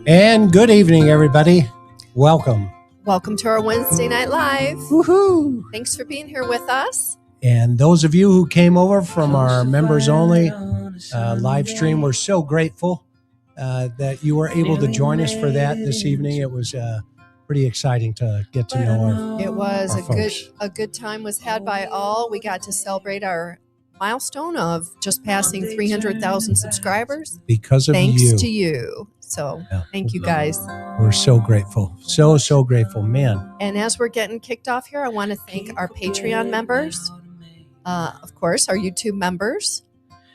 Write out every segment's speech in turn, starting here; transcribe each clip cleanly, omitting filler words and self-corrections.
And good evening, everybody. Welcome. Welcome to our Wednesday Night Live. Woohoo! Thanks for being here with us. And those of you who came over from our members only live stream, we're so grateful that you were able to join us for that this evening. It was pretty exciting to get to know It was folks. a good time was had by all. We got to celebrate our milestone of just passing 300,000 subscribers. Because of Thanks you. to you. So Yeah. Thank you guys. We're so grateful. So grateful, man. And as we're getting kicked off here, I want to thank our Patreon members, of course, our YouTube members,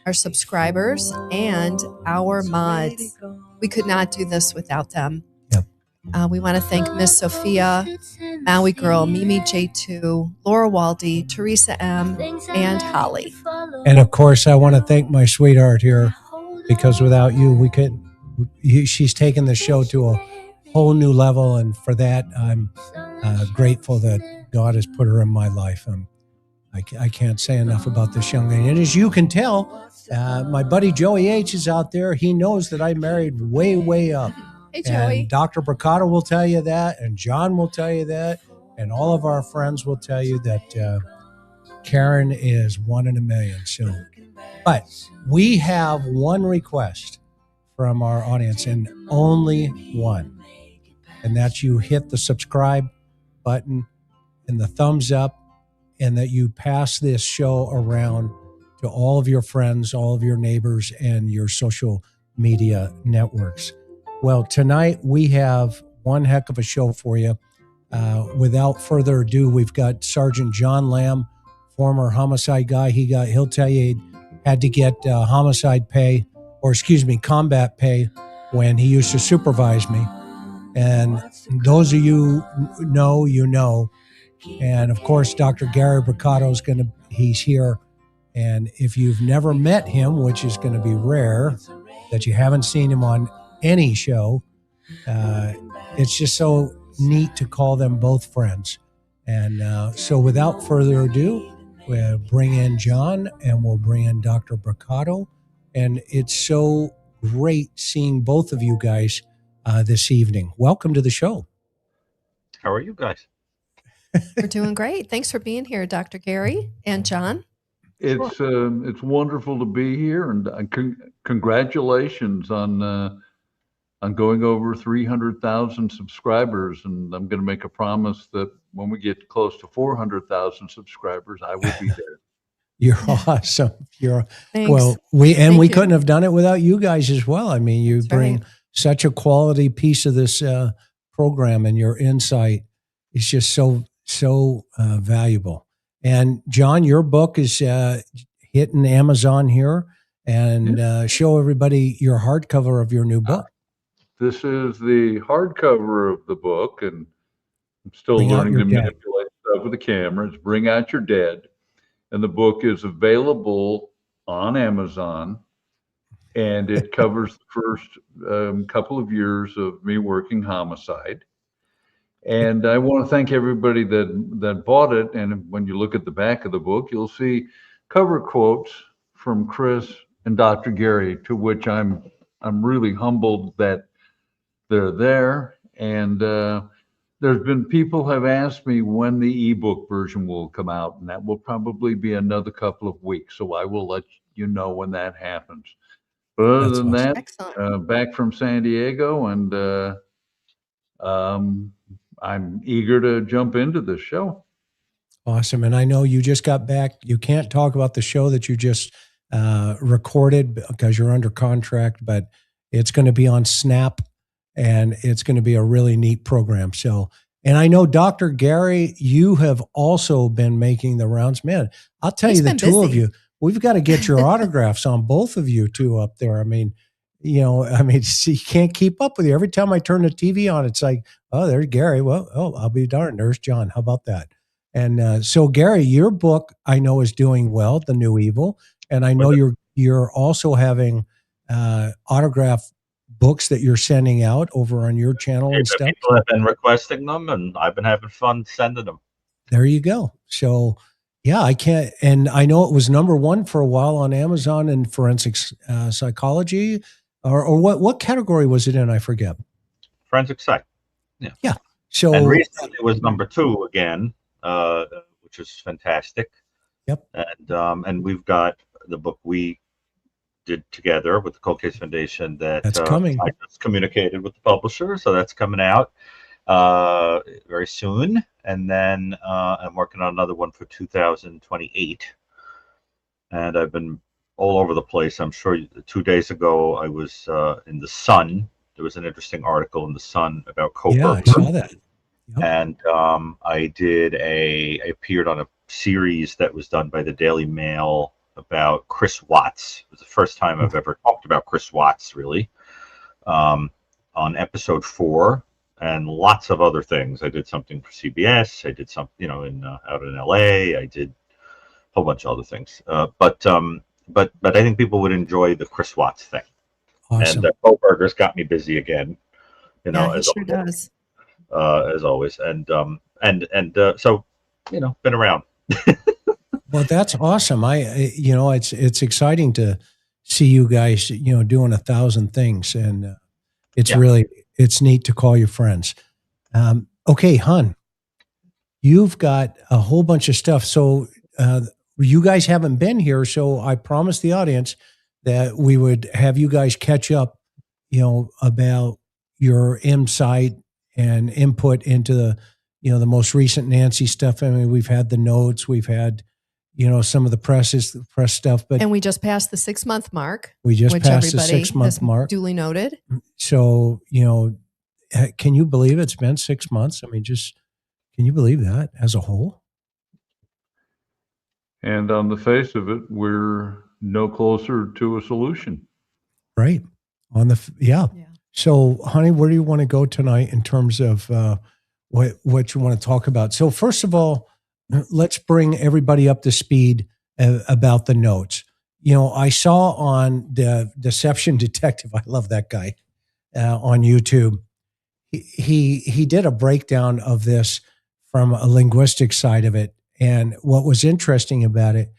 our subscribers, and our mods. We could not do this without them. Yep. We want to thank Miss Sophia, Maui Girl, Mimi J2, Laura Waldy, Teresa M, and Holly. And of course, I want to thank my sweetheart here, because without you, we couldn't. She's taken the show to a whole new level, and for that, I'm grateful that God has put her in my life. I can't say enough about this young lady. And as you can tell, my buddy Joey H is out there. He knows that I married way up. Hey, Joey. And Dr. Bricado will tell you that, and John will tell you that, and all of our friends will tell you that Karen is one in a million. So, but we have one request from our audience, and only one, and that's you hit the subscribe button and the thumbs up, and that you pass this show around to all of your friends, all of your neighbors, and your social media networks. Well, tonight we have one heck of a show for you. Without further ado, we've got Sergeant John Lamb, former homicide guy. He'll tell you he had to get homicide pay, or excuse me, combat pay, when he used to supervise me. And those of you know, you know. And of course, Dr. Gary Bricato's he's here. And if you've never met him, which is going to be rare, that you haven't seen him on any show, it's just so neat to call them both friends. And so without further ado, we'll bring in John, and we'll bring in Dr. Bricato. And it's so great seeing both of you guys this evening. Welcome to the show. How are you guys? We're doing great. Thanks for being here, Dr. Gary and John. It's wonderful to be here, and congratulations on going over 300,000 subscribers. And I'm going to make a promise that when we get close to 400,000 subscribers, I will be there. You're awesome. Thanks. Well, we you. couldn't have done it without you guys as well. I mean, you bring such a quality piece of this program, and your insight is just so valuable. And John, your book is hitting Amazon here, and show everybody your hardcover of your new book. This is the hardcover of the book, and I'm still learning to manipulate stuff with the camera. It's Bring Out Your Dead. And the book is available on Amazon, and it covers the first couple of years of me working homicide. And I want to thank everybody that bought it. And when you look at the back of the book, you'll see cover quotes from Chris and Dr. Gary, to which I'm really humbled that they're there. And there's been people have asked me when the ebook version will come out, and that will probably be another couple of weeks. So I will let you know when that happens. But other than that, back from San Diego, and I'm eager to jump into this show. Awesome. And I know you just got back. You can't talk about the show that you just recorded because you're under contract, but it's going to be on Snap, and it's going to be a really neat program. So, and I know, Dr. Gary, you have also been making the rounds. Man, I'll tell you, the two of you, we've got to get your autographs on both of you two up there. I mean, you can't keep up with you. Every time I turn the TV on, it's like, oh, there's Gary. Well, I'll be darned. There's John. How about that? And so, Gary, your book, I know, is doing well, The New Evil. And I know you're also having autograph books that you're sending out over on your channel and stuff. People have been requesting them, and I've been having fun sending them. There you go. So, Yeah, I can't. And I know it was #1 for a while on Amazon in forensic psychology, or what category was it in? I forget. Forensic psych. Yeah. Yeah. And So, recently it was #2 again, which was fantastic. yep. And we've got the book we did together with the Cold Case Foundation that That's coming. I just communicated with the publisher, so that's coming out very soon. And then I'm working on another one for 2028. And I've been all over the place. I'm sure 2 days ago I was in the Sun. There was an interesting article in the Sun about covert. Yeah, I saw that. Yep. And I appeared on a series that was done by the Daily Mail about Chris Watts. It was the first time I've ever talked about Chris Watts, really, on episode 4, and lots of other things. I did something for CBS. I did something, out in LA. I did a whole bunch of other things. But I think people would enjoy the Chris Watts thing. Awesome. And Kohlberger's got me busy again. Yeah, he sure does. As always, and so been around. Well, that's awesome. It's exciting to see you guys, doing 1,000 things, and it's neat to call your friends. Okay, Hun, you've got a whole bunch of stuff. So you guys haven't been here, so I promised the audience that we would have you guys catch up, about your insight and input into the most recent Nancy stuff. I mean, we've had the notes, we've had, some of the press stuff, but and we just passed the 6-month mark. We just passed the 6-month mark. Duly noted. So, can you believe it's been 6 months? I mean, can you believe that as a whole? And on the face of it, we're no closer to a solution. Right. Yeah. So, honey, where do you want to go tonight in terms of what you want to talk about? So, first of all, let's bring everybody up to speed about the notes. I saw on the Deception Detective, I love that guy, on YouTube. He did a breakdown of this from a linguistic side of it. And what was interesting about it,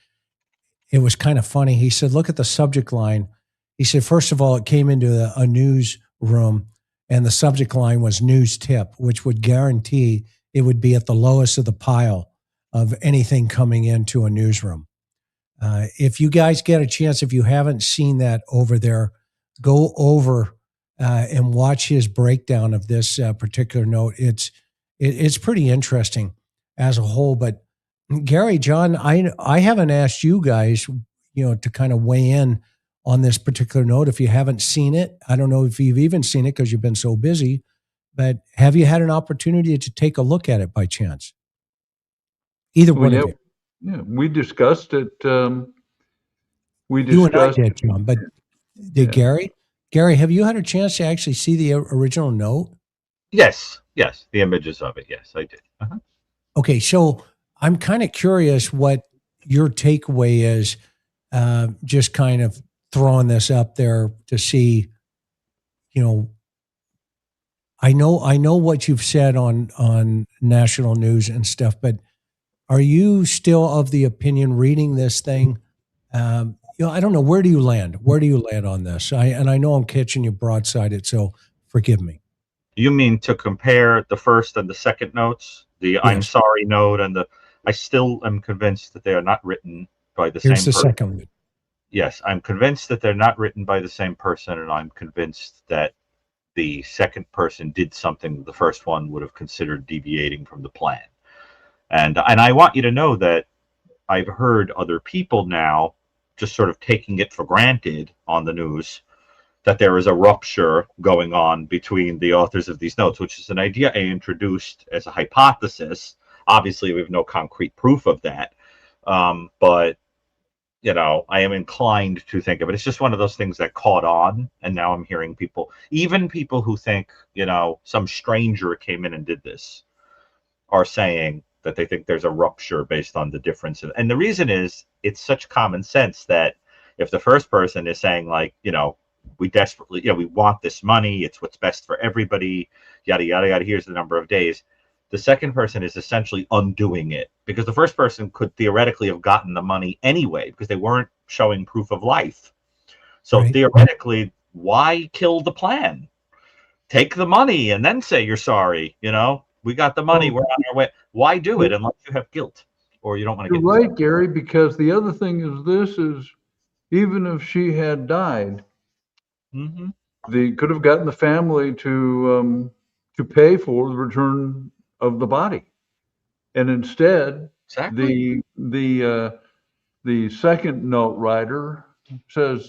it was kind of funny. He said, look at the subject line. He said, first of all, it came into a newsroom and the subject line was news tip, which would guarantee it would be at the lowest of the pile of anything coming into a newsroom. If you guys get a chance, if you haven't seen that over there, go over and watch his breakdown of this particular note. It's pretty interesting as a whole. But Gary, John, I haven't asked you guys, to kind of weigh in on this particular note. If you haven't seen it, I don't know if you've even seen it because you've been so busy, but have you had an opportunity to take a look at it by chance? Either one of you. Yeah, we discussed it. You and I did, John, but did Gary? Gary, have you had a chance to actually see the original note? Yes, the images of it. Yes, I did. Uh-huh. Okay, so I'm kind of curious what your takeaway is, just kind of throwing this up there to see, I know what you've said on national news and stuff, but are you still of the opinion reading this thing? I don't know. Where do you land? Where do you land on this? I know I'm catching you broadsided, so forgive me. You mean to compare the first and the second notes? The yes. I'm sorry note and I still am convinced that they are not written by the same person. Here's the second one. Yes, I'm convinced that they're not written by the same person, and I'm convinced that the second person did something the first one would have considered deviating from the plan. And I want you to know that I've heard other people now just sort of taking it for granted on the news that there is a rupture going on between the authors of these notes, which is an idea I introduced as a hypothesis. Obviously, we have no concrete proof of that. But, I am inclined to think of it. It's just one of those things that caught on. And now I'm hearing people, even people who think, some stranger came in and did this, are saying that they think there's a rupture based on the difference. And the reason is it's such common sense that if the first person is saying like, we desperately, we want this money, it's what's best for everybody, yada, yada, yada, here's the number of days. The second person is essentially undoing it, because the first person could theoretically have gotten the money anyway because they weren't showing proof of life. So theoretically, why kill the plan? Take the money and then say you're sorry. We got the money. We're on our way. Why do it unless you have guilt or you don't want to get? You're right, Gary, because the other thing is even if she had died, they could have gotten the family to pay for the return of the body, and instead, the second note writer says,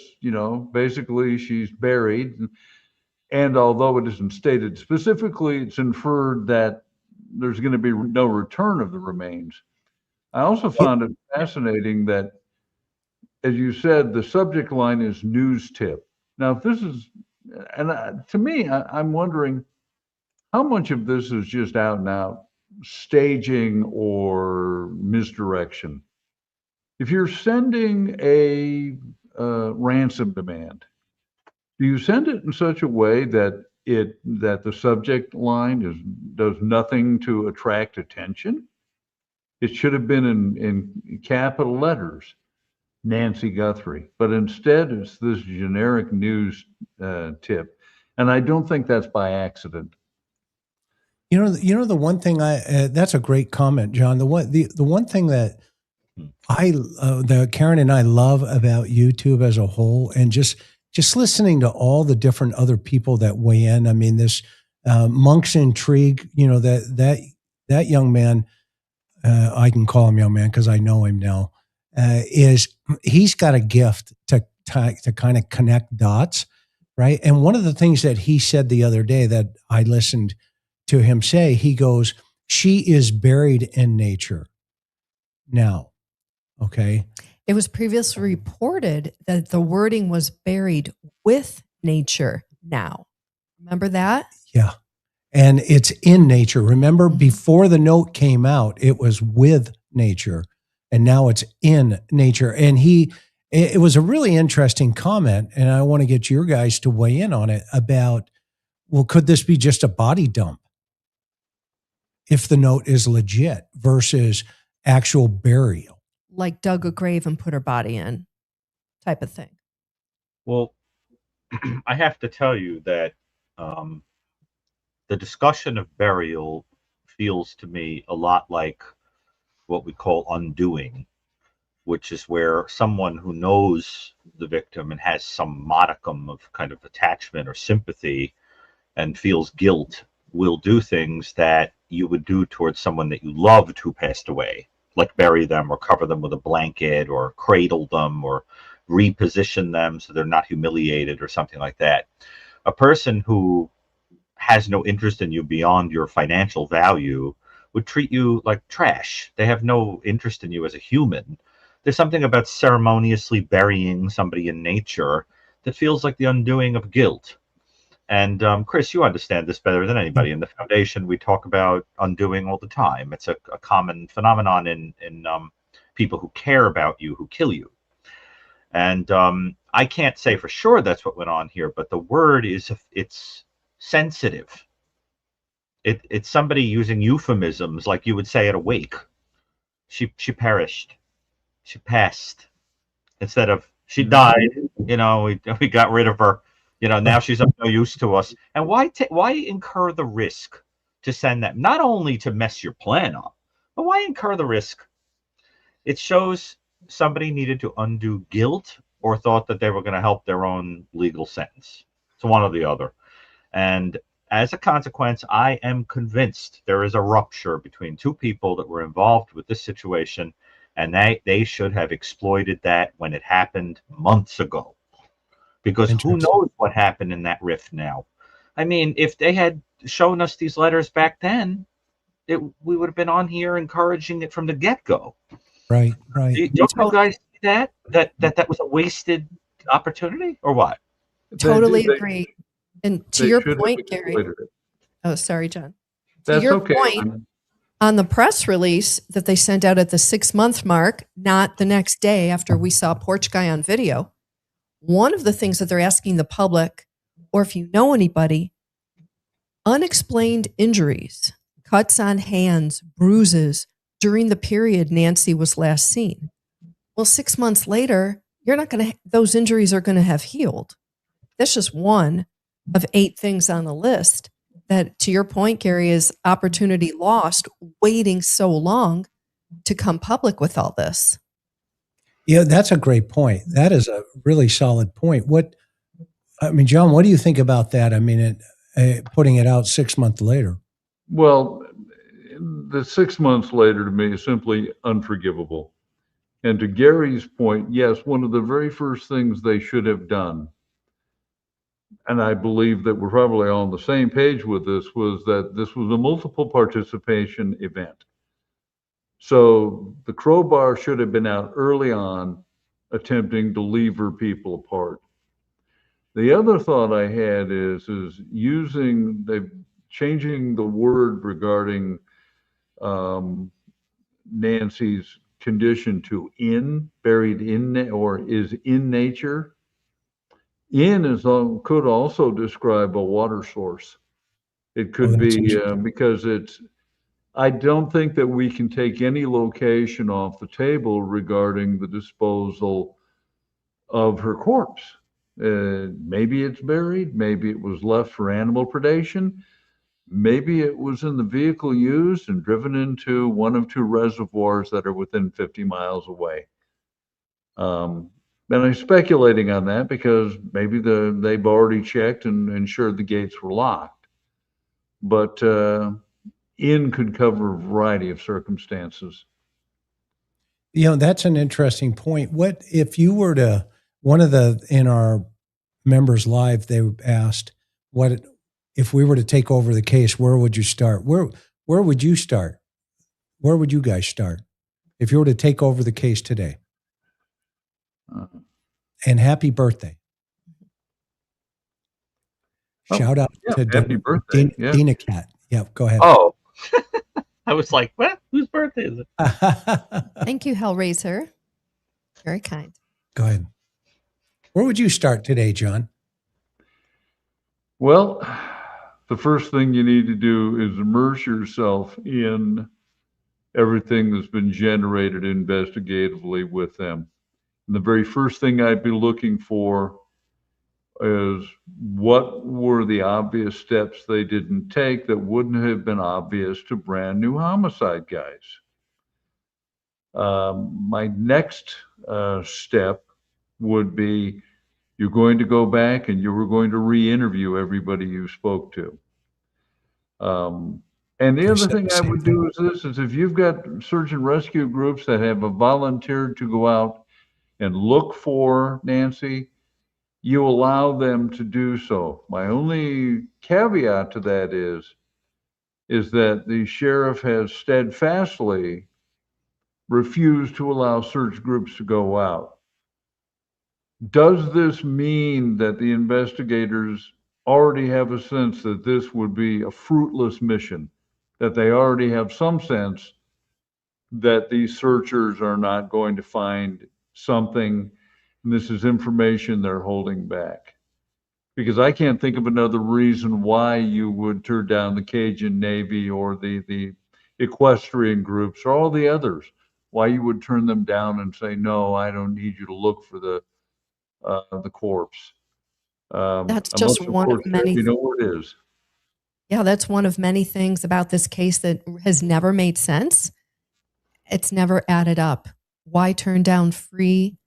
basically she's buried, and although it isn't stated specifically, it's inferred that there's going to be no return of the remains. I also found it fascinating that, as you said, the subject line is news tip. Now, if this is, to me, I'm wondering how much of this is just out and out staging or misdirection. If you're sending a ransom demand, do you send it in such a way that the subject line does nothing to attract attention? It should have been in capital letters, Nancy Guthrie, but instead it's this generic news tip, and I don't think that's by accident. The one thing that's a great comment, John. The one thing that that Karen and I love about YouTube as a whole, and just listening to all the different other people that weigh in. I mean, this Monk's Intrigue, that young man, I can call him young man because I know him now, he's got a gift to kind of connect dots, right? And one of the things that he said the other day that I listened to him say, he goes, "She is buried in nature now." Okay. It was previously reported that the wording was buried with nature now. Remember that? Yeah. And it's in nature. Remember, before the note came out, it was with nature, and now it's in nature. And it was a really interesting comment, and I want to get your guys to weigh in on it about, well, could this be just a body dump if the note is legit versus actual burial? Like dug a grave and put her body in type of thing. Well, I have to tell you that the discussion of burial feels to me a lot like what we call undoing, which is where someone who knows the victim and has some modicum of kind of attachment or sympathy and feels guilt will do things that you would do towards someone that you loved who passed away, like bury them or cover them with a blanket or cradle them or reposition them so they're not humiliated or something like that. A person who has no interest in you beyond your financial value would treat you like trash. They have no interest in you as a human. There's something about ceremoniously burying somebody in nature that feels like the undoing of guilt. And Chris, you understand this better than anybody. In the foundation, we talk about undoing all the time. It's a common phenomenon in people who care about you, who kill you. And I can't say for sure that's what went on here, but the word it's sensitive. It's somebody using euphemisms like you would say at a wake. She perished. She passed. Instead of she died, we got rid of her. Now she's of no use to us. And why incur the risk to send that? Not only to mess your plan up, but why incur the risk? It shows somebody needed to undo guilt or thought that they were going to help their own legal sentence. It's one or the other. And as a consequence, I am convinced there is a rupture between two people that were involved with this situation, and they should have exploited that when it happened months ago. Because who knows what happened in that rift now? I mean, if they had shown us these letters back then, we would have been on here encouraging it from the get-go. Right. Don't you guys see that was a wasted opportunity, or what? Totally agree. And to your point, Gary. Oh, sorry, John. To your point, on the press release that they sent out at the 6-month mark, not the next day after we saw Porch Guy on video, one of the things that they're asking the public, or if you know anybody, unexplained injuries cuts on hands, bruises during the period Nancy was last seen. Well, 6 months later, those injuries are going to have healed. That's just one of 8 things on the list that, to your point, Gary, is opportunity lost waiting so long to come public with all this. Yeah, that's a great point. That is a really solid point. John, what do you think about that? I mean, putting it out 6 months later. Well, the 6 months later to me is simply unforgivable. And to Gary's point, yes, one of the very first things they should have done, and I believe that we're probably all on the same page with this, was that this was a multiple participation event. So the crowbar should have been out early on, attempting to lever people apart. The other thought I had is changing the word regarding Nancy's condition to buried in, or is in nature. Could also describe a water source. It could be because I don't think that we can take any location off the table regarding the disposal of her corpse. Maybe it's buried, maybe it was left for animal predation, maybe it was in the vehicle used and driven into one of 2 reservoirs that are within 50 miles away. And I'm speculating on that because maybe they've already checked and ensured the gates were locked. But in could cover a variety of circumstances. That's an interesting point. What if you were to, in our members live, they asked, what if we were to take over the case, where would you start? Where would you start? Where would you guys start if you were to take over the case today? And happy birthday. Shout out to happy birthday. Dina Cat. Yeah, go ahead. Oh, I was like, what? Whose birthday is it? Thank you, Hellraiser. Very kind. Go ahead. Where would you start today, John? Well, the first thing you need to do is immerse yourself in everything that's been generated investigatively with them. And the very first thing I'd be looking for is what were the obvious steps they didn't take that wouldn't have been obvious to brand new homicide guys. My next step would be, you're going to go back and you were going to re-interview everybody you spoke to. And the other thing I would do is if you've got search and rescue groups that have volunteered to go out and look for Nancy, you allow them to do so. My only caveat to that is that the sheriff has steadfastly refused to allow search groups to go out. Does this mean that the investigators already have a sense that this would be a fruitless mission, that they already have some sense that these searchers are not going to find something, and this is information they're holding back? Because I can't think of another reason why you would turn down the Cajun Navy or the equestrian groups or all the others, why you would turn them down and say, no, I don't need you to look for the corpse. That's just one of many. You know where it is. Yeah, that's one of many things about this case that has never made sense. It's never added up. Why turn down free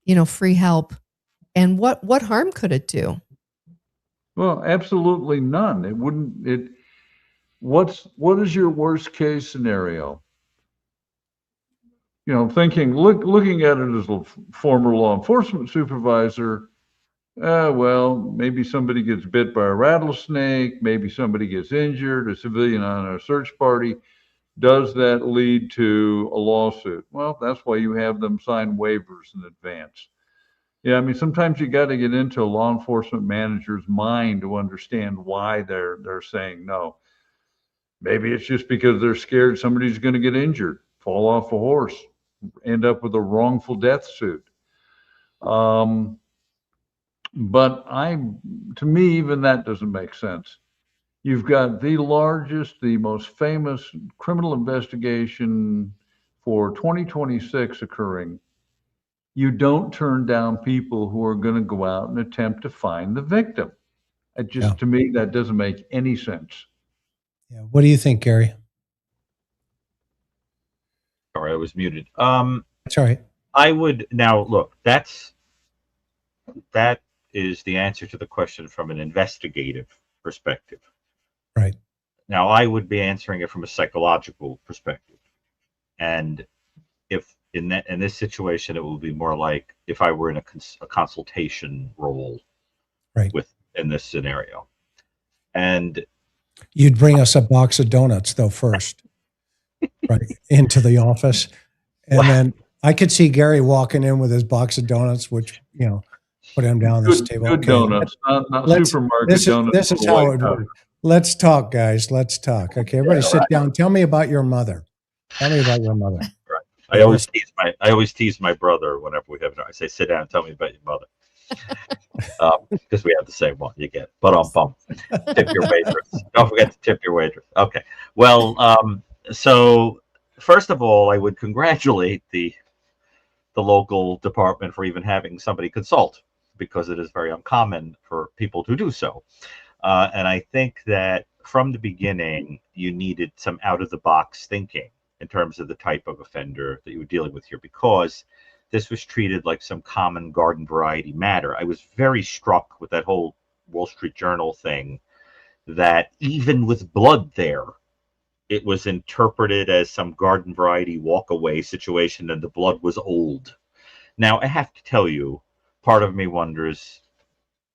help? And what harm could it do? Well, absolutely none. It wouldn't. What is your worst case scenario? Looking at it as a former law enforcement supervisor, well, maybe somebody gets bit by a rattlesnake, maybe somebody gets injured, a civilian on a search party. Does that lead to a lawsuit? Well, that's why you have them sign waivers in advance. Yeah, I mean, sometimes you got to get into a law enforcement manager's mind to understand why they're saying no. Maybe it's just because they're scared somebody's going to get injured, fall off a horse, end up with a wrongful death suit. But to me, even that doesn't make sense. You've got the largest, the most famous criminal investigation for 2026 occurring. You don't turn down people who are going to go out and attempt to find the victim. To me, that doesn't make any sense. Yeah. What do you think, Gary? Sorry, I was muted. That's all right. I would now look. That is the answer to the question from an investigative perspective. Right. Now, I would be answering it from a psychological perspective, and if in this situation, it will be more like if I were in a consultation role, right, in this scenario, and you'd bring us a box of donuts though first, right, into the office, and then I could see Gary walking in with his box of donuts, which put him down this table. Good donuts, not supermarket donuts. This is how it would work. Let's talk, guys. Let's talk. Okay, everybody, sit down. Tell me about your mother. Tell me about your mother. Right. I always tease my brother whenever we have. I say, sit down and tell me about your mother, because we have the same one. You get, but tip your waitress. Don't forget to tip your waitress. Okay. Well, so first of all, I would congratulate the local department for even having somebody consult, because it is very uncommon for people to do so. And I think that from the beginning, you needed some out-of-the-box thinking in terms of the type of offender that you were dealing with here, because this was treated like some common garden variety matter. I was very struck with that whole Wall Street Journal thing, that even with blood there, it was interpreted as some garden variety walk-away situation, and the blood was old. Now, I have to tell you, part of me wonders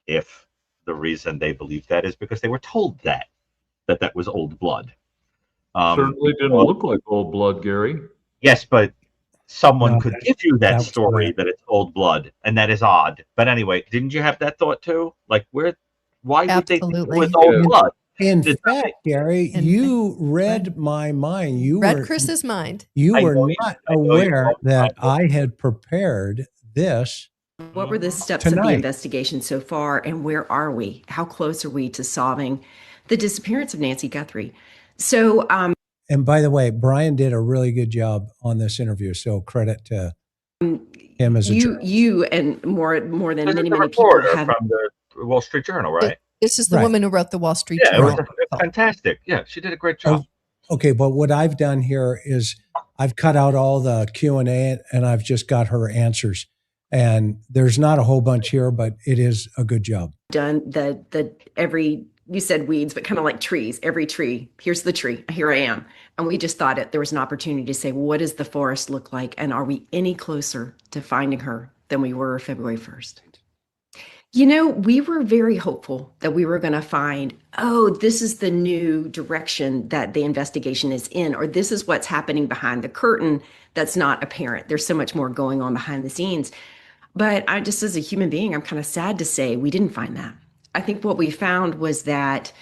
if the reason they believe that is because they were told that was old blood. Certainly didn't look like old blood, Gary. Yes, but someone could give you that story that it's old blood, and that is odd. But anyway, didn't you have that thought too? Like, why would they think it was old blood? In fact, Gary, you read my mind. You read Chris's mind. You were not aware that I had prepared this. What were the steps of the investigation so far, and where are we? How close are we to solving the disappearance of Nancy Guthrie? So, and by the way, Brian did a really good job on this interview. So credit to him as you and more than many people have from the Wall Street Journal, right? This is the woman who wrote the Wall Street Journal. Yeah, it was fantastic. Yeah, she did a great job. Okay, but what I've done here is I've cut out all the Q&A and I've just got her answers. And there's not a whole bunch here, but it is a good job. Done you said weeds, but kind of like trees. Every tree, here's the tree, here I am. And we just thought there was an opportunity to say, what does the forest look like? And are we any closer to finding her than we were February 1st? We were very hopeful that we were going to find, this is the new direction that the investigation is in, or this is what's happening behind the curtain that's not apparent. There's so much more going on behind the scenes. But I just, as a human being, I'm kind of sad to say we didn't find that. I think what we found was that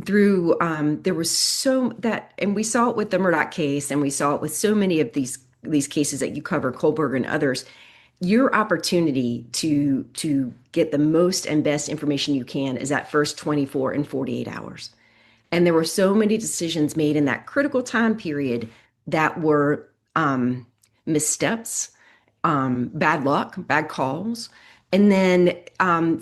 through, there was and we saw it with the Murdaugh case, and we saw it with so many of these cases that you cover, Kohlberg and others. Your opportunity to get the most and best information you can is that first 24 and 48 hours. And there were so many decisions made in that critical time period that were missteps, bad luck, bad calls. And then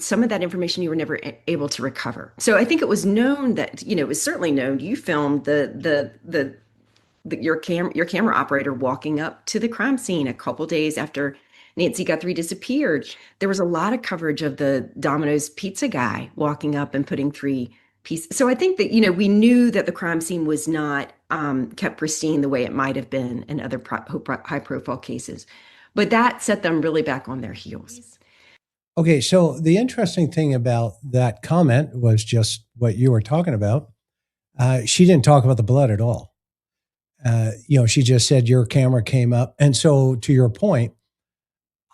some of that information you were never able to recover. So I think it was known that, it was certainly known you filmed your camera operator walking up to the crime scene a couple days after Nancy Guthrie disappeared. There was a lot of coverage of the Domino's pizza guy walking up and putting 3 pieces. So I think that, we knew that the crime scene was not kept pristine the way it might have been in other high profile cases. But that set them really back on their heels. Okay, so the interesting thing about that comment was just what you were talking about. She didn't talk about the blood at all. She just said your camera came up. And so to your point,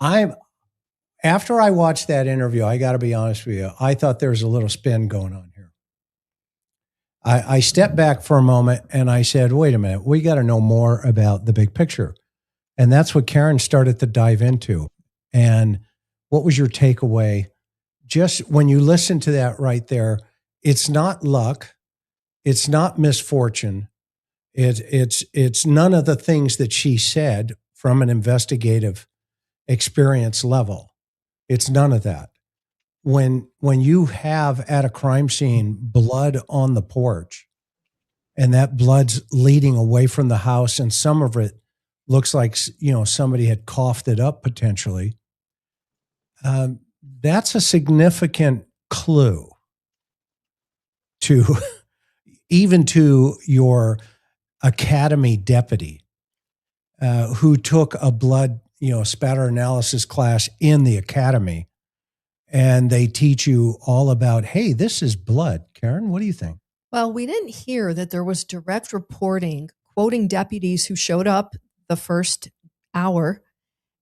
after I watched that interview, I got to be honest with you, I thought there was a little spin going on here. I stepped back for a moment and I said, wait a minute, we got to know more about the big picture. And that's what Karen started to dive into. And what was your takeaway? Just when you listen to that right there, it's not luck. It's not misfortune. It's none of the things that she said from an investigative experience level. It's none of that. When you have at a crime scene blood on the porch, and that blood's leading away from the house, and some of it looks like, you know, somebody had coughed it up potentially, that's a significant clue to even to your academy deputy who took a blood, you know, spatter analysis class in the academy, and they teach you all about, hey, this is blood. Karen, what do you think? Well, we didn't hear that there was direct reporting quoting deputies who showed up the first hour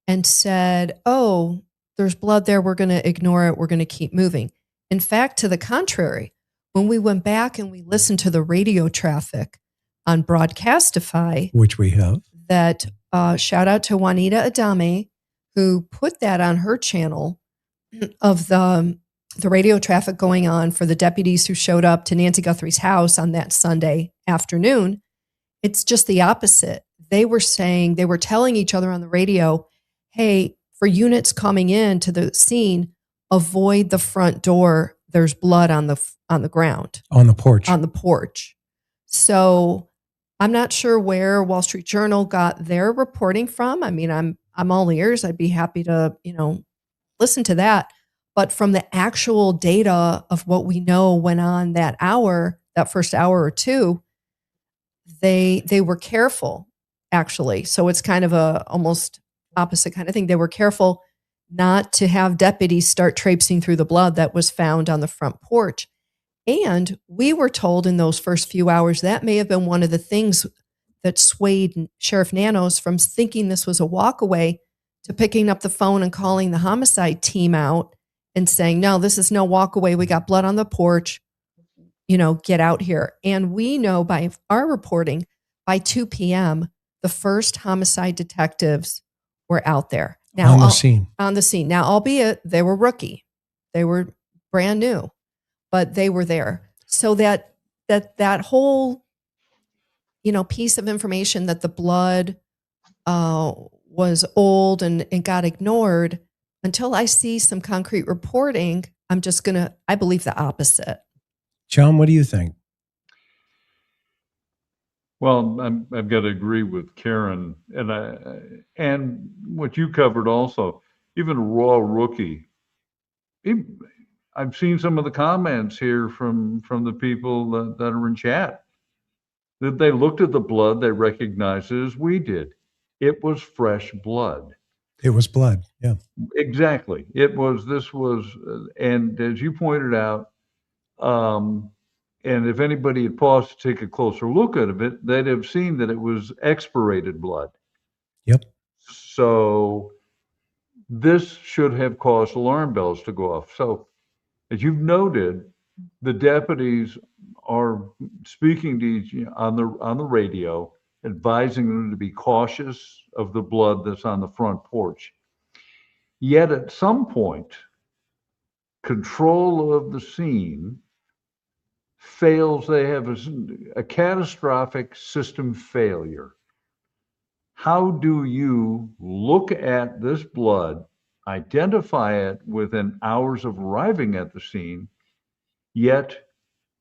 and said, oh, there's blood there. We're going to ignore it. We're going to keep moving. In fact, to the contrary, when we went back and we listened to the radio traffic on Broadcastify, which we have, that shout out to Juanita Adame, who put that on her channel of the radio traffic going on for the deputies who showed up to Nancy Guthrie's house on that Sunday afternoon. It's just the opposite. They were telling each other on the radio, hey, for units coming in to the scene, avoid the front door. There's blood on the ground. On the porch. On the porch. So I'm not sure where Wall Street Journal got their reporting from. I mean, I'm all ears. I'd be happy to, listen to that. But from the actual data of what we know went on that first hour or two, they were careful, actually. So it's kind of a almost opposite kind of thing. They were careful not to have deputies start traipsing through the blood that was found on the front porch. And we were told in those first few hours that may have been one of the things that swayed Sheriff Nanos from thinking this was a walkaway to picking up the phone and calling the homicide team out and saying, no, this is no walkaway. We got blood on the porch, get out here. And we know by our reporting, by 2 p.m., the first homicide detectives were out there. Now, on the scene. On the scene. Now, albeit they were rookie. They were brand new, but they were there. So that whole, piece of information that the blood was old and got ignored, until I see some concrete reporting, I believe the opposite. John, what do you think? Well, I've got to agree with Karen, and what you covered also. Even a raw rookie, I've seen some of the comments here from the people that are in chat, that they looked at the blood, they recognized it as we did. It was fresh blood. It was blood, yeah. Exactly. This was, and as you pointed out, and if anybody had paused to take a closer look at it, they'd have seen that it was expirated blood. Yep. So this should have caused alarm bells to go off. So as you've noted, the deputies are speaking to on the radio, advising them to be cautious of the blood that's on the front porch. Yet at some point, control of the scene fails. They have a catastrophic system failure. How do you look at this blood, identify it within hours of arriving at the scene, yet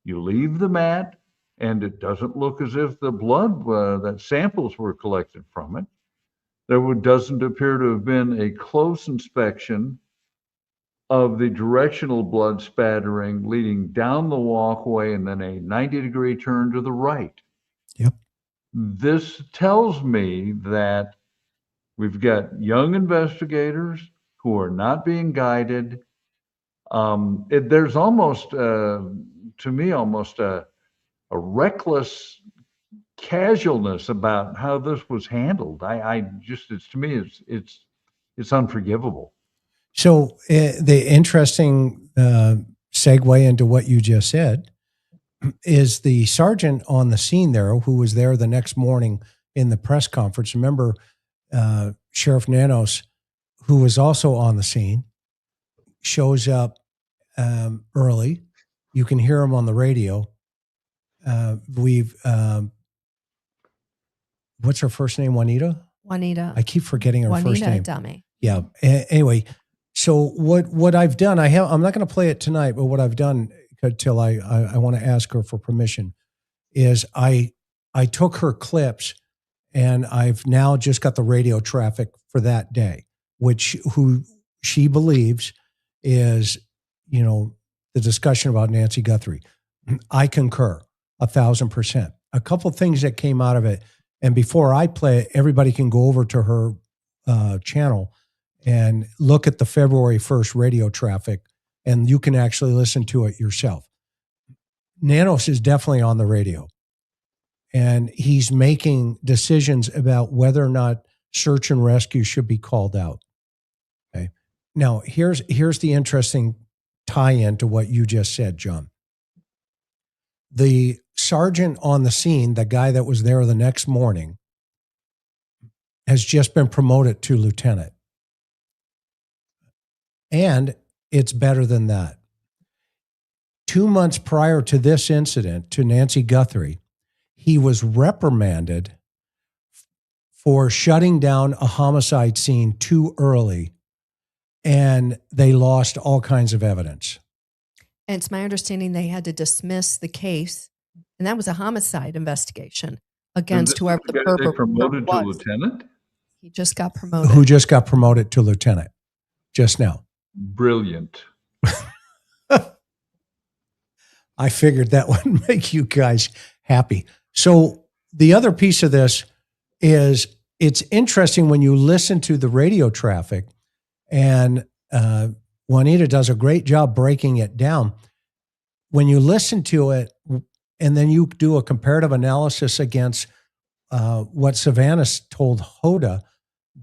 you leave the mat and it doesn't look as if the blood that samples were collected from it? There doesn't appear to have been a close inspection of the directional blood spattering leading down the walkway and then a 90-degree turn to the right. Yep. This tells me that we've got young investigators who are not being guided. There's almost, to me, almost a reckless casualness about how this was handled. It's unforgivable. So the interesting segue into what you just said is the sergeant on the scene there, who was there the next morning in the press conference. Remember, Sheriff Nanos, who was also on the scene, shows up early. You can hear him on the radio. we've, what's her first name? Juanita? I keep forgetting her first name. Dummy. Yeah. Anyway, so what I've done, I'm not going to play it tonight, but what I've done until I want to ask her for permission is I took her clips and I've now just got the radio traffic for that day, who she believes is, the discussion about Nancy Guthrie. I concur 1,000%. A couple of things that came out of it. And before I play it, everybody can go over to her channel and look at the February 1st radio traffic, and you can actually listen to it yourself. Nanos is definitely on the radio, and he's making decisions about whether or not search and rescue should be called out. Okay. Now, here's the interesting tie-in to what you just said, John. The sergeant on the scene, the guy that was there the next morning, has just been promoted to lieutenant. And it's better than that. 2 months prior to this incident, to Nancy Guthrie, he was reprimanded for shutting down a homicide scene too early, and they lost all kinds of evidence. And it's my understanding they had to dismiss the case, and that was a homicide investigation against whoever the perpetrator was. Promoted to lieutenant? He just got promoted. Who just got promoted to lieutenant just now. Brilliant. I figured that would make you guys happy. So the other piece of this is it's interesting when you listen to the radio traffic, and Juanita does a great job breaking it down. When you listen to it and then you do a comparative analysis against what Savannah told Hoda,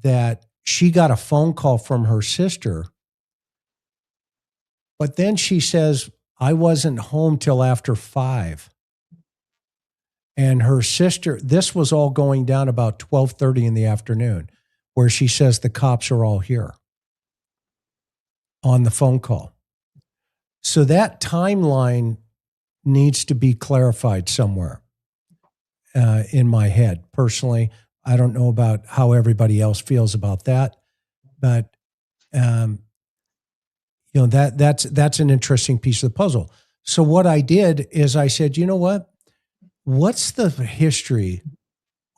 that she got a phone call from her sister, but then she says, I wasn't home till after 5. And her sister, this was all going down about 12:30 in the afternoon, where she says the cops are all here on the phone call. So that timeline needs to be clarified somewhere in my head. Personally, I don't know about how everybody else feels about that, but that's an interesting piece of the puzzle. So what I did is I said, you know what? What's the history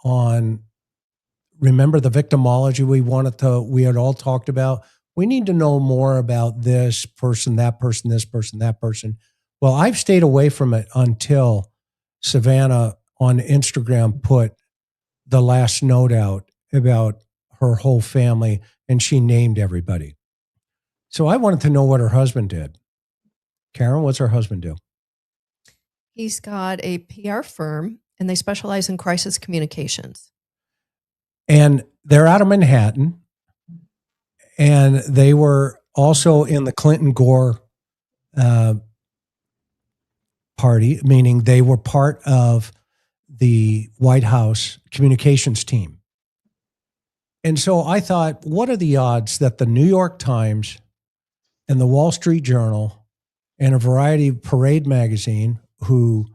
on, remember the victimology we had all talked about? We need to know more about this person, that person, this person, that person. Well, I've stayed away from it until Savannah on Instagram put the last note out about her whole family, and she named everybody. So I wanted to know what her husband did. Karen, what's her husband do? He's got a PR firm, and they specialize in crisis communications. And they're out of Manhattan. And they were also in the Clinton-Gore party, meaning they were part of the White House communications team. And so I thought, what are the odds that the New York Times and the Wall Street Journal and a variety of Parade magazine, who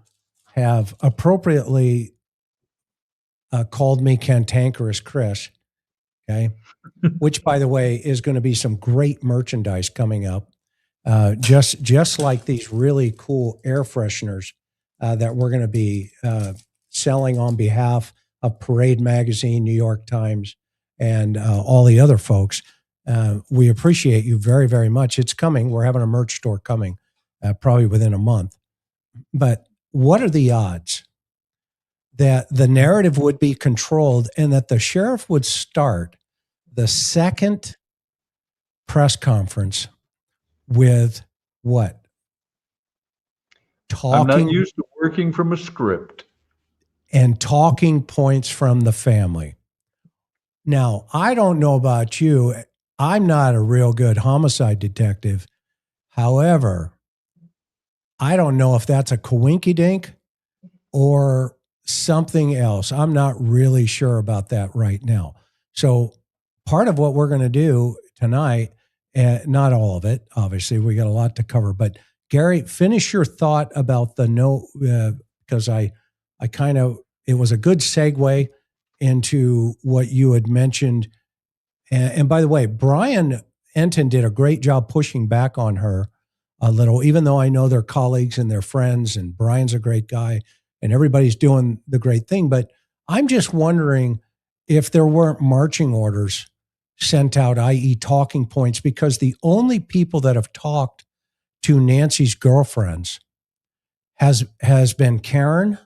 have appropriately called me Cantankerous Chris, okay, which, by the way, is going to be some great merchandise coming up, just like these really cool air fresheners that we're going to be selling on behalf of Parade magazine, New York Times, and all the other folks. We appreciate you very, very much. It's coming. We're having a merch store coming probably within a month. But what are the odds that the narrative would be controlled and that the sheriff would start the second press conference with what? I'm not used to working from a script. And talking points from the family. Now, I don't know about you. I'm not a real good homicide detective. However, I don't know if that's a coinkydink or something else. I'm not really sure about that right now. So part of what we're going to do tonight, not all of it, obviously, we got a lot to cover, but Gary, finish your thought about the because it was a good segue into what you had mentioned. And by the way, Brian Enton did a great job pushing back on her a little, even though I know they're colleagues and they're friends, and Brian's a great guy and everybody's doing the great thing. But I'm just wondering if there weren't marching orders sent out, i.e. talking points, because the only people that have talked to Nancy's girlfriends has been Karen,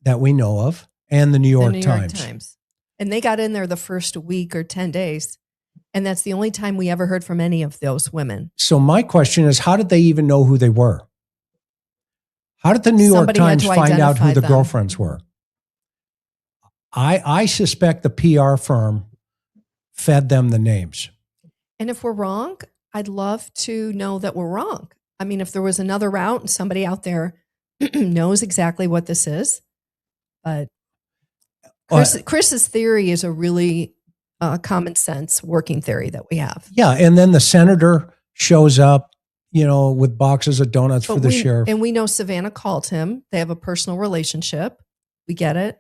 that we know of, and the New York Times. And they got in there the first week or 10 days. And that's the only time we ever heard from any of those women. So my question is, how did they even know who they were? How did the New York Times find out who the girlfriends were? I suspect the PR firm fed them the names. And if we're wrong, I'd love to know that we're wrong. I mean, if there was another route and somebody out there knows exactly what this is. But Chris's theory is a really common sense working theory that we have. Yeah. And then the senator shows up, with boxes of donuts for the sheriff. And we know Savannah called him. They have a personal relationship. We get it.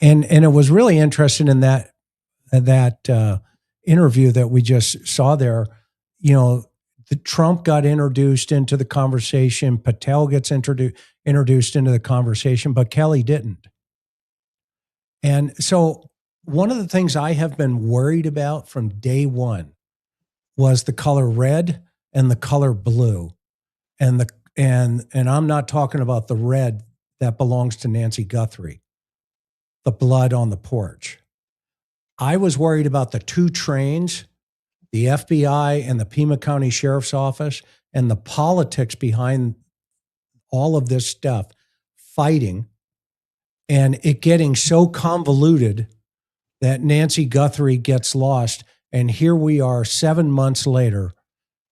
And it was really interesting in that interview that we just saw there. The Trump got introduced into the conversation. Patel gets introduced into the conversation, but Kelly didn't. And so one of the things I have been worried about from day one was the color red and the color blue. And I'm not talking about the red that belongs to Nancy Guthrie, the blood on the porch. I was worried about the two trains, the FBI and the Pima County Sheriff's Office, and the politics behind all of this stuff, fighting, and it getting so convoluted that Nancy Guthrie gets lost. And here we are 7 months later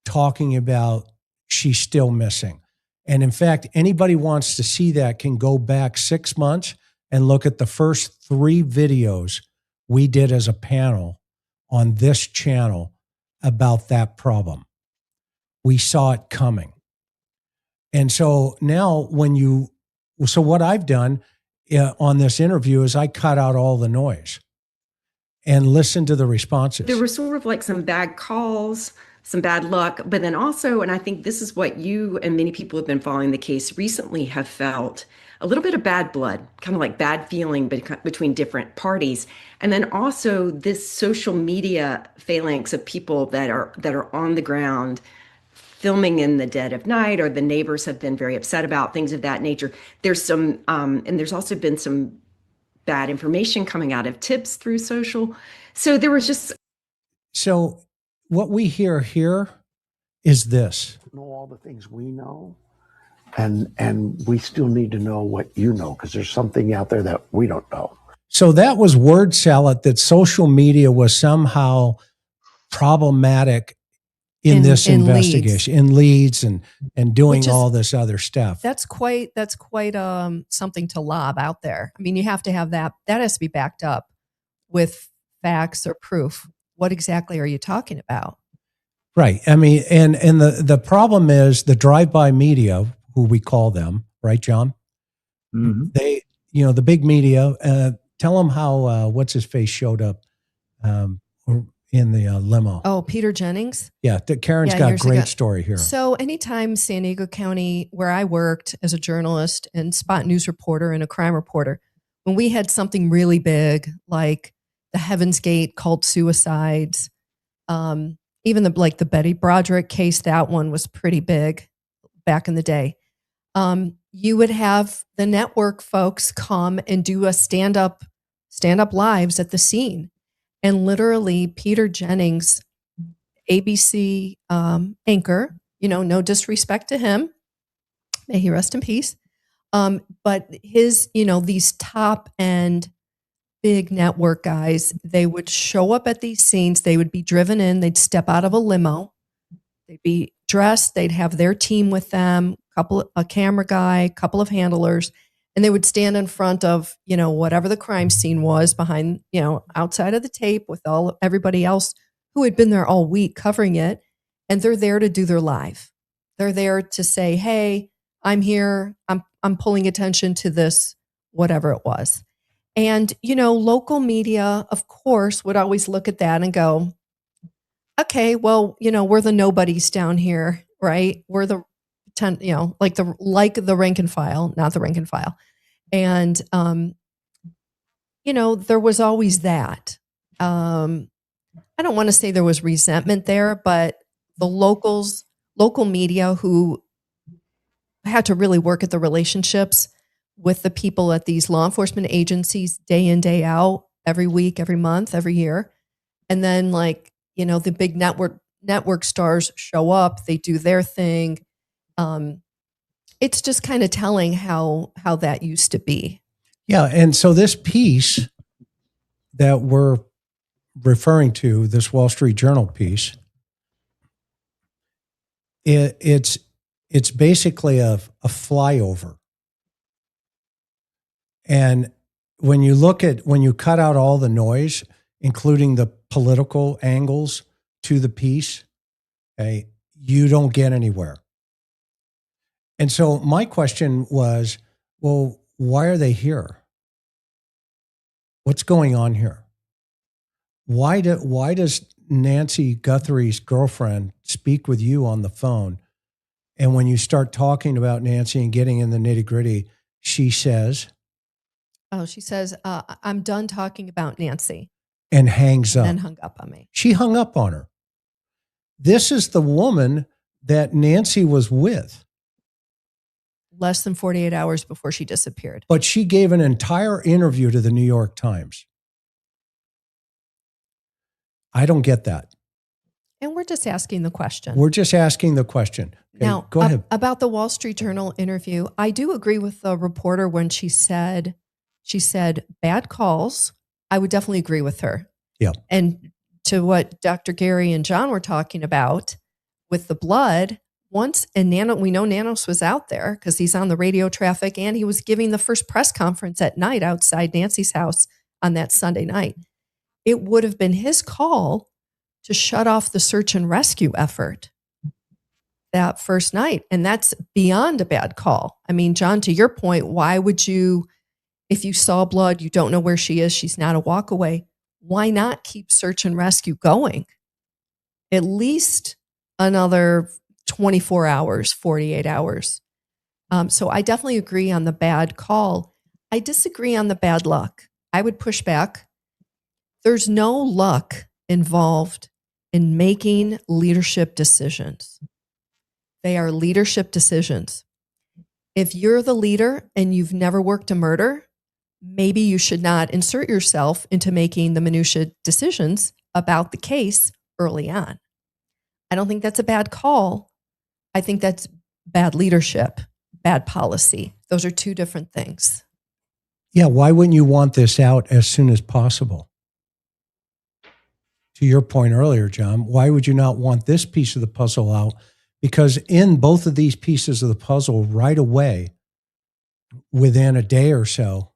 talking about she's still missing. And in fact, anybody wants to see that can go back 6 months and look at the first 3 videos we did as a panel on this channel about that problem. We saw it coming. And so now what I've done on this interview is I cut out all the noise and listen to the responses. There were sort of like some bad calls, some bad luck, but then also, and I think this is what you and many people who have been following the case recently have felt, a little bit of bad blood, kind of like bad feeling between different parties. And then also this social media phalanx of people that are on the ground filming in the dead of night, or the neighbors have been very upset about, things of that nature. There's some, and there's also been some bad information coming out of tips through social. So there was just. So what we hear here is this. Know all the things we know, and we still need to know what you know, because there's something out there that we don't know. So that was word salad, that social media was somehow problematic in this investigation, in leads and doing all this other stuff. That's quite something to lob out there. I mean, you have to have that has to be backed up with facts or proof. What exactly are you talking about? Right. I mean, and the problem is the drive-by media, who we call them, right, John? Mm-hmm. They, the big media, tell them how, what's his face showed up in the limo. Oh, Peter Jennings? Yeah, Karen's got a great story here. So anytime San Diego County, where I worked as a journalist and spot news reporter and a crime reporter, when we had something really big like the Heaven's Gate cult suicides, even the Betty Broderick case, that one was pretty big back in the day. You would have the network folks come and do a stand-up lives at the scene. And literally Peter Jennings, ABC anchor, no disrespect to him, may he rest in peace. But his, these top end big network guys, they would show up at these scenes. They would be driven in. They'd step out of a limo. They'd be dressed. They'd have their team with them, a camera guy, couple of handlers, and they would stand in front of, whatever the crime scene was behind, outside of the tape with everybody else who had been there all week covering it. And they're there to do their live. They're there to say, hey, I'm here. I'm pulling attention to this, whatever it was. And, local media, of course, would always look at that and go, okay, well, we're the nobodies down here, right? We're the, like the rank and file, not the rank and file. And, there was always that. I don't want to say there was resentment there, but the local media who had to really work at the relationships with the people at these law enforcement agencies day in, day out, every week, every month, every year. And then the big network stars show up, they do their thing. It's just kind of telling how that used to be. Yeah. And so this piece that we're referring to, this Wall Street Journal piece, it's basically a flyover. And when you cut out all the noise, including the political angles to the piece, okay, you don't get anywhere. And so my question was, well, why are they here? What's going on here? Why does Nancy Guthrie's girlfriend speak with you on the phone? And when you start talking about Nancy and getting in the nitty-gritty, she says, I'm done talking about Nancy. And hangs up. And then hung up on me. She hung up on her. This is the woman that Nancy was with. Less than 48 hours before she disappeared. But she gave an entire interview to the New York Times. I don't get that. And we're just asking the question. Okay, now, go ahead. About the Wall Street Journal interview, I do agree with the reporter when she said bad calls. I would definitely agree with her. Yeah. And to what Dr. Gary and John were talking about with the blood, we know Nanos was out there because he's on the radio traffic, and he was giving the first press conference at night outside Nancy's house on that Sunday night. It would have been his call to shut off the search and rescue effort that first night. And that's beyond a bad call. I mean, John, to your point, why would you, if you saw blood, you don't know where she is, she's not a walk away, why not keep search and rescue going? At least another 24 hours, 48 hours. So I definitely agree on the bad call. I disagree on the bad luck. I would push back. There's no luck involved in making leadership decisions. They are leadership decisions. If you're the leader and you've never worked a murder, maybe you should not insert yourself into making the minutiae decisions about the case early on. I don't think that's a bad call. I think that's bad leadership, bad policy. Those are two different things. Yeah, why wouldn't you want this out as soon as possible? To your point earlier, John, why would you not want this piece of the puzzle out? Because in both of these pieces of the puzzle, right away, within a day or so,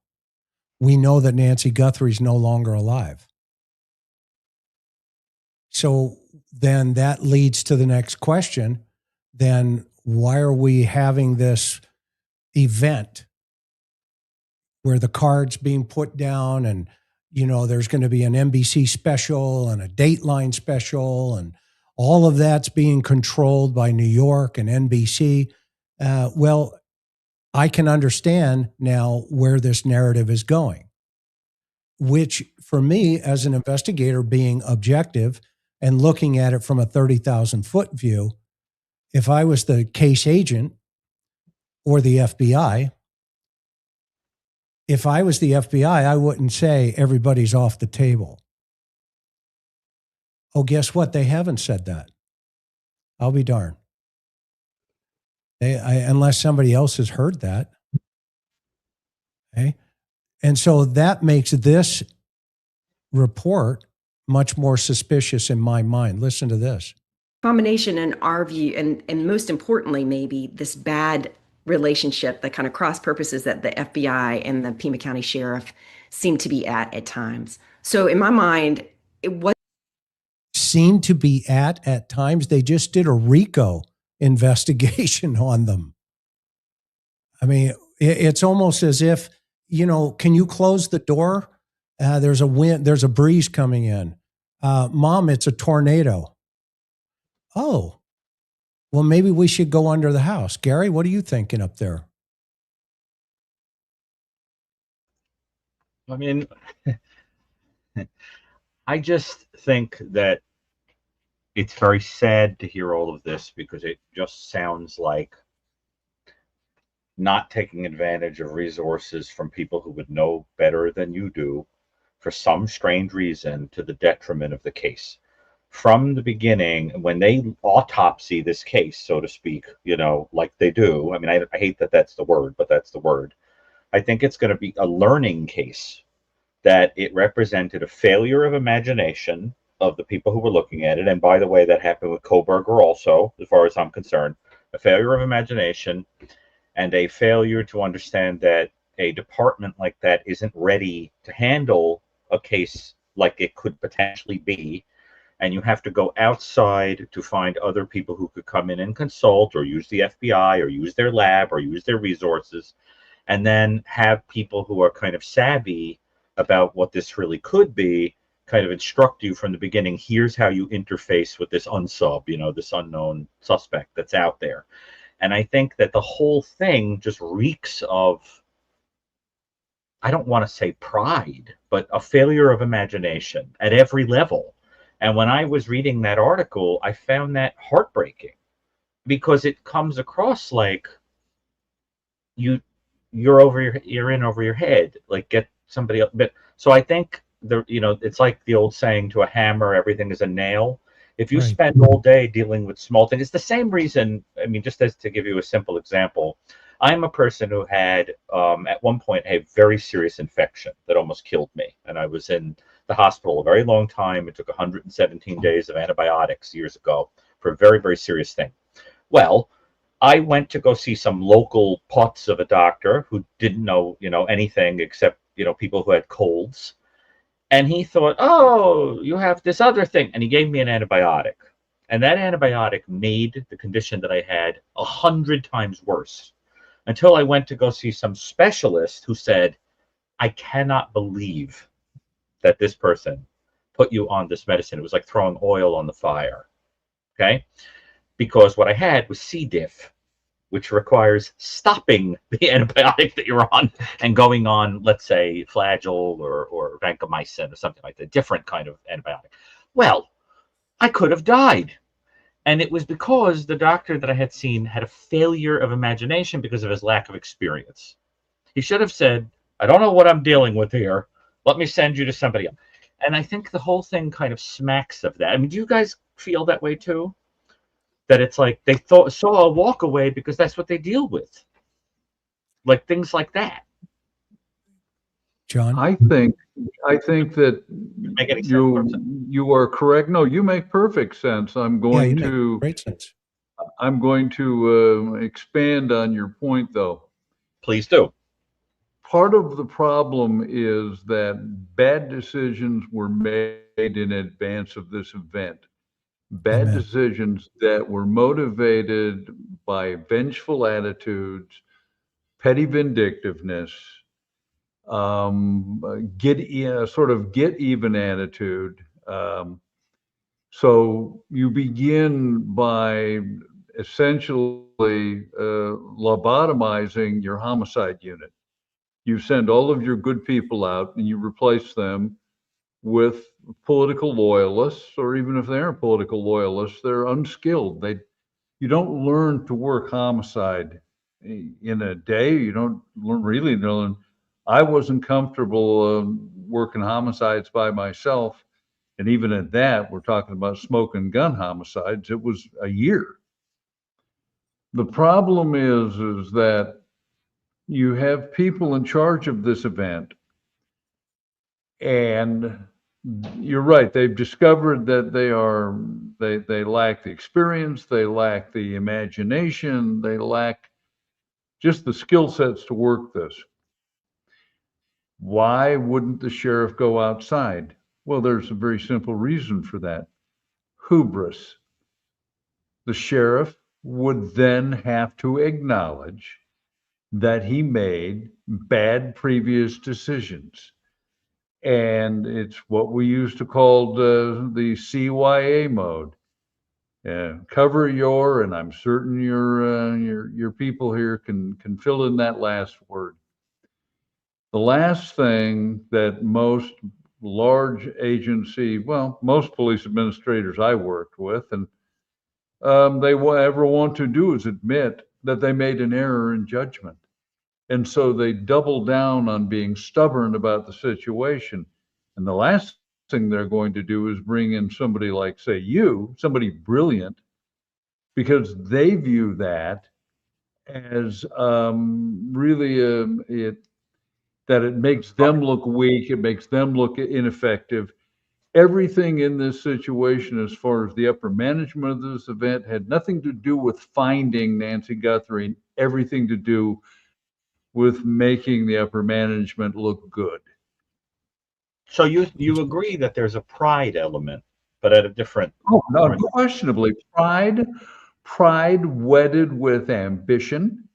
we know that Nancy Guthrie's no longer alive. So then that leads to the next question. Then why are we having this event where the card's being put down and, there's going to be an NBC special and a Dateline special and all of that's being controlled by New York and NBC? Well, I can understand now where this narrative is going, which for me as an investigator being objective and looking at it from a 30,000-foot view, if I was the case agent or the FBI, I wouldn't say everybody's off the table. Oh, guess what? They haven't said that. I'll be darned. Unless somebody else has heard that. Okay. And so that makes this report much more suspicious in my mind. Listen to this. Combination in our view, and most importantly, maybe this bad relationship, the kind of cross purposes that the FBI and the Pima County Sheriff seem to be at times. So in my mind, it was seem to be at times. They just did a RICO investigation on them. I mean, it's almost as if, can you close the door? There's a wind, there's a breeze coming in. Mom, it's a tornado. Oh, well, maybe we should go under the house. Gary, what are you thinking up there? I mean, I just think that it's very sad to hear all of this because it just sounds like not taking advantage of resources from people who would know better than you do for some strange reason to the detriment of the case. From the beginning, when they autopsy this case, so to speak, like they do, I mean, I hate that that's the word, but that's the word. I think it's going to be a learning case, that it represented a failure of imagination of the people who were looking at it. And by the way, that happened with Koberger also, as far as I'm concerned, a failure of imagination and a failure to understand that a department like that isn't ready to handle a case like it could potentially be. And you have to go outside to find other people who could come in and consult or use the FBI or use their lab or use their resources, and then have people who are kind of savvy about what this really could be kind of instruct you from the beginning. Here's how you interface with this unsub, this unknown suspect that's out there. And I think that the whole thing just reeks of, I don't want to say pride, but a failure of imagination at every level. And when I was reading that article, I found that heartbreaking because it comes across like you're in over your head, like get somebody else. But so I think it's like the old saying, to a hammer, everything is a nail. If you spend all day dealing with small things, it's the same reason. I mean, just as to give you a simple example, I'm a person who had at one point a very serious infection that almost killed me, and I was in the hospital a very long time. It took 117 days of antibiotics years ago for a very, very serious thing. Well, I went to go see some local putz of a doctor who didn't know, anything except, people who had colds. And he thought, oh, you have this other thing. And he gave me an antibiotic. And that antibiotic made the condition that I had 100 times worse, until I went to go see some specialist who said, I cannot believe that this person put you on this medicine. It was like throwing oil on the fire. Okay? Because what I had was C. diff, which requires stopping the antibiotic that you're on and going on, let's say, Flagyl or vancomycin or something like that, different kind of antibiotic. Well, I could have died. And it was because the doctor that I had seen had a failure of imagination because of his lack of experience. He should have said, I don't know what I'm dealing with here. Let me send you to somebody else. And I think the whole thing kind of smacks of that. I mean, do you guys feel that way too? That it's like they saw a walk away because that's what they deal with. Like things like that. John? I think that you are correct. No, you make perfect sense. I'm going to great sense. I'm going to expand on your point, though. Please do. Part of the problem is that bad decisions were made in advance of this event. Bad decisions that were motivated by vengeful attitudes, petty vindictiveness, get even attitude. So you begin by essentially lobotomizing your homicide unit. You send all of your good people out and you replace them with political loyalists, or even if they aren't political loyalists, they're unskilled. You don't learn to work homicide in a day. You don't really learn. I wasn't comfortable working homicides by myself. And even at that, we're talking about smoke and gun homicides. It was a year. The problem is that you have people in charge of this event, and you're right. They've discovered that they lack the experience, they lack the imagination, they lack just the skill sets to work this. Why wouldn't the sheriff go outside? Well, there's a very simple reason for that. Hubris. The sheriff would then have to acknowledge that he made bad previous decisions. And it's what we used to call the CYA mode. Cover your, and I'm certain your people here can fill in that last word. The last thing that most large agency, well, most police administrators I worked with, and they ever want to do is admit that they made an error in judgment. And so they double down on being stubborn about the situation. And the last thing they're going to do is bring in somebody like, say, somebody brilliant, because they view that as really that it makes them look weak, it makes them look ineffective. Everything in this situation, as far as the upper management of this event, had nothing to do with finding Nancy Guthrie, and everything to do with making the upper management look good. So you agree that there's a pride element, but at a different. Oh, no, unquestionably, pride wedded with ambition.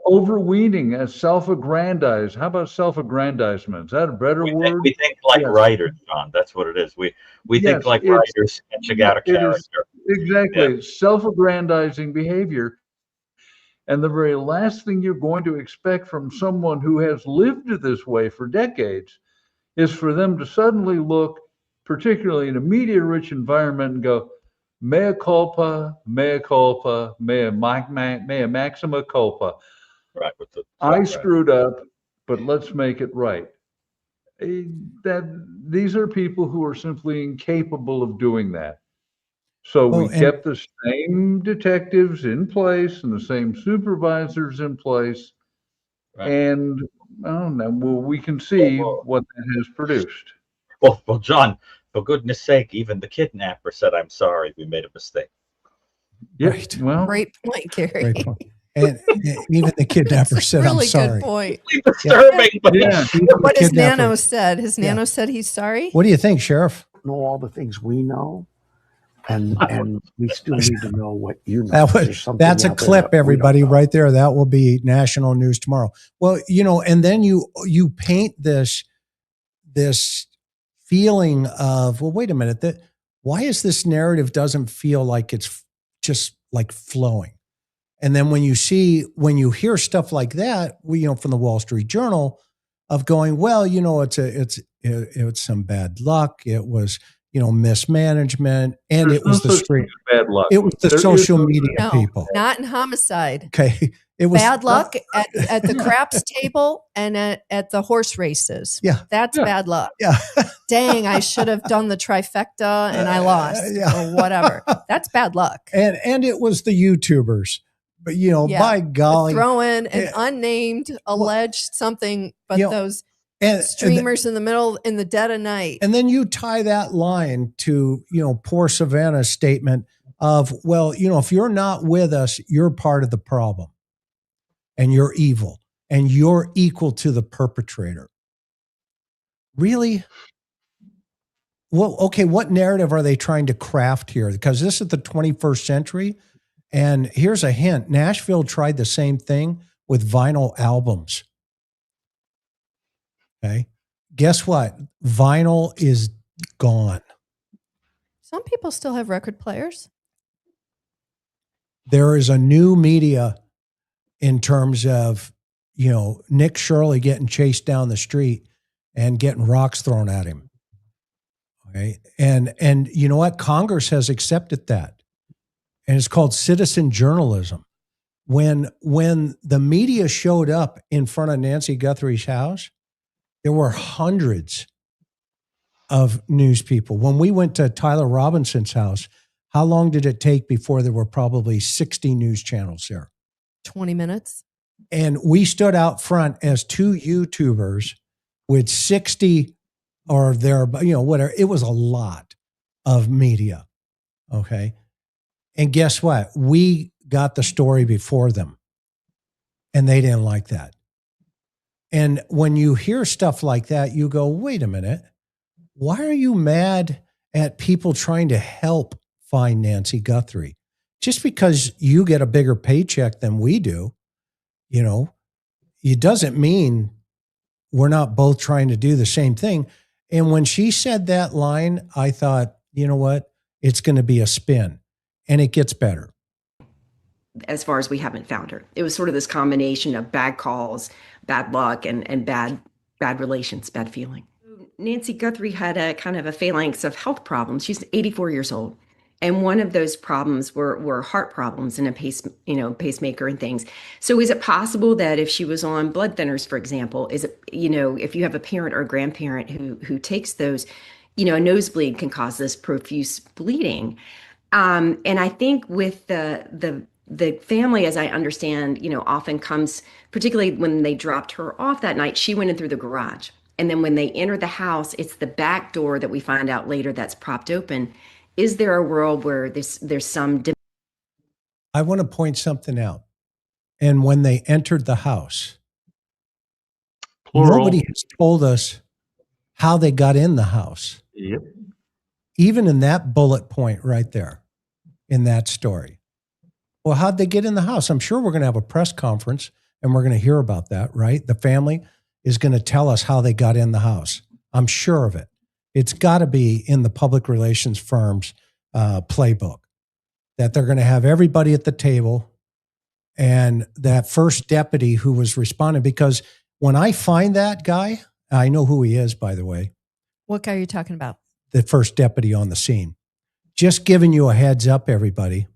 Overweening as self-aggrandize. How about self-aggrandizement? Is that a better word? We think like writers, John. That's what it is. We think like writers sketching out a character. Exactly. Yeah. Self-aggrandizing behavior. And the very last thing you're going to expect from someone who has lived this way for decades is for them to suddenly look, particularly in a media-rich environment, and go, mea culpa, mea maxima culpa. Right. I screwed up, but let's make it right. These are people who are simply incapable of doing that. So we kept the same detectives in place and the same supervisors in place. Right. And we can see what that has produced. Well, John, for goodness sake, even the kidnapper said, "I'm sorry, we made a mistake." Yeah, right. Well, great point, Gary. Great point. And even the kidnapper said, really "I'm sorry." Good point. Disturbing, but what his nano said. His nano said he's sorry. What do you think, Sheriff? Know all the things we know, and we still need to know what you know. That's a clip, everybody, right there. That will be national news tomorrow. Well, and then you paint this feeling of, well, wait a minute, why is this narrative doesn't feel like it's just like flowing? And then when you hear stuff like that, from the Wall Street Journal, of going, well, it's some bad luck. It was, mismanagement, and it was the street bad luck. It was the social media people. Not in homicide. Okay, it was bad luck at the craps table and at the horse races. Yeah, that's bad luck. Yeah, dang, I should have done the trifecta and I lost, or whatever. That's bad luck. And it was the YouTubers. But, by golly. Throw in an unnamed, alleged something, but those streamers in the middle, in the dead of night. And then you tie that line to, poor Savannah's statement of, well, if you're not with us, you're part of the problem. And you're evil. And you're equal to the perpetrator. Really? Well, okay, what narrative are they trying to craft here? Because this is the 21st century. And here's a hint. Nashville tried the same thing with vinyl albums. Okay. Guess what? Vinyl is gone. Some people still have record players. There is a new media in terms of, Nick Shirley getting chased down the street and getting rocks thrown at him. Okay. And you know what? Congress has accepted that. And it's called citizen journalism. When the media showed up in front of Nancy Guthrie's house, there were hundreds of news people. When we went to Tyler Robinson's house, how long did it take before there were probably 60 news channels there? 20 minutes. And we stood out front as two YouTubers with 60 or there, whatever. It was a lot of media. Okay. And guess what? We got the story before them, and they didn't like that. And when you hear stuff like that, you go, wait a minute. Why are you mad at people trying to help find Nancy Guthrie? Just because you get a bigger paycheck than we do it doesn't mean we're not both trying to do the same thing. And when she said that line, I thought, you know what? It's going to be a spin, and it gets better. As far as we haven't found her, it was sort of this combination of bad calls, bad luck, and bad relations, bad feeling. Nancy Guthrie had a kind of a phalanx of health problems. She's 84 years old. And one of those problems were heart problems and a pacemaker and things. So is it possible that if she was on blood thinners, for example, is it, if you have a parent or a grandparent who takes those, a nosebleed can cause this profuse bleeding. And I think with the family, as I understand, often comes, particularly when they dropped her off that night, she went in through the garage. And then when they enter the house, it's the back door that we find out later that's propped open. Is there a world where there's some... I want to point something out. And when they entered the house, nobody has told us how they got in the house. Yep. Even in that bullet point right there, in that story. Well, how'd they get in the house? I'm sure we're going to have a press conference and we're going to hear about that, right? The family is going to tell us how they got in the house. I'm sure of it. It's got to be in the public relations firm's playbook that they're going to have everybody at the table and that first deputy who was responding. Because when I find that guy, I know who he is, by the way. What guy are you talking about? The first deputy on the scene. Just giving you a heads up, everybody.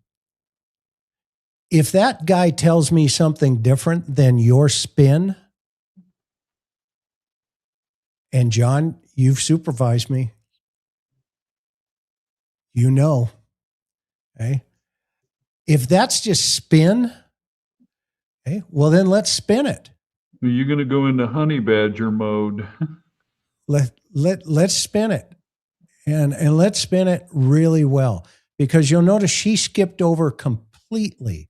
If that guy tells me something different than your spin, and John, you've supervised me. Okay? If that's just spin, okay, well then let's spin it. You're going to go into honey badger mode. Let's spin it. And let's spin it really well. Because you'll notice she skipped over completely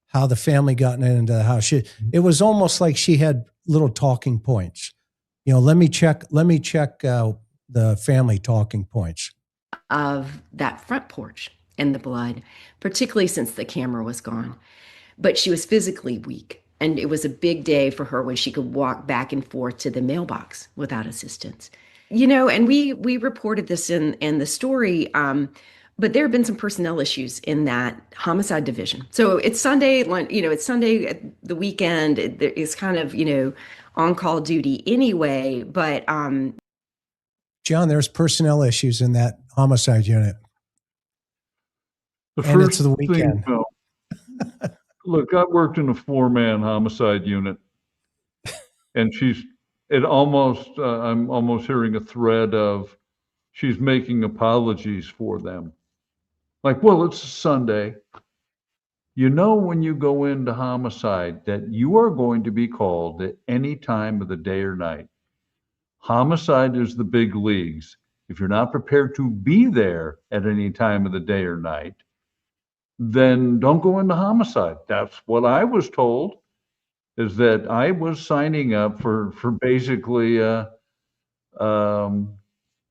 how the family got into the house. It was almost like she had little talking points. Let me check the family talking points. Of that front porch and the blood, particularly since the camera was gone. But she was physically weak. And it was a big day for her when she could walk back and forth to the mailbox without assistance. And we reported this in the story, but there have been some personnel issues in that homicide division. So it's Sunday, it's Sunday at the weekend. It's kind of, on-call duty anyway, but... John, there's personnel issues in that homicide unit. And it's the weekend. Look, I worked in a 4-man homicide unit, and I'm almost hearing a thread of she's making apologies for them. Like, well, it's a Sunday. When you go into homicide that you are going to be called at any time of the day or night. Homicide is the big leagues. If you're not prepared to be there at any time of the day or night, then don't go into homicide. That's what I was told, is that I was signing up for basically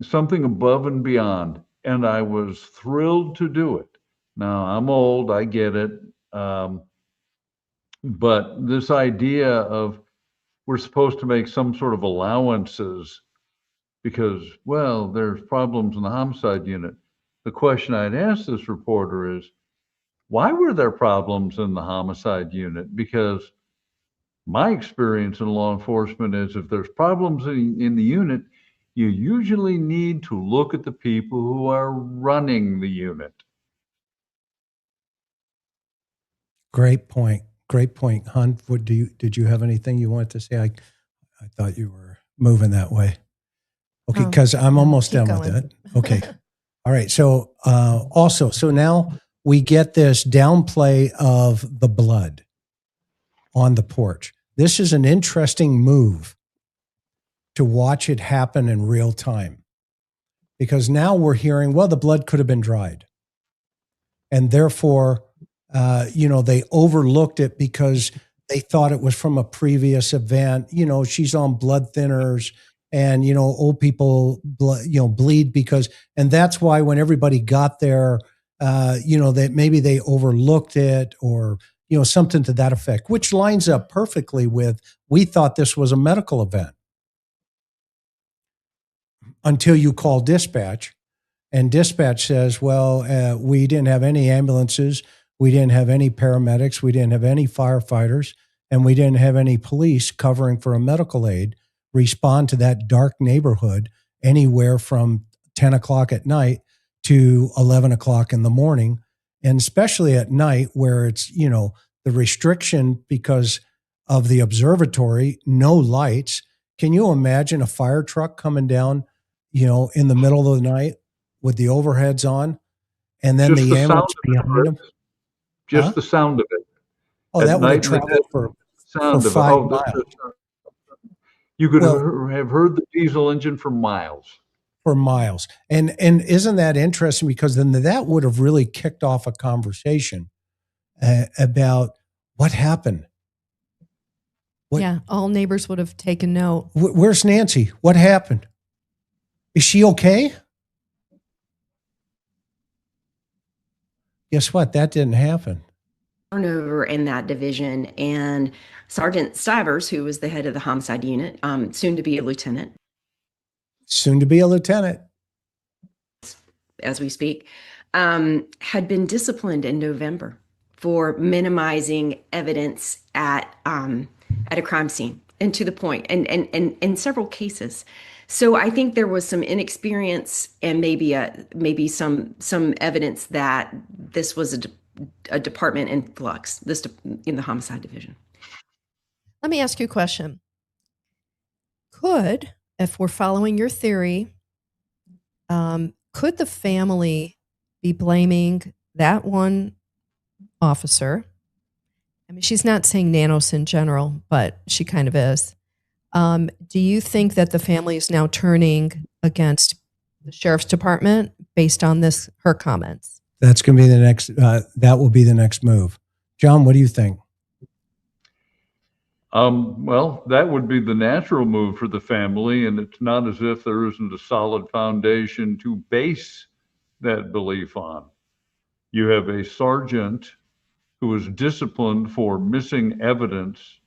something above and beyond. And I was thrilled to do it. Now, I'm old, I get it. But this idea of we're supposed to make some sort of allowances because, well, there's problems in the homicide unit. The question I'd ask this reporter is, why were there problems in the homicide unit? Because my experience in law enforcement is if there's problems in the unit, you usually need to look at the people who are running the unit. Great point. Great point. Hunt, did you have anything you wanted to say? I thought you were moving that way. Okay, because I'm almost done with it. Okay. All right. So so now we get this downplay of the blood on the porch. This is an interesting move to watch it happen in real time. Because now we're hearing, well, the blood could have been dried. And therefore, they overlooked it because they thought it was from a previous event. She's on blood thinners and, old people, bleed because, and that's why when everybody got there, that maybe they overlooked it or, something to that effect, which lines up perfectly with, we thought this was a medical event until you call dispatch, and dispatch says, well, we didn't have any ambulances, we didn't have any paramedics, we didn't have any firefighters, and we didn't have any police covering for a medical aid respond to that dark neighborhood anywhere from 10 o'clock at night to 11 o'clock in the morning. And especially at night where it's, the restriction because of the observatory, no lights. Can you imagine a fire truck coming down, in the middle of the night with the overheads on, and then the ambulance behind them? Just the sound of it. Oh, that would have traveled for 5 miles. You could have heard the diesel engine for miles. For miles. And isn't that interesting? Because then that would have really kicked off a conversation about what happened. Yeah, all neighbors would have taken note. Where's Nancy? What happened? Is she okay? Guess what? That didn't happen. Turnover in that division, and Sergeant Stivers, who was the head of the homicide unit, soon to be a lieutenant. Soon to be a lieutenant. As we speak, had been disciplined in November for minimizing evidence at a crime scene, and to the point, and in several cases. So I think there was some inexperience and maybe some evidence that this was a department in flux, in the homicide division. Let me ask you a question. Could, if we're following your theory, could the family be blaming that one officer? I mean, she's not saying Nanos in general, but she kind of is. Do you think that the family is now turning against the sheriff's department based on her comments? That's going to be the next, that will be the next move. John, what do you think? Well, that would be the natural move for the family, and it's not as if there isn't a solid foundation to base that belief on. You have a sergeant who was disciplined for missing evidence,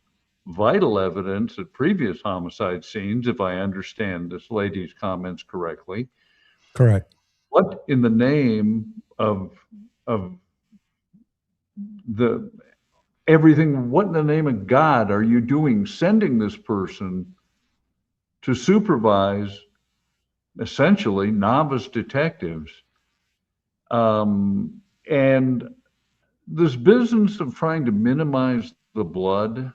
vital evidence at previous homicide scenes, if I understand this lady's comments correctly. Correct. What in the name of the everything, what in the name of God are you doing sending this person to supervise essentially novice detectives? And this business of trying to minimize the blood.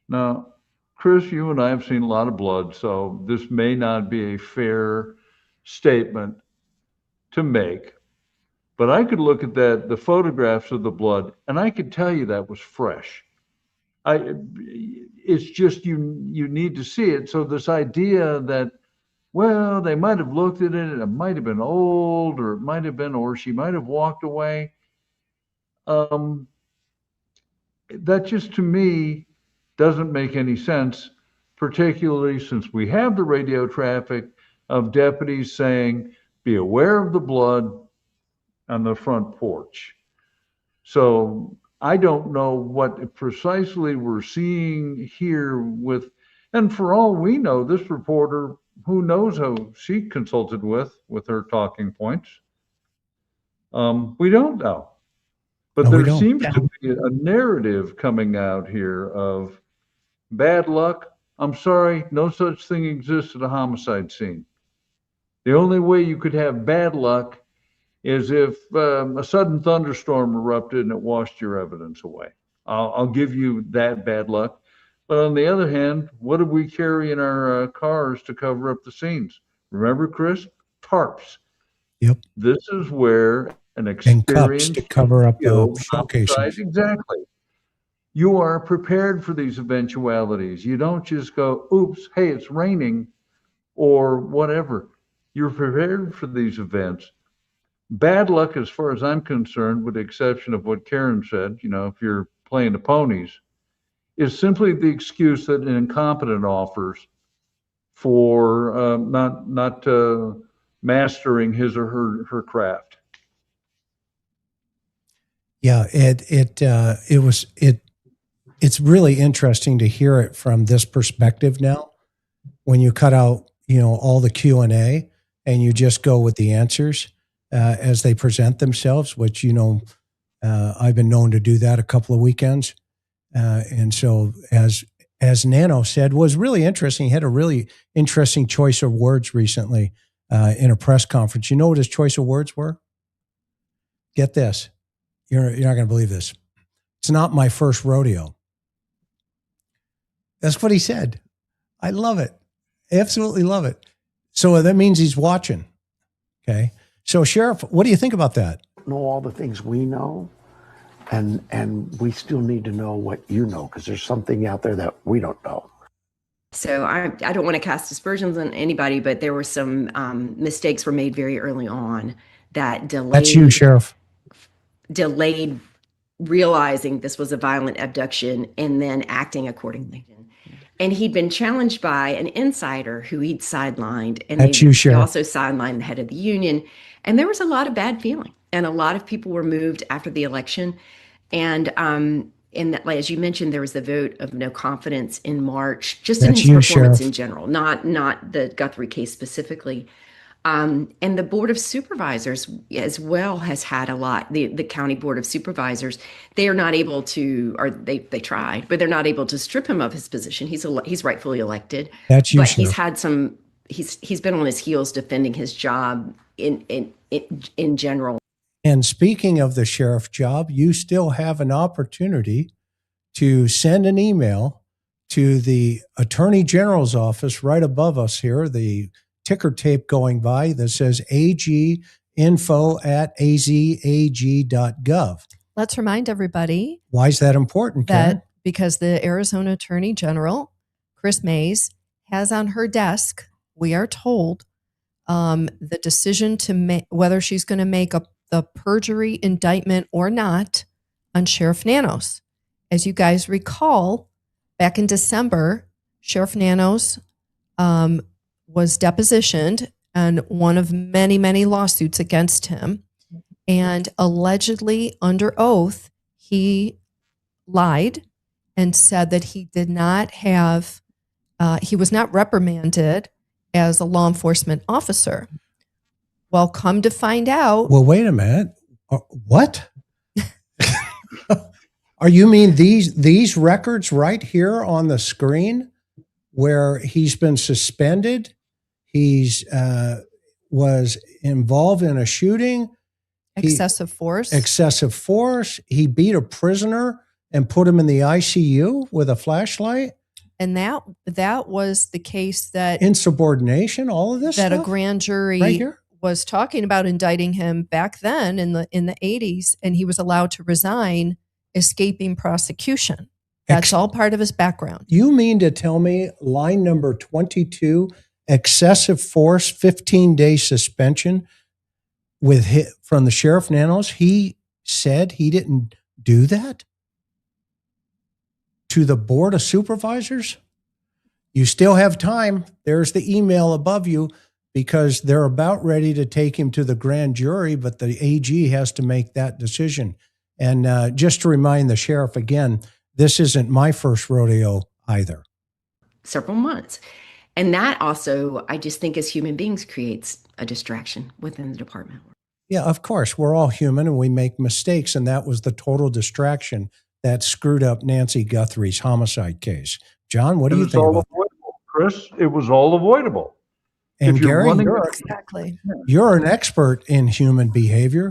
Now, Chris, you and I have seen a lot of blood, so this may not be a fair statement to make. But I could look at the photographs of the blood, and I could tell you that was fresh. It's just you need to see it. So this idea that, well, they might have looked at it and it might have been old, or she might have walked away. That just, to me, doesn't make any sense, particularly since we have the radio traffic of deputies saying, be aware of the blood on the front porch. So I don't know what precisely we're seeing here with, and for all we know, this reporter, who knows who she consulted with her talking points. We don't know. But there seems to be a narrative coming out here of bad luck. I'm sorry, no such thing exists at a homicide scene. The only way you could have bad luck is if a sudden thunderstorm erupted and it washed your evidence away. I'll give you that bad luck. But on the other hand, what do we carry in our cars to cover up the scenes? Remember, Chris? Tarps. Yep. This is where an experienced and cups to cover up the showcases. Exactly. You are prepared for these eventualities. You don't just go, oops, hey, it's raining or whatever. You're prepared for these events. Bad luck, as far as I'm concerned, with the exception of what Karen said, if you're playing the ponies, is simply the excuse that an incompetent offers for not mastering his or her craft. Yeah, it's really interesting to hear it from this perspective now. When you cut out, all the Q&A and you just go with the answers as they present themselves, which, I've been known to do that a couple of weekends. And so as Nano said, was really interesting. He had a really interesting choice of words recently in a press conference. You know what his choice of words were? Get this. You're not going to believe this. It's not my first rodeo. That's what he said. I love it. Absolutely love it. So that means he's watching. Okay. So Sheriff, what do you think about that? Know all the things we know, and we still need to know what you know, because there's something out there that we don't know. So I don't want to cast aspersions on anybody, but there were some mistakes were made very early on that delayed. That's you, Sheriff. Delayed realizing this was a violent abduction and then acting accordingly. And he'd been challenged by an insider who he'd sidelined, and he also sidelined the head of the union. And there was a lot of bad feeling, and a lot of people were moved after the election. And in that, as you mentioned, there was the vote of no confidence in March, just in his performance in general, not the Guthrie case specifically. And the Board of Supervisors as well has had a lot. The County Board of Supervisors, they are not able to, or they tried, but they're not able to strip him of his position. He's rightfully elected. That's you, but Sheriff. He's had some. He's been on his heels defending his job in general. And speaking of the sheriff job, you still have an opportunity to send an email to the Attorney General's office right above us here, the ticker tape going by that says aginfo@azag.gov. Let's remind everybody. Why is that important, Karen? Because the Arizona Attorney General, Chris Mays, has on her desk, we are told, the decision to make whether she's going to make the perjury indictment or not on Sheriff Nanos. As you guys recall, back in December, Sheriff Nanos was depositioned on one of many, many lawsuits against him. And allegedly, under oath, he lied and said that he did not have, he was not reprimanded as a law enforcement officer. Well, come to find out. Well, wait a minute. What? Are you mean these records right here on the screen where he's been suspended? He's was involved in a shooting. Excessive force. He beat a prisoner and put him in the ICU with a flashlight. And that was the case that insubordination, all of this that stuff? A grand jury right here? Was talking about indicting him back then in the 80s, and he was allowed to resign, escaping prosecution. That's all part of his background. You mean to tell me line number 22, excessive force, 15-day suspension from the Sheriff Nanos? He said he didn't do that to the Board of Supervisors? You still have time. There's the email above you, because they're about ready to take him to the grand jury, but the AG has to make that decision. And just to remind the sheriff again, this isn't my first rodeo either. Several months. And that also, I just think as human beings, creates a distraction within the department. Yeah, of course. We're all human and we make mistakes. And that was the total distraction that screwed up Nancy Guthrie's homicide case. John, what do you think about that? Chris, it was all avoidable. And Gary, you're an expert in human behavior.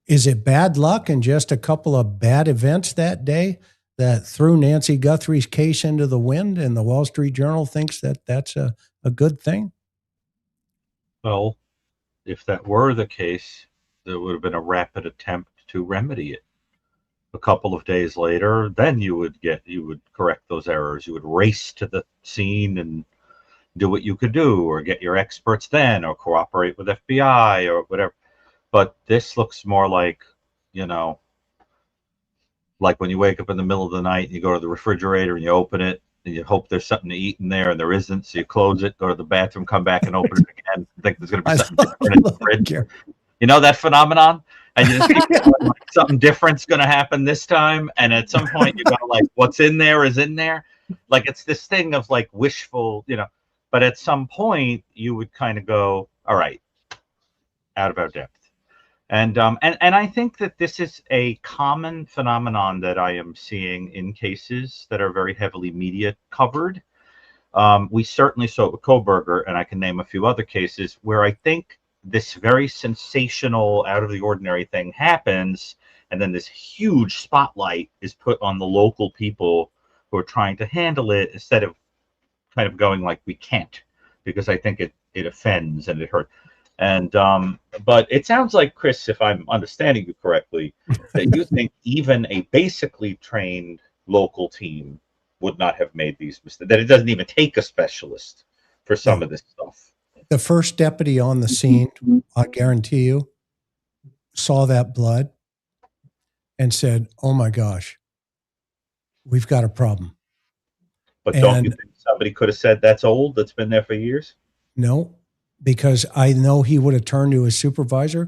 Is it bad luck and just a couple of bad events that day that threw Nancy Guthrie's case into the wind, and the Wall Street Journal thinks that that's a good thing? Well, if that were the case, there would have been a rapid attempt to remedy it. A couple of days later, then you would correct those errors. You would race to the scene and do what you could do, or get your experts then, or cooperate with FBI or whatever. But this looks more like, like when you wake up in the middle of the night and you go to the refrigerator and you open it and you hope there's something to eat in there, and there isn't. So you close it, go to the bathroom, come back and open it again, think there's going to be something different in the fridge. You know that phenomenon? and you just keep going, like, something different's going to happen this time. And at some point, you go like, what's in there is in there. Like, it's this thing of like wishful, but at some point you would kind of go, all right, out of our depth. And I think that this is a common phenomenon that I am seeing in cases that are very heavily media covered. We certainly saw it with Koberger, and I can name a few other cases where I think this very sensational, out of the ordinary thing happens, and then this huge spotlight is put on the local people who are trying to handle it, instead of kind of going like, we can't, because I think it offends and it hurts. And but it sounds like, Chris, if I'm understanding you correctly, that you think even a basically trained local team would not have made these mistakes, that it doesn't even take a specialist for some of this stuff. The first deputy on the scene, I guarantee you, saw that blood and said, oh my gosh, we've got a problem. But don't you think somebody could have said, that's old, that's been there for years? No, because I know he would have turned to his supervisor.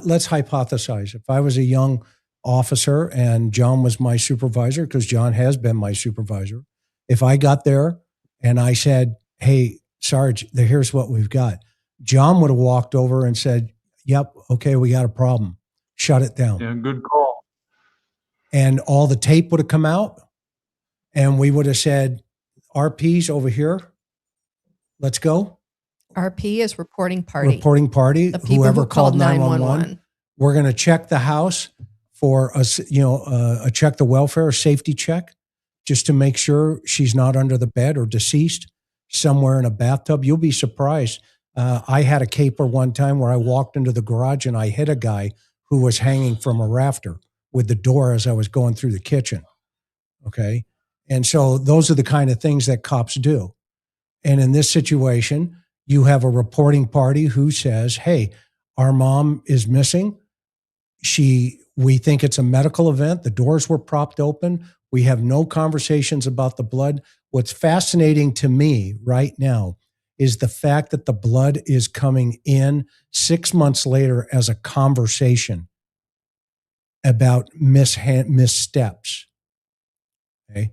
Let's hypothesize. If I was a young officer and John was my supervisor, because John has been my supervisor, if I got there and I said, hey, Sarge, here's what we've got, John would have walked over and said, yep, okay, we got a problem. Shut it down. Yeah, good call. And all the tape would have come out, and we would have said, RP's over here. Let's go. RP is reporting party. Reporting party. The people Whoever who called 911. We're going to check the house for a check the welfare, a safety check, just to make sure she's not under the bed or deceased somewhere in a bathtub. You'll be surprised. I had a caper one time where I walked into the garage and I hit a guy who was hanging from a rafter with the door as I was going through the kitchen. Okay. And so those are the kind of things that cops do. And in this situation, you have a reporting party who says, hey, our mom is missing. We think it's a medical event. The doors were propped open. We have no conversations about the blood. What's fascinating to me right now is the fact that the blood is coming in 6 months later as a conversation about missteps. Okay.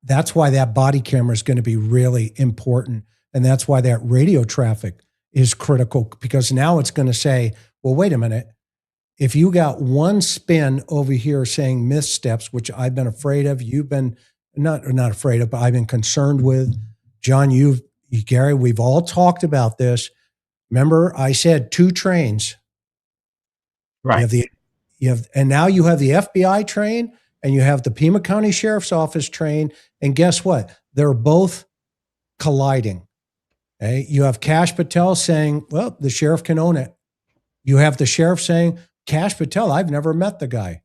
That's why that body camera is going to be really important. And that's why that radio traffic is critical, because now it's going to say, well, wait a minute. If you got one spin over here saying missteps, which I've been afraid of, you've been not afraid of, but I've been concerned with, John, Gary, we've all talked about this. Remember, I said 2 trains. Right. And now you have the FBI train and you have the Pima County Sheriff's Office train. And guess what? They're both colliding. Okay? You have Kash Patel saying, well, the sheriff can own it. You have the sheriff saying, Kash Patel, I've never met the guy,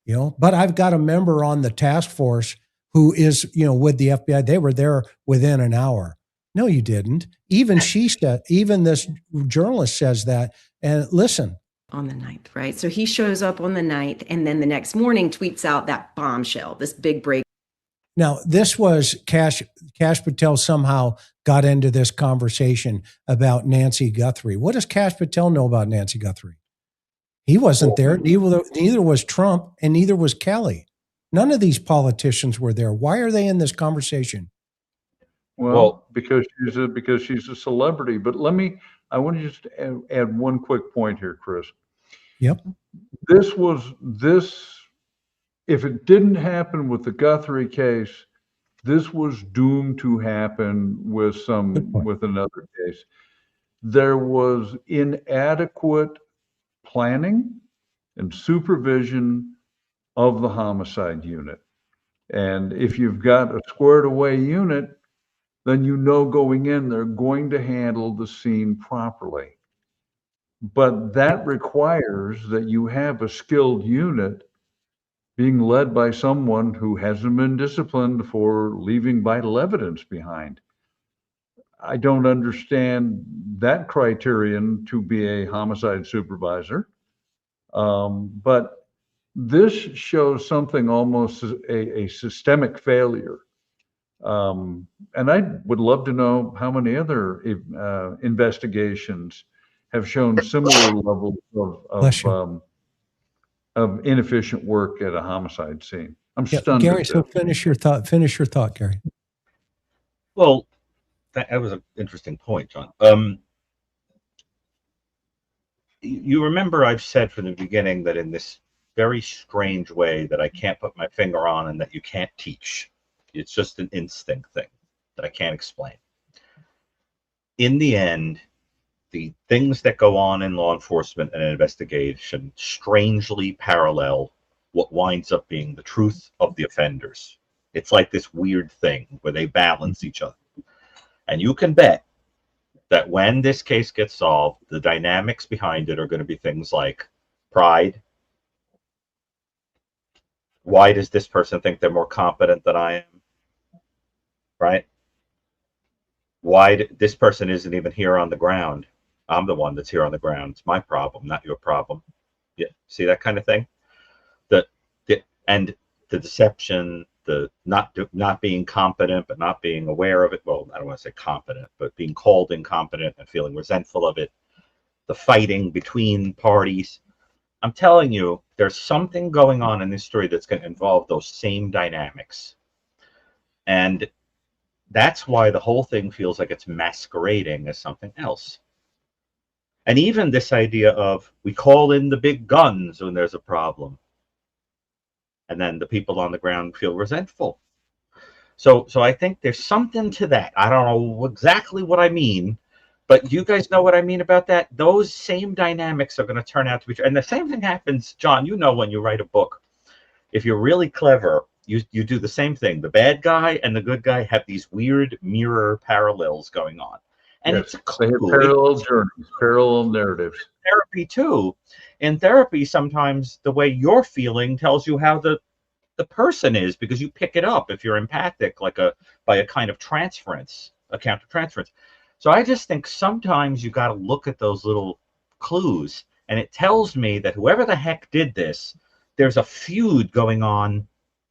but I've got a member on the task force who is, with the FBI. They were there within an hour. No, you didn't. Even this journalist says that. And listen. On the 9th, right? So he shows up on the 9th and then the next morning tweets out that bombshell, this big break. Now, this was Kash Patel somehow got into this conversation about Nancy Guthrie. What does Kash Patel know about Nancy Guthrie? He wasn't there. Neither was Trump, and neither was Kelly. None of these politicians were there. Why are they in this conversation? Well, because she's a celebrity. But I want to just add one quick point here, Chris. Yep. If it didn't happen with the Guthrie case, this was doomed to happen with another case. There was inadequate planning and supervision of the homicide unit. And if you've got a squared away unit, then going in, they're going to handle the scene properly. But that requires that you have a skilled unit being led by someone who hasn't been disciplined for leaving vital evidence behind. I don't understand that criterion to be a homicide supervisor. But this shows something almost a systemic failure. And I would love to know how many other investigations have shown similar levels of inefficient work at a homicide scene. I'm stunned. Gary, so finish your thought. Finish your thought, Gary. Well, that was an interesting point, John. You remember I've said from the beginning that in this very strange way that I can't put my finger on and that you can't teach. It's just an instinct thing that I can't explain. In the end, the things that go on in law enforcement and investigation strangely parallel what winds up being the truth of the offenders. It's like this weird thing where they balance each other. And you can bet that when this case gets solved, the dynamics behind it are going to be things like pride. Why does this person think they're more competent than I am? Right? Why this person isn't even here on the ground? I'm the one that's here on the ground. It's my problem, not your problem. Yeah, see that kind of thing? And the deception, the not being competent, but not being aware of it. Well, I don't want to say competent, but being called incompetent and feeling resentful of it. The fighting between parties. I'm telling you, there's something going on in this story that's going to involve those same dynamics. And that's why the whole thing feels like it's masquerading as something else. And even this idea of we call in the big guns when there's a problem. And then the people on the ground feel resentful. So I think there's something to that. I don't know exactly what I mean, but you guys know what I mean about that. Those same dynamics are going to turn out to be true. And the same thing happens, John, you know, when you write a book. If you're really clever, you do the same thing. The bad guy and the good guy have these weird mirror parallels going on. And yes, it's a clue. They have parallel journeys, parallel narratives. Therapy too. In therapy, sometimes the way you're feeling tells you how the person is, because you pick it up if you're empathic, by a kind of transference, a countertransference. So I just think sometimes you got to look at those little clues, and it tells me that whoever the heck did this, there's a feud going on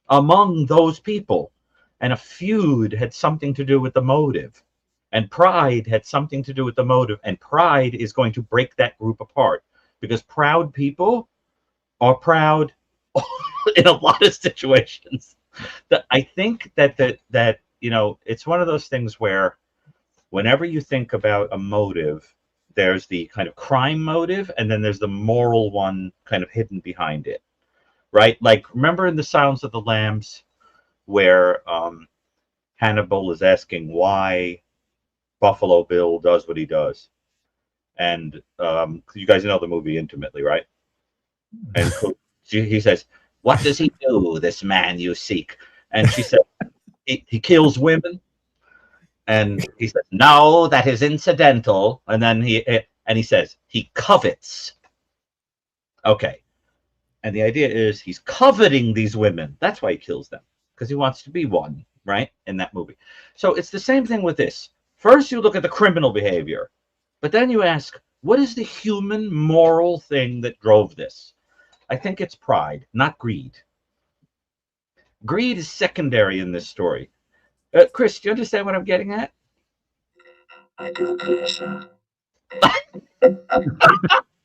among those people, and a feud had something to do with the motive. And pride had something to do with the motive, and pride is going to break that group apart, because proud people are proud in a lot of situations. I think that you know, it's one of those things where whenever you think about a motive, there's the kind of crime motive, and then there's the moral one kind of hidden behind it, right? Like, remember in The Silence of the Lambs, where Hannibal is asking why Buffalo Bill does what he does, and you guys know the movie intimately, right? And he says, "What does he do, this man you seek?" And she said, he kills women. And he says, "No, that is incidental." And then he says, "He covets." Okay. And the idea is he's coveting these women. That's why he kills them, because he wants to be one, right? In that movie. So it's the same thing with this. First, you look at the criminal behavior, but then you ask, what is the human moral thing that drove this? I think it's pride, not greed. Greed is secondary in this story. Chris, do you understand what I'm getting at? I do, yes, sir.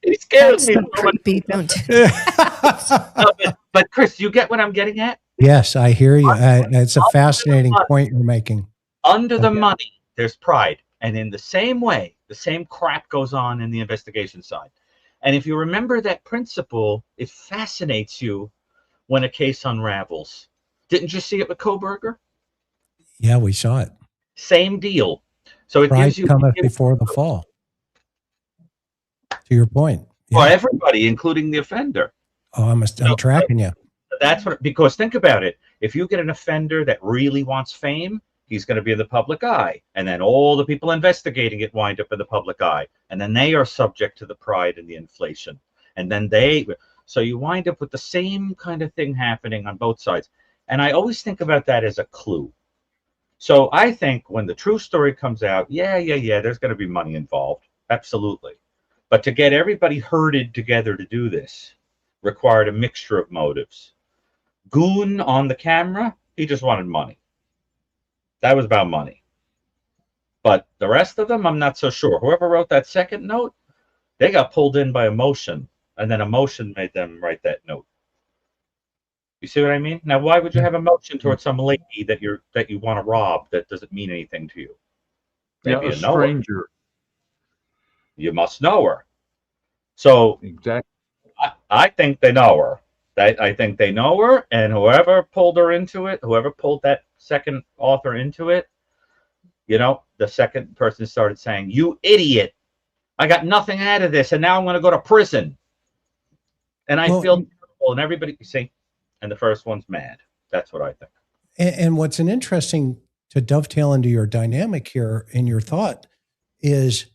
He scares me. Creepy, don't. But Chris, you get what I'm getting at? Yes, I hear you. It's a fascinating point you're making. Under the money, there's pride. And in the same way, the same crap goes on in the investigation side. And if you remember that principle, it fascinates you when a case unravels. Didn't you see it with Kohberger? Yeah, we saw it. Same deal. So it pride gives you cometh before the fall. To your point. For everybody, including the offender. Oh, I'm tracking you. That's what, because think about it. If you get an offender that really wants fame, he's going to be in the public eye. And then all the people investigating it wind up in the public eye. And then they are subject to the pride and the inflation. And then so you wind up with the same kind of thing happening on both sides. And I always think about that as a clue. So I think when the true story comes out, yeah, there's going to be money involved. Absolutely. But to get everybody herded together to do this required a mixture of motives. Goon on the camera, he just wanted money. That was about money. But the rest of them, I'm not so sure. Whoever wrote that second note, They got pulled in by emotion, and then emotion made them write that note. You see what I mean? Now, why would you have emotion towards some lady that you want to rob that doesn't mean anything to you? Maybe a you know her. stranger. You must know her. So exactly, I think they know her. I think they know her, and whoever pulled her into it, whoever pulled that second author into it, the second person started saying, "You idiot! I got nothing out of this, and now I'm going to go to prison." And I feel terrible, and everybody, you see, and the first one's mad. That's what I think. And what's an interesting to dovetail into your dynamic here in your thought is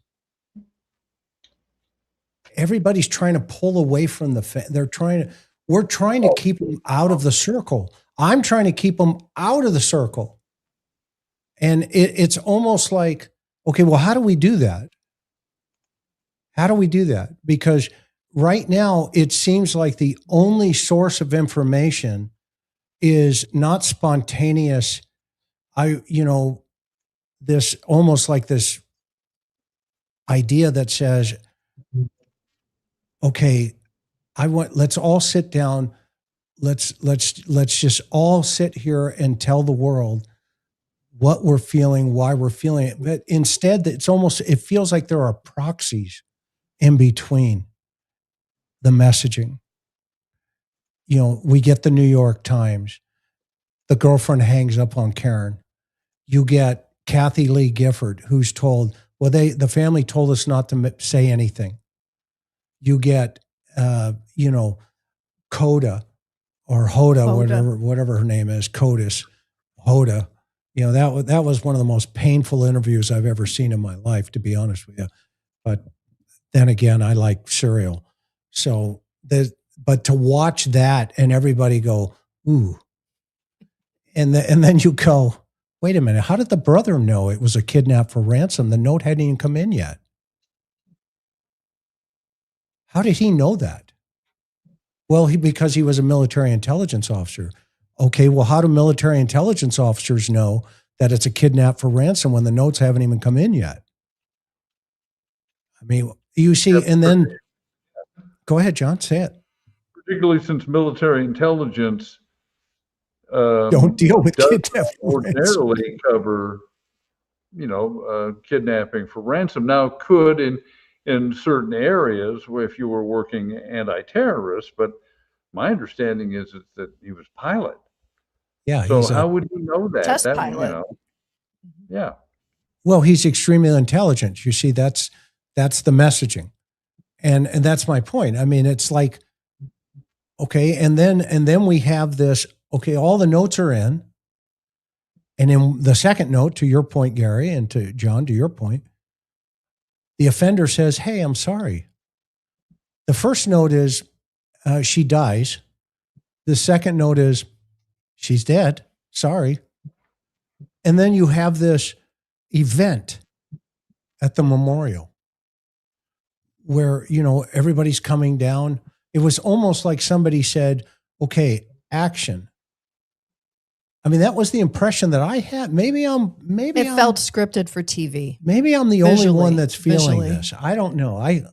everybody's trying to pull away from we're trying to keep them out of the circle. I'm trying to keep them out of the circle. And it's almost like, okay, well, how do we do that? How do we do that? Because right now it seems like the only source of information is not spontaneous. This almost like this idea that says, okay, let's all sit down. Let's just all sit here and tell the world what we're feeling, why we're feeling it. But instead, it feels like there are proxies in between the messaging. We get the New York Times. The girlfriend hangs up on Karen. You get Kathy Lee Gifford, who's told, well, the family told us not to say anything. You get, Coda or Hoda, whatever her name is, Hoda. That was one of the most painful interviews I've ever seen in my life, to be honest with you. But then again, I like cereal. So but to watch that and everybody go, ooh, and then you go, wait a minute, how did the brother know it was a kidnap for ransom? The note hadn't even come in yet. How did he know that? Well, because he was a military intelligence officer. Okay, well, how do military intelligence officers know that it's a kidnap for ransom when the notes haven't even come in yet? I mean, you see, and then go ahead, John, say it. Particularly since military intelligence don't deal with kidnapping. Ordinarily cover, kidnapping for ransom. Now, could in certain areas where if you were working anti-terrorist, but my understanding is that he was pilot. Yeah. So how would you know that? Test pilot. Yeah. Well, he's extremely intelligent. You see, that's the messaging, and that's my point. I mean, it's like, okay, and then we have this. Okay, all the notes are in, and in the second note, to your point, Gary, and to John, to your point, the offender says, "Hey, I'm sorry." The first note is she dies. The second note is she's dead. Sorry. And then you have this event at the memorial where, everybody's coming down. It was almost like somebody said, okay, action. I mean, that was the impression that I had. It felt scripted for TV. Maybe I'm the only one that's feeling this. I don't know. I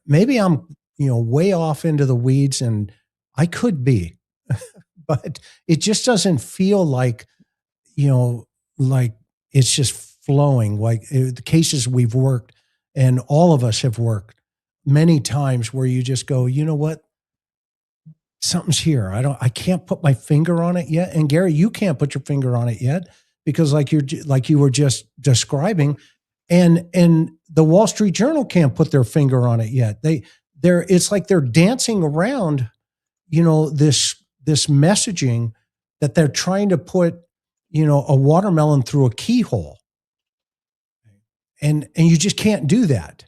maybe I'm, way off into the weeds, and I could be, but it just doesn't feel like, like it's just flowing. Like the cases we've worked, and all of us have worked many times, where you just go, you know what? Something's here. I can't put my finger on it yet. And Gary, you can't put your finger on it yet, because like you were just describing, and the Wall Street Journal can't put their finger on it yet. It's like they're dancing around, this messaging that they're trying to put, a watermelon through a keyhole. And you just can't do that.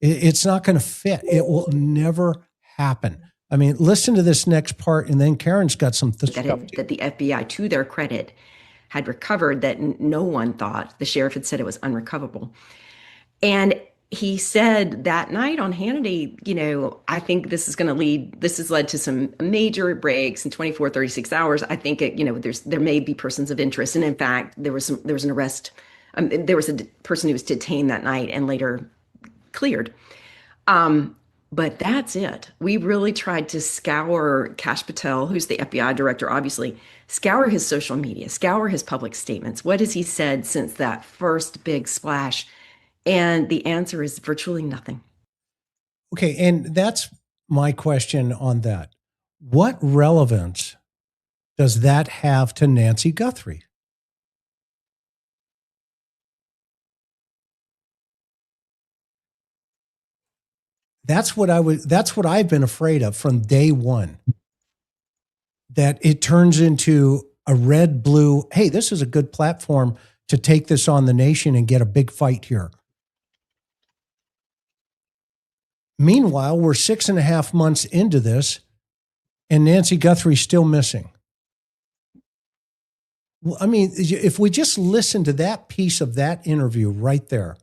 It's not going to fit. It will never happen. I mean, listen to this next part, and then Karen's got some stuff. That the FBI, to their credit, had recovered that no one thought. The sheriff had said it was unrecoverable. And he said that night on Hannity, I think this has led to some major breaks in 24, 36 hours. I think there may be persons of interest. And in fact, there was an arrest. There was a person who was detained that night and later cleared. But that's it. We really tried to scour Kash Patel, who's the FBI director, obviously, scour his social media, scour his public statements. What has he said since that first big splash? And the answer is virtually nothing. Okay, and that's my question on that. What relevance does that have to Nancy Guthrie? That's what I've been afraid of from day one. That it turns into a red blue, hey, this is a good platform to take this on the nation and get a big fight here. Meanwhile, we're 6.5 months into this and Nancy Guthrie's still missing. I mean, if we just listen to that piece of that interview right there,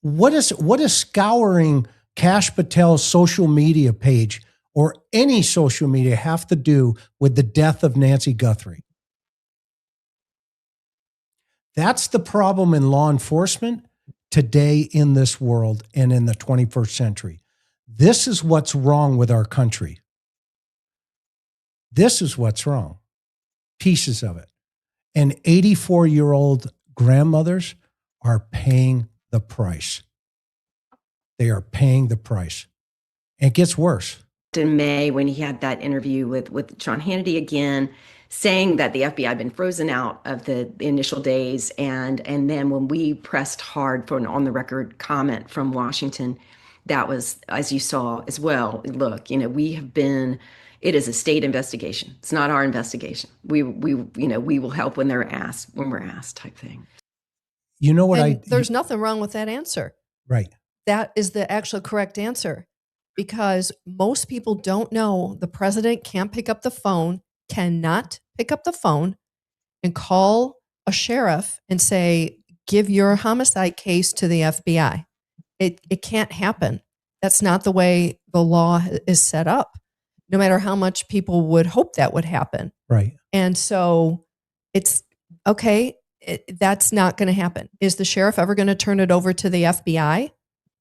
what is scouring Kash Patel's social media page or any social media have to do with the death of Nancy Guthrie? That's the problem in law enforcement today in this world and in the 21st century. This is what's wrong with our country. This is what's wrong. Pieces of it. And 84-year-old grandmothers are paying the price. They are paying the price. And it gets worse. In May, when he had that interview with Sean Hannity again, saying that the FBI had been frozen out of the initial days. And then when we pressed hard for an on-the-record comment from Washington, that was, as you saw as well, look, it is a state investigation. It's not our investigation. We will help when we're asked type thing. You know what there's nothing wrong with that answer. Right. That is the actual correct answer. Because most people don't know the president cannot pick up the phone and call a sheriff and say, give your homicide case to the FBI. It can't happen. That's not the way the law is set up, no matter how much people would hope that would happen. Right. And so it's okay. That's not going to happen. Is the sheriff ever going to turn it over to the FBI?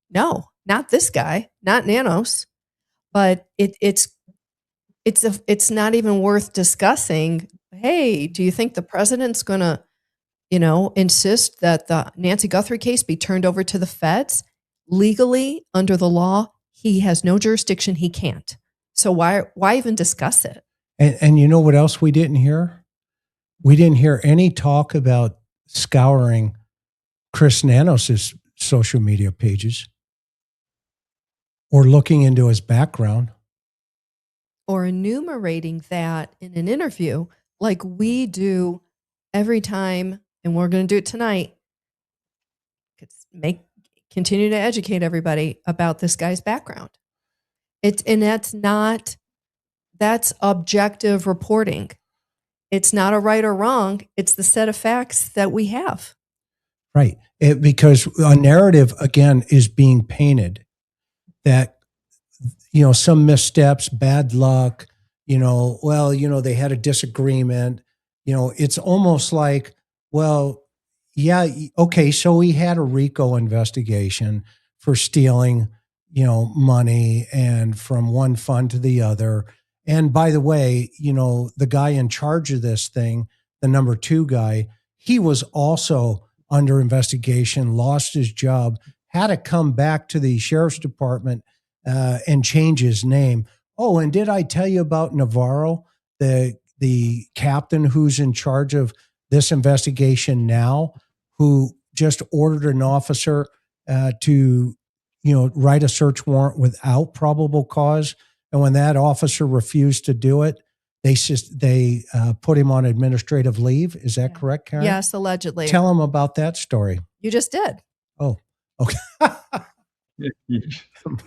No, not this guy, not Nanos, but it's not even worth discussing. Hey, do you think the president's going to, insist that the Nancy Guthrie case be turned over to the feds? Legally, under the law, he has no jurisdiction. He can't. So why even discuss it? And you know what else we didn't hear? We didn't hear any talk about scouring Chris Nanos's social media pages. Or looking into his background. Or enumerating that in an interview like we do every time, and we're going to do it tonight. Continue to educate everybody about this guy's background. That's objective reporting. It's not a right or wrong. It's the set of facts that we have. Right. Because a narrative, again, is being painted that, some missteps, bad luck, they had a disagreement. It's almost like, well, yeah, okay, so we had a RICO investigation for stealing, money and from one fund to the other. And by the way, the guy in charge of this thing, the number 2 guy, he was also under investigation, lost his job, had to come back to the sheriff's department and change his name. Oh, and did I tell you about Navarro, the captain who's in charge of this investigation now, who just ordered an officer to, write a search warrant without probable cause, and when that officer refused to do it, they put him on administrative leave. Is that correct, Karen? Yes, allegedly. Tell him about that story. You just did. Oh, okay.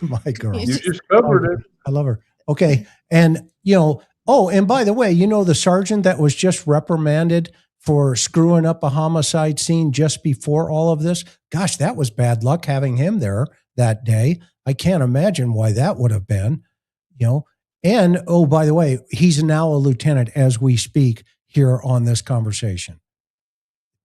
My girl. You just covered it. I love her. Okay. And, and by the way, the sergeant that was just reprimanded for screwing up a homicide scene just before all of this, gosh, that was bad luck having him there that day. I can't imagine why that would have been, And, oh, by the way, he's now a lieutenant as we speak here on this conversation,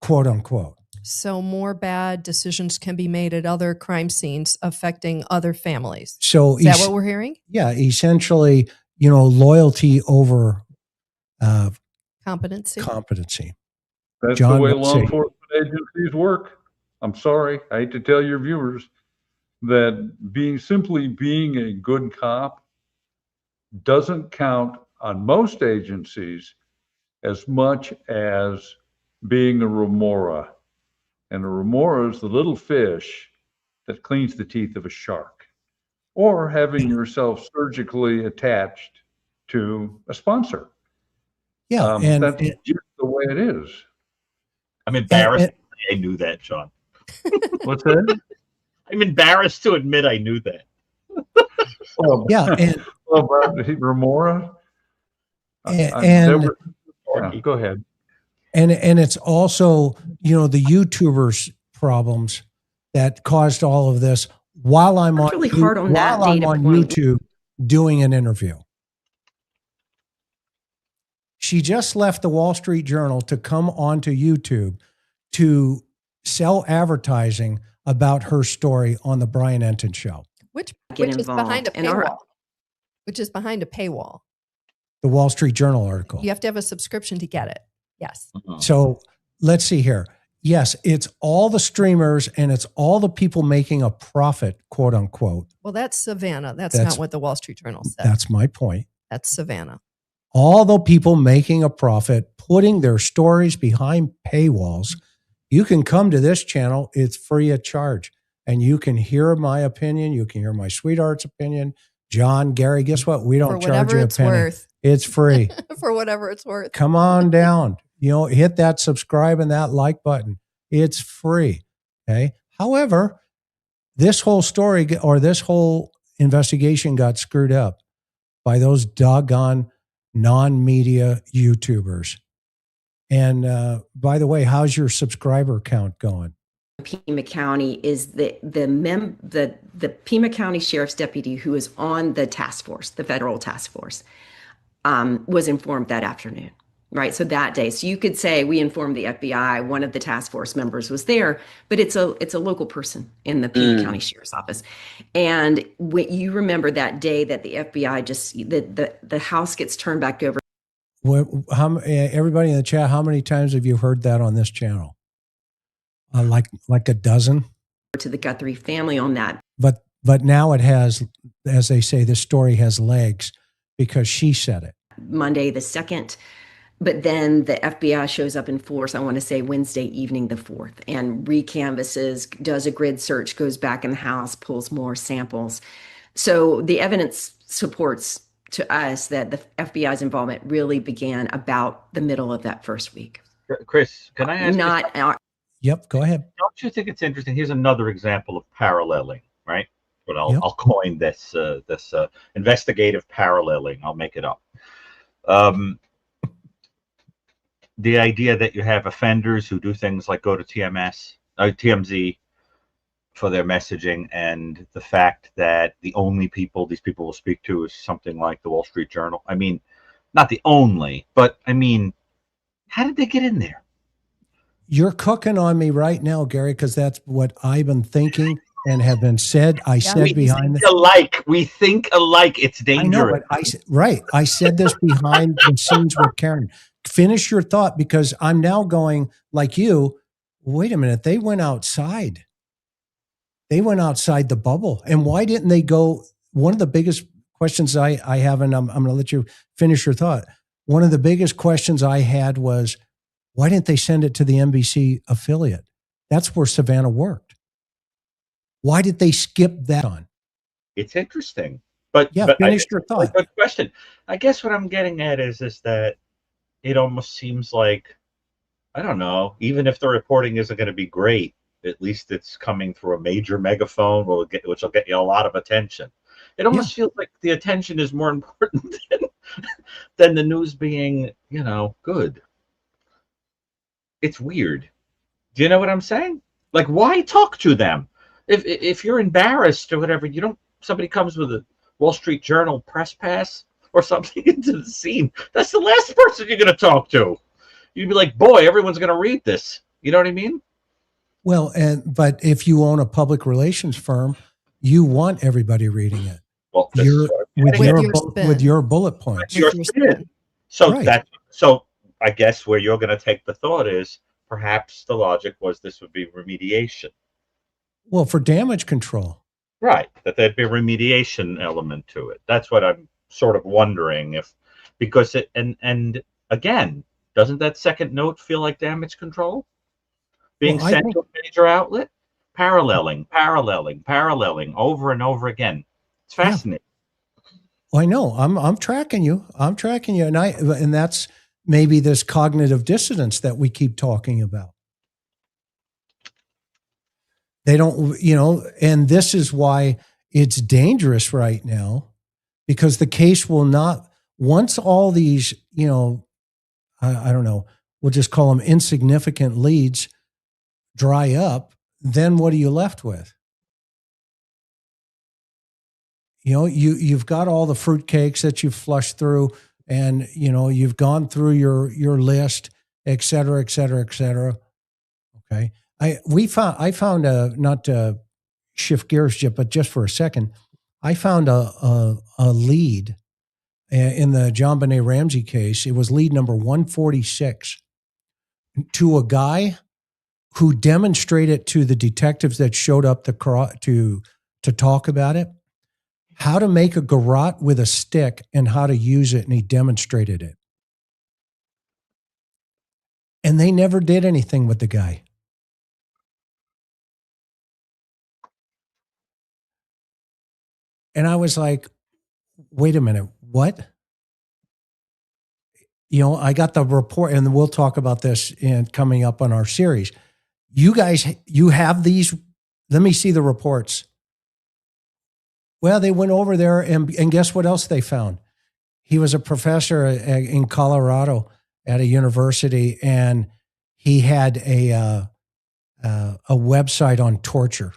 quote unquote. So more bad decisions can be made at other crime scenes affecting other families. So is that what we're hearing? Yeah, essentially, loyalty over competency. That's John, the way law enforcement agencies work. I'm sorry, I hate to tell your viewers that simply being a good cop doesn't count on most agencies as much as being a remora. And a remora is the little fish that cleans the teeth of a shark, or having yourself surgically attached to a sponsor. Yeah, that's just the way it is. I'm embarrassed. I knew that, John. What's that? I'm embarrassed to admit I knew that. Yeah, and remora. Go ahead. And it's also, the YouTubers' problems that caused all of this while I'm on YouTube doing an interview. She just left the Wall Street Journal to come onto YouTube to sell advertising about her story on the Brian Enton Show. Which is behind a paywall. Which is behind a paywall. The Wall Street Journal article. You have to have a subscription to get it. Yes. So let's see here. Yes, it's all the streamers and it's all the people making a profit, quote unquote. Well, that's Savannah. That's not what the Wall Street Journal said. That's my point. That's Savannah. All the people making a profit, putting their stories behind paywalls. You can come to this channel. It's free of charge. And you can hear my opinion. You can hear my sweetheart's opinion. John, Gary, guess what? We don't charge you a penny. Worth. It's free. For whatever it's worth. Come on down. Hit that subscribe and that like button. It's free. Okay. However, this whole story or this whole investigation got screwed up by those doggone non-media YouTubers. And by the way, how's your subscriber count going? Pima County is the Pima County Sheriff's Deputy who is on the task force, the federal task force, was informed that afternoon, right? So that day, so you could say we informed the FBI, one of the task force members was there, but it's a local person in the Pima County Sheriff's Office. And when you remember that day that the FBI the house gets turned back over. Everybody in the chat, how many times have you heard that on this channel? Like a dozen? To the Guthrie family on that. But now it has, as they say, this story has legs because she said it. Monday the 2nd, but then the FBI shows up in force, I want to say Wednesday evening the 4th, and recanvasses, does a grid search, goes back in the house, pulls more samples. So the evidence supports to us that the FBI's involvement really began about the middle of that first week. Chris, can I ask Yep, go ahead. Don't you think it's interesting? Here's another example of paralleling, right? But I'll coin this investigative paralleling. I'll make it up. The idea that you have offenders who do things like go to TMZ for their messaging, and the fact that the only people these people will speak to is something like the Wall Street Journal. I mean, not the only, but I mean, how did they get in there? You're cooking on me right now, Gary, because that's what I've been thinking and have been said. We think alike. It's dangerous. I know, I said this behind the scenes with Karen. Finish your thought, because I'm now going like you. Wait a minute. They went outside. They went outside the bubble. And why didn't they go? One of the biggest questions I have, and I'm going to let you finish your thought. One of the biggest questions I had was, why didn't they send it to the NBC affiliate? That's where Savannah worked. Why did they skip that on? It's interesting. But finish your thought. Good question. I guess what I'm getting at is that it almost seems like, I don't know, even if the reporting isn't going to be great, at least it's coming through a major megaphone, which will get you a lot of attention. It almost feels like the attention is more important than the news being, good. It's weird. Do you know what I'm saying? Like, why talk to them? If you're embarrassed or whatever, somebody comes with a Wall Street Journal press pass or something into the scene, that's the last person you're going to talk to. You'd be like, boy, everyone's going to read this. You know what I mean? Well, but if you own a public relations firm, you want everybody reading it. Well, this is what I'm getting with your bullet points. That's your spin. So right. So I guess where you're going to take the thought is perhaps the logic was this would be remediation. Well, for damage control. Right, that there'd be a remediation element to it. That's what I'm sort of wondering if, because it, and again, doesn't that second note feel like damage control? Being sent to a major outlet? Paralleling over and over again. It's fascinating. Yeah. Well, I know. I'm tracking you. And that's maybe this cognitive dissonance that we keep talking about. They don't, and this is why it's dangerous right now, because the case will not, once all these, I don't know, we'll just call them insignificant leads dry up, then what are you left with? You've got all the fruitcakes that you've flushed through, and you've gone through your list, et cetera, et cetera, et cetera. Okay. I found not to shift gears, but just for a second, I found a lead in the JonBenet Ramsey case. It was lead number 146 to a guy who demonstrated to the detectives that showed up to talk about it, how to make a garrote with a stick and how to use it, and he demonstrated it. And they never did anything with the guy. And I was like, wait a minute, what? I got the report, and we'll talk about this coming up on our series. You guys, you have these, let me see the reports. Well, they went over there, and guess what else they found? He was a professor in Colorado at a university, and he had a website on torture.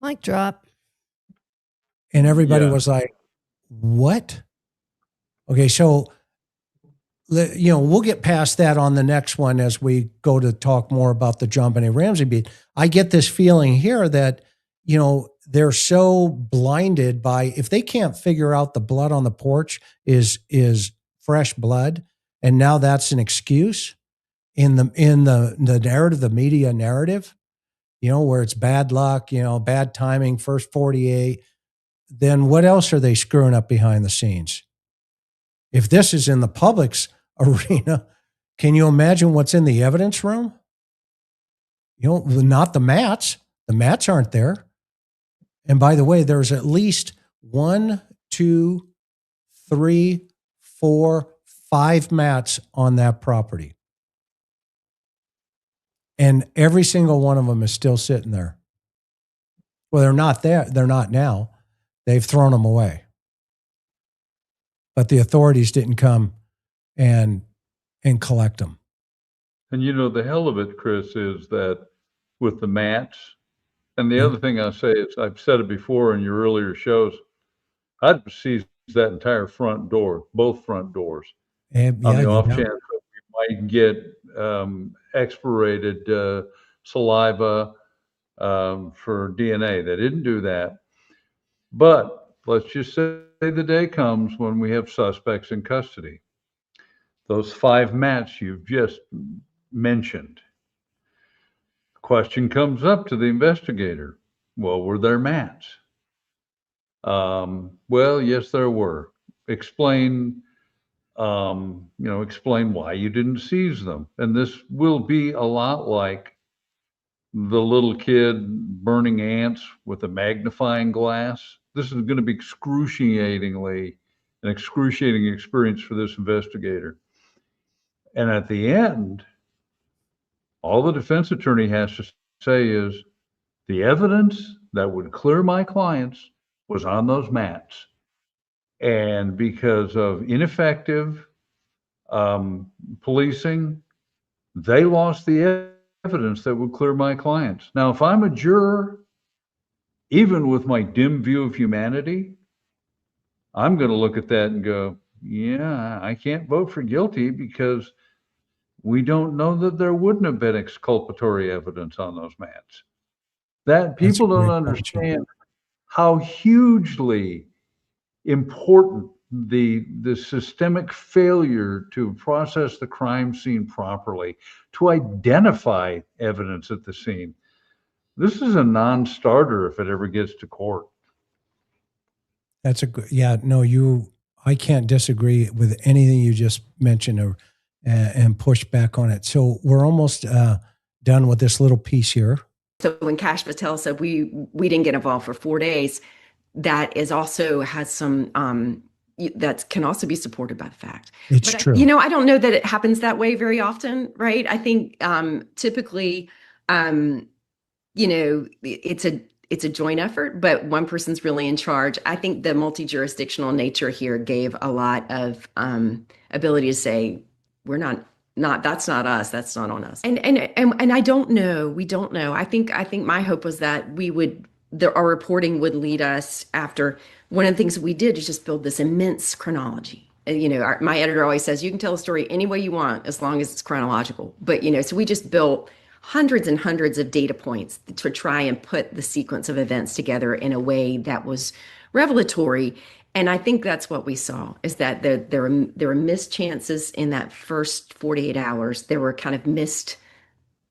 Mic drop. And everybody was like, what? Okay, so, we'll get past that on the next one as we go to talk more about the JonBenet Ramsey beat. I get this feeling here that, they're so blinded by, if they can't figure out the blood on the porch is fresh blood, and now that's an excuse in the narrative, the media narrative, where it's bad luck, bad timing, first 48, then what else are they screwing up behind the scenes? If this is in the public's arena, can you imagine what's in the evidence room? Not the mats. The mats aren't there. And by the way, there's at least 1, 2, 3, 4, 5 mats on that property. And every single one of them is still sitting there. Well, they're not there. They're not now. They've thrown them away. But the authorities didn't come and collect them. And the hell of it, Chris, is that with the mats, and the other thing I say is, I've said it before in your earlier shows, I'd seize that entire front door, both front doors, on the off chance that we might get expirated saliva for DNA. They didn't do that. But let's just say the day comes when we have suspects in custody. Those 5 mats you've just mentioned. Question comes up to the investigator. Well, were there mats? Well, yes, there were. Explain why you didn't seize them. And this will be a lot like the little kid burning ants with a magnifying glass. This is going to be an excruciating experience for this investigator. And at the end, all the defense attorney has to say is, the evidence that would clear my clients was on those mats. And because of ineffective policing, they lost the evidence that would clear my clients. Now, if I'm a juror, even with my dim view of humanity, I'm going to look at that and go, yeah, I can't vote for guilty, because we don't know that there wouldn't have been exculpatory evidence on those mats. That people don't understand how hugely important the systemic failure to process the crime scene properly, to identify evidence at the scene. This is a non-starter if it ever gets to court. That's a good, yeah, no, I can't disagree with anything you just mentioned and push back on it. So we're almost done with this little piece here. So when Cash Patel said we didn't get involved for 4 days, that is also has some that can also be supported by the fact. It's true. I don't know that it happens that way very often, right? I think typically, it's a joint effort, but one person's really in charge. I think the multi-jurisdictional nature here gave a lot of ability to say, we're not that's not us, that's not on us. And I don't know, we don't know. I think my hope was that our reporting would lead us after. One of the things we did is just build this immense chronology. My editor always says, you can tell a story any way you want as long as it's chronological. But so we just built hundreds and hundreds of data points to try and put the sequence of events together in a way that was revelatory. And I think that's what we saw, is that there were missed chances in that first 48 hours. There were kind of missed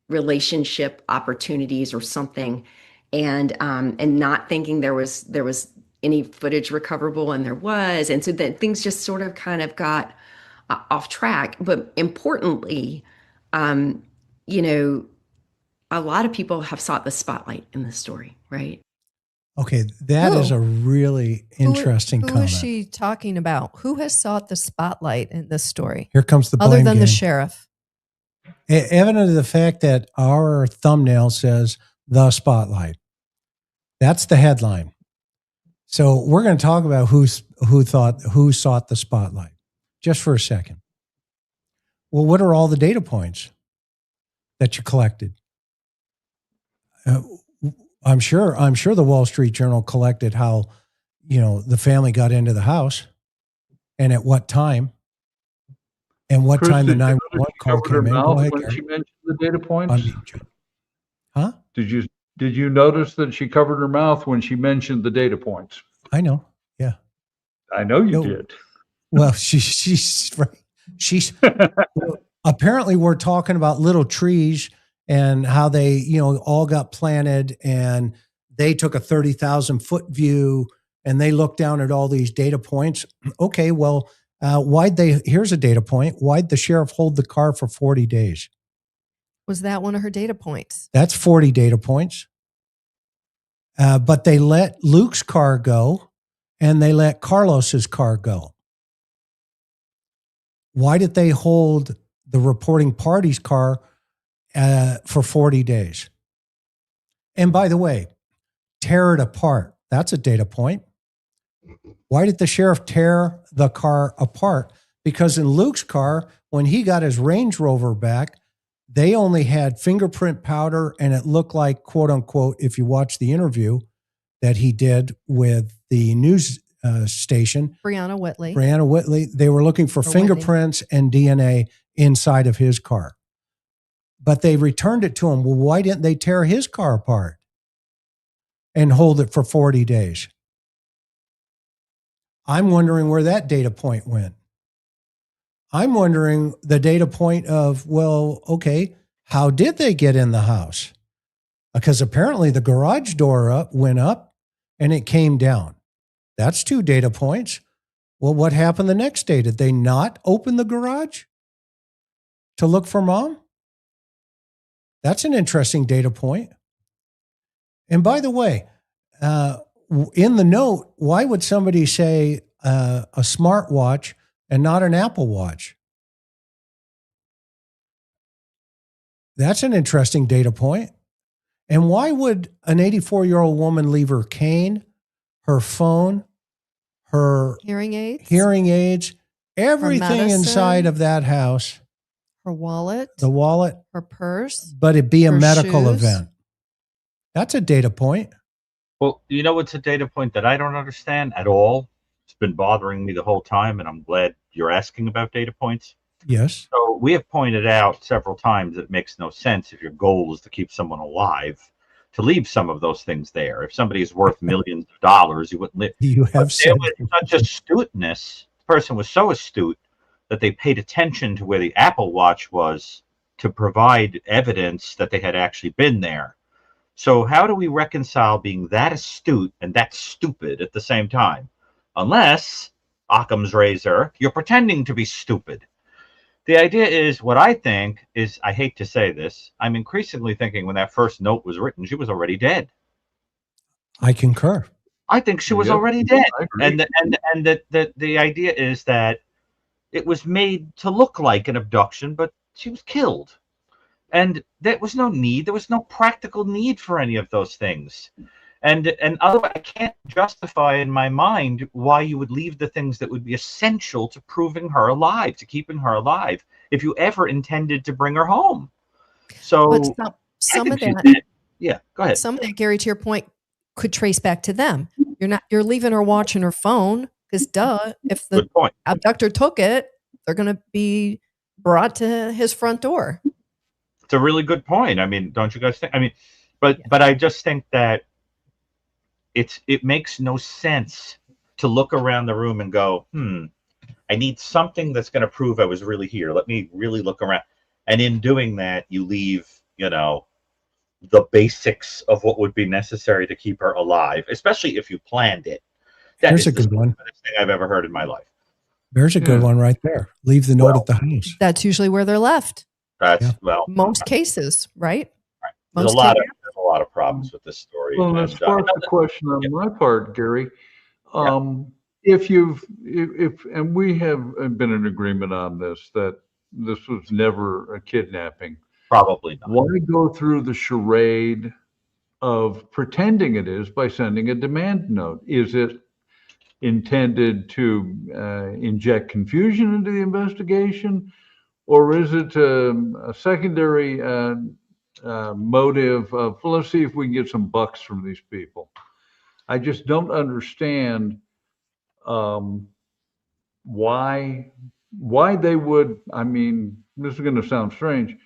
relationship opportunities or something, and not thinking there was any footage recoverable, and there was. And so that things just sort of kind of got off track. But importantly, a lot of people have sought the spotlight in this story, right? Okay, that is a really interesting comment. Who is she talking about? Who has sought the spotlight in this story? Here comes the blame other than game. The sheriff. Evident of the fact that our thumbnail says "the spotlight." That's the headline. So we're going to talk about who sought the spotlight, just for a second. Well, what are all the data points that you collected? I'm sure the Wall Street Journal collected how, the family got into the house and at what time and what time the 911 call came in. Go ahead, when Gary. she mentioned the data points? Huh? Did you notice that she covered her mouth when she mentioned the data points? I know. Yeah. I know you did. Well, she's right. She's apparently we're talking about little trees and how they, all got planted, and they took a 30,000 foot view and they looked down at all these data points. Okay, well, here's a data point. Why'd the sheriff hold the car for 40 days? Was that one of her data points? That's 40 data points. But they let Luke's car go and they let Carlos's car go. Why did they hold the reporting party's car for 40 days? And by the way, tear it apart. That's a data point. Why did the sheriff tear the car apart? Because in Luke's car, when he got his Range Rover back, they only had fingerprint powder, and it looked like, quote unquote, if you watch the interview that he did with the news station, Brianna Whitley, they were looking for fingerprints and DNA inside of his car. But they returned it to him. Well, why didn't they tear his car apart and hold it for 40 days? I'm wondering where that data point went. I'm wondering the data point of, well, okay, how did they get in the house? Because apparently the garage door went up and it came down. That's 2 data points. Well, what happened the next day? Did they not open the garage to look for mom? That's an interesting data point. And by the way, in the note, why would somebody say a smartwatch and not an Apple Watch? That's an interesting data point. And why would an 84-year-old woman leave her cane, her phone, her hearing aids, everything inside of that house? Her wallet. The wallet. Her purse. But it'd be a medical shoes. event. That's a data point. Well, it's a data point that I don't understand at all. It's been bothering me the whole time, and I'm glad you're asking about data points. Yes. So we have pointed out several times that it makes no sense if your goal is to keep someone alive to leave some of those things there. If somebody is worth millions of dollars, you wouldn't live. You have said there was such astuteness. The person was so astute that they paid attention to where the Apple Watch was to provide evidence that they had actually been there. So how do we reconcile being that astute and that stupid at the same time? Unless, Occam's razor, you're pretending to be stupid. The idea is, what I think is, I hate to say this, I'm increasingly thinking when that first note was written, she was already dead. I concur. I think she was already dead. And the idea is that it was made to look like an abduction, but she was killed. And there was no need. There was no practical need for any of those things. And otherwise, I can't justify in my mind why you would leave the things that would be essential to proving her alive, to keeping her alive, if you ever intended to bring her home. So some of that, yeah, go ahead. Some of that, Gary, to your point, could trace back to them. You're leaving her watching her phone because, if the abductor took it, they're going to be brought to his front door. It's a really good point. I mean, don't you guys think? I mean, but I just think that it makes no sense to look around the room and go, I need something that's going to prove I was really here. Let me really look around. And in doing that, you leave, the basics of what would be necessary to keep her alive, especially if you planned it. There's a good one. The best thing I've ever heard in my life. There's a good one right there. Leave the note at the house. That's usually where they're left. That's most cases, right? There's a lot of problems with this story. Well, that sparks a question on my part, Gary. If we have been in agreement on this, that this was never a kidnapping. Probably not. Why go through the charade of pretending it is by sending a demand note? Is it intended to inject confusion into the investigation, or is it a secondary motive of, well, let's see if we can get some bucks from these people? I just don't understand why they would. I mean, this is going to sound strange.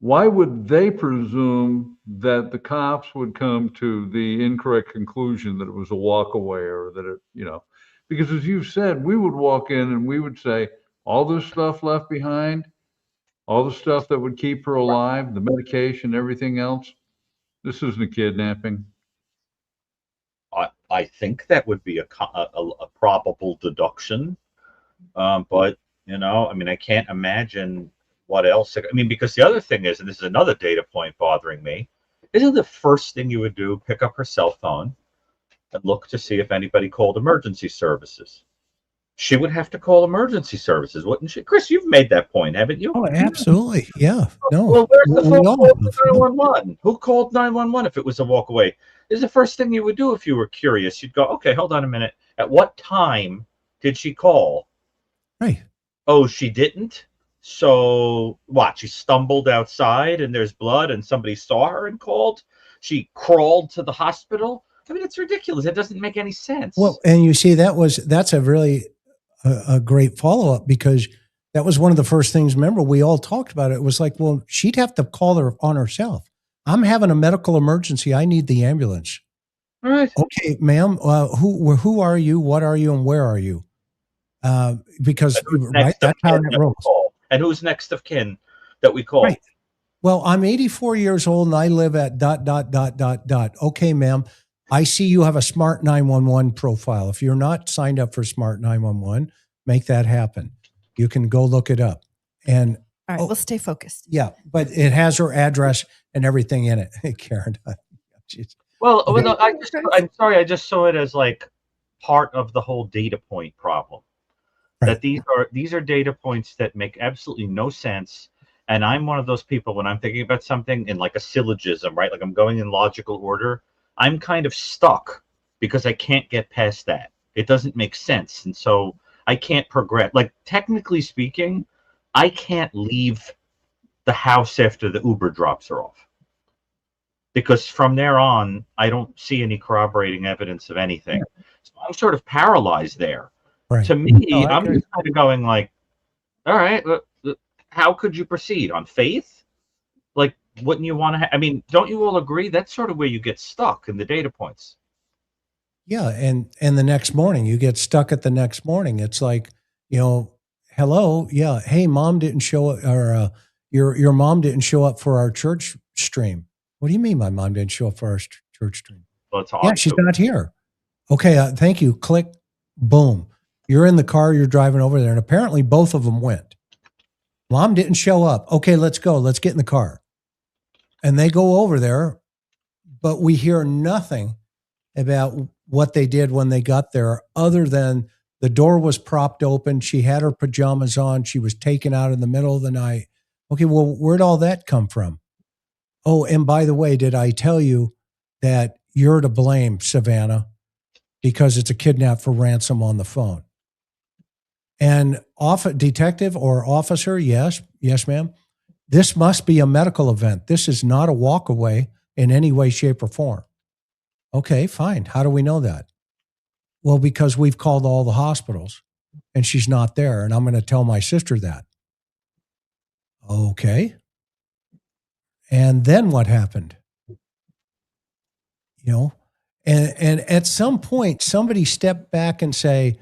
Why would they presume that the cops would come to the incorrect conclusion that it was a walk away, or that it, because as you said, we would walk in and we would say, all this stuff left behind, all the stuff that would keep her alive, the medication, everything else, this isn't a kidnapping. I think that would be a probable deduction. But, I mean, I can't imagine what else. I mean, because the other thing is, and this is another data point bothering me, isn't the first thing you would do pick up her cell phone and look to see if anybody called emergency services? She would have to call emergency services, wouldn't she? Chris, you've made that point, haven't you? Oh, absolutely. Yeah. No. Well, where's the phone call to 911? Who called 911 if it was a walk away? This is the first thing you would do if you were curious. You'd go, okay, hold on a minute. At what time did she call? Right. Oh, she didn't? So what? She stumbled outside and there's blood and somebody saw her and called? She crawled to the hospital? I mean, it's ridiculous. It doesn't make any sense. Well, and you see, that's a really a great follow-up, because that was one of the first things, remember, we all talked about it. It was like, well, she'd have to call her on herself. I'm having a medical emergency. I need the ambulance. All right. Okay, ma'am, who are you, what are you, and where are you? Because right, that's how it rolls. And who's next of kin that we call? Right. Well, I'm 84 years old and I live at ... Okay, ma'am, I see you have a Smart 911 profile. If you're not signed up for Smart 911, make that happen. You can go look it up. And all right, we'll stay focused. Yeah, but it has her address and everything in it. Karen. Well, I'm sorry, I just saw it as like part of the whole data point problem. Right. That these are data points that make absolutely no sense. And I'm one of those people, when I'm thinking about something in like a syllogism, right? Like I'm going in logical order, I'm kind of stuck because I can't get past that. It doesn't make sense. And so I can't progress. Like, technically speaking, I can't leave the house after the Uber drops her off, because from there on, I don't see any corroborating evidence of anything. So I'm sort of paralyzed there. Right. To me, I'm just kind of going like, All right. How could you proceed? On faith? Like, wouldn't you want to? I mean, don't you all agree that's sort of where you get stuck in the data points? Yeah, and the next morning you get stuck at the next morning. It's like, hello, yeah, hey, mom didn't show up, or your mom didn't show up for our church stream. What do you mean my mom didn't show up for our church stream? Well, it's Yeah, she's not here. Okay, thank you. Click, boom. You're in the car. You're driving over there, and apparently both of them went. Mom didn't show up. Okay, let's go. Let's get in the car. And they go over there, but we hear nothing about what they did when they got there, other than the door was propped open. She had her pajamas on. She was taken out in the middle of the night. Okay, well, where'd all that come from? Oh, and by the way, did I tell you that you're to blame, Savannah, because it's a kidnap for ransom on the phone? And detective or officer, yes, ma'am. This must be a medical event. This is not a walk away in any way, shape, or form. Okay, fine. How do we know that? Well, because we've called all the hospitals and she's not there. And I'm going to tell my sister that. Okay. And then what happened? And at some point, somebody stepped back and said,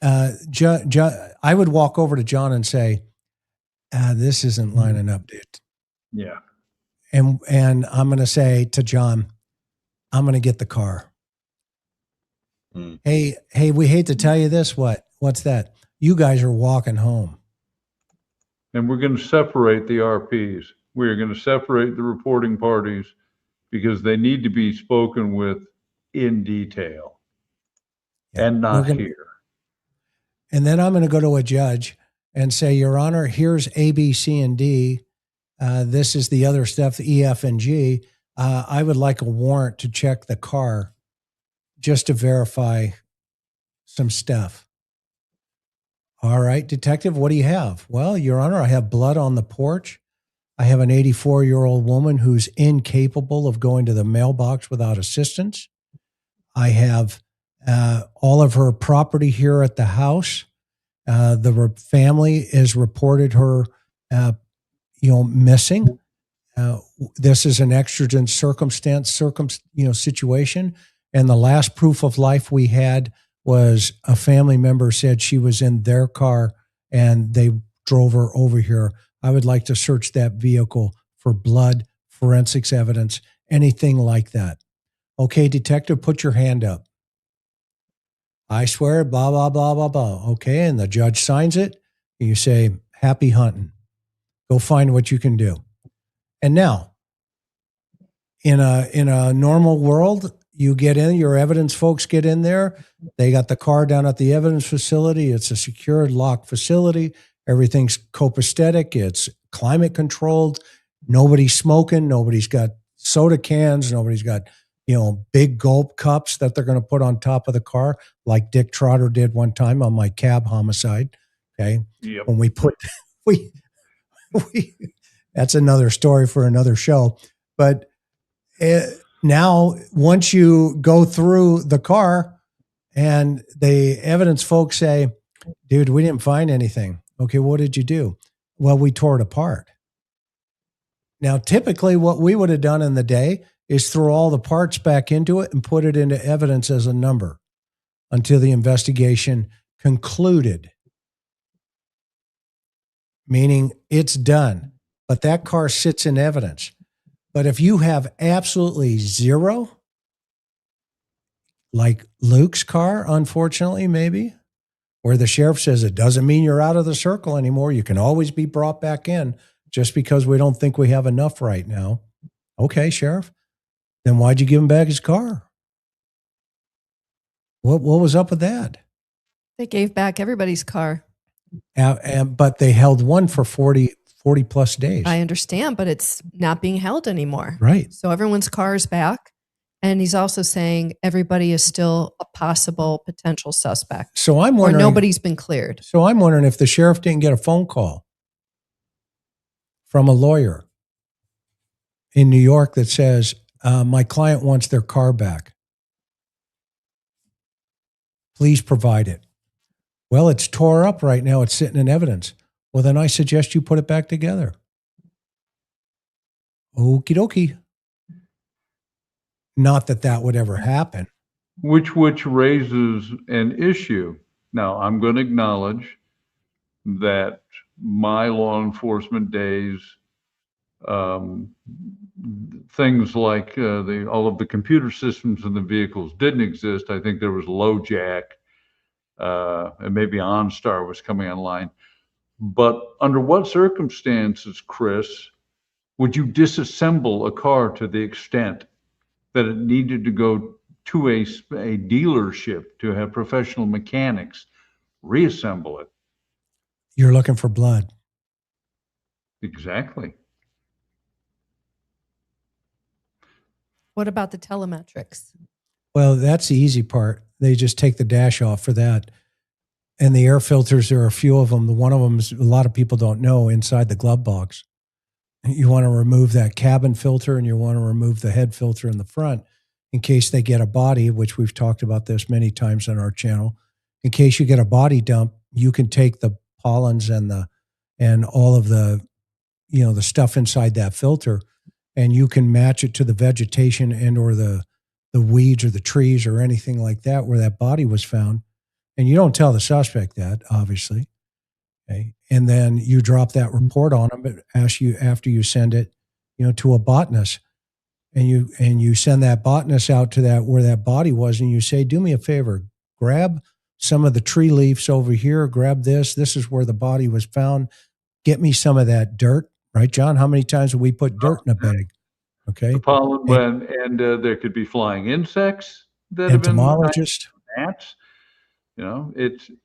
I would walk over to John and say, this isn't lining up, dude. Yeah. And I'm going to say to John, I'm going to get the car. Hey, we hate to tell you this. What's that? You guys are walking home. And we're going to separate the RPs. We're going to separate the reporting parties because they need to be spoken with in detail and not here. And then I'm going to go to a judge and say, Your Honor, here's A, B, C, and D. This is the other stuff, the E, F, and G. I would like a warrant to check the car just to verify some stuff. All right, detective, what do you have? Well, Your Honor, I have blood on the porch. I have an 84-year-old woman who's incapable of going to the mailbox without assistance. I have all of her property here at the house. The family has reported her, missing. This is an exigent situation. And the last proof of life we had was a family member said she was in their car and they drove her over here. I would like to search that vehicle for blood, forensics evidence, anything like that. Okay, detective, put your hand up. I swear, blah, blah, blah, blah, blah. Okay, and the judge signs it. And you say, happy hunting. Go find what you can do. And now, in a normal world, you get in, your evidence folks get in there. They got the car down at the evidence facility. It's a secured, locked facility. Everything's copacetic. It's climate controlled. Nobody's smoking. Nobody's got soda cans. Nobody's got, big gulp cups that they're going to put on top of the car, like Dick Trotter did one time on my cab homicide. Okay. Yep. When we that's another story for another show. But now, once you go through the car and the evidence folks say, dude, we didn't find anything. Okay, what did you do? Well, we tore it apart. Now, typically what we would have done in the day is throw all the parts back into it and put it into evidence as a number until the investigation concluded. Meaning it's done, but that car sits in evidence. But if you have absolutely zero, like Luke's car, unfortunately, maybe, where the sheriff says it doesn't mean you're out of the circle anymore. You can always be brought back in just because we don't think we have enough right now. Okay, sheriff, then why'd you give him back his car? What was up with that? They gave back everybody's car. But they held one for 40 plus days. I understand, but it's not being held anymore. Right. So everyone's car is back. And he's also saying everybody is still a possible potential suspect. So I'm wondering. Or nobody's been cleared. So I'm wondering if the sheriff didn't get a phone call from a lawyer in New York that says, my client wants their car back. Please provide it. Well, it's tore up right now. It's sitting in evidence. Well, then I suggest you put it back together. Okie dokie. Not that that would ever happen. Which raises an issue. Now, I'm going to acknowledge that my law enforcement days, things like all of the computer systems in the vehicles didn't exist. I think there was LoJack, and maybe OnStar was coming online. But under what circumstances, Chris, would you disassemble a car to the extent that it needed to go to a dealership to have professional mechanics reassemble it? You're looking for blood. Exactly. What about the telemetrics? Well, that's the easy part. They just take the dash off for that. And the air filters, there are a few of them. One of them is, a lot of people don't know, inside the glove box. You want to remove that cabin filter, and you want to remove the head filter in the front in case they get a body, which we've talked about this many times on our channel. In case you get a body dump, you can take the pollens and all of the, the stuff inside that filter, and you can match it to the vegetation and or the weeds or the trees or anything like that where that body was found. And you don't tell the suspect that, obviously. Okay. And then you drop that report on them, but after you send it, to a botanist, and you send that botanist out to that where that body was, and you say, do me a favor, grab some of the tree leaves over here, grab this. This is where the body was found. Get me some of that dirt, right, John? How many times have we put dirt in a bag? Okay. The pollen, and there could be flying insects that have been entomologist. Gnats.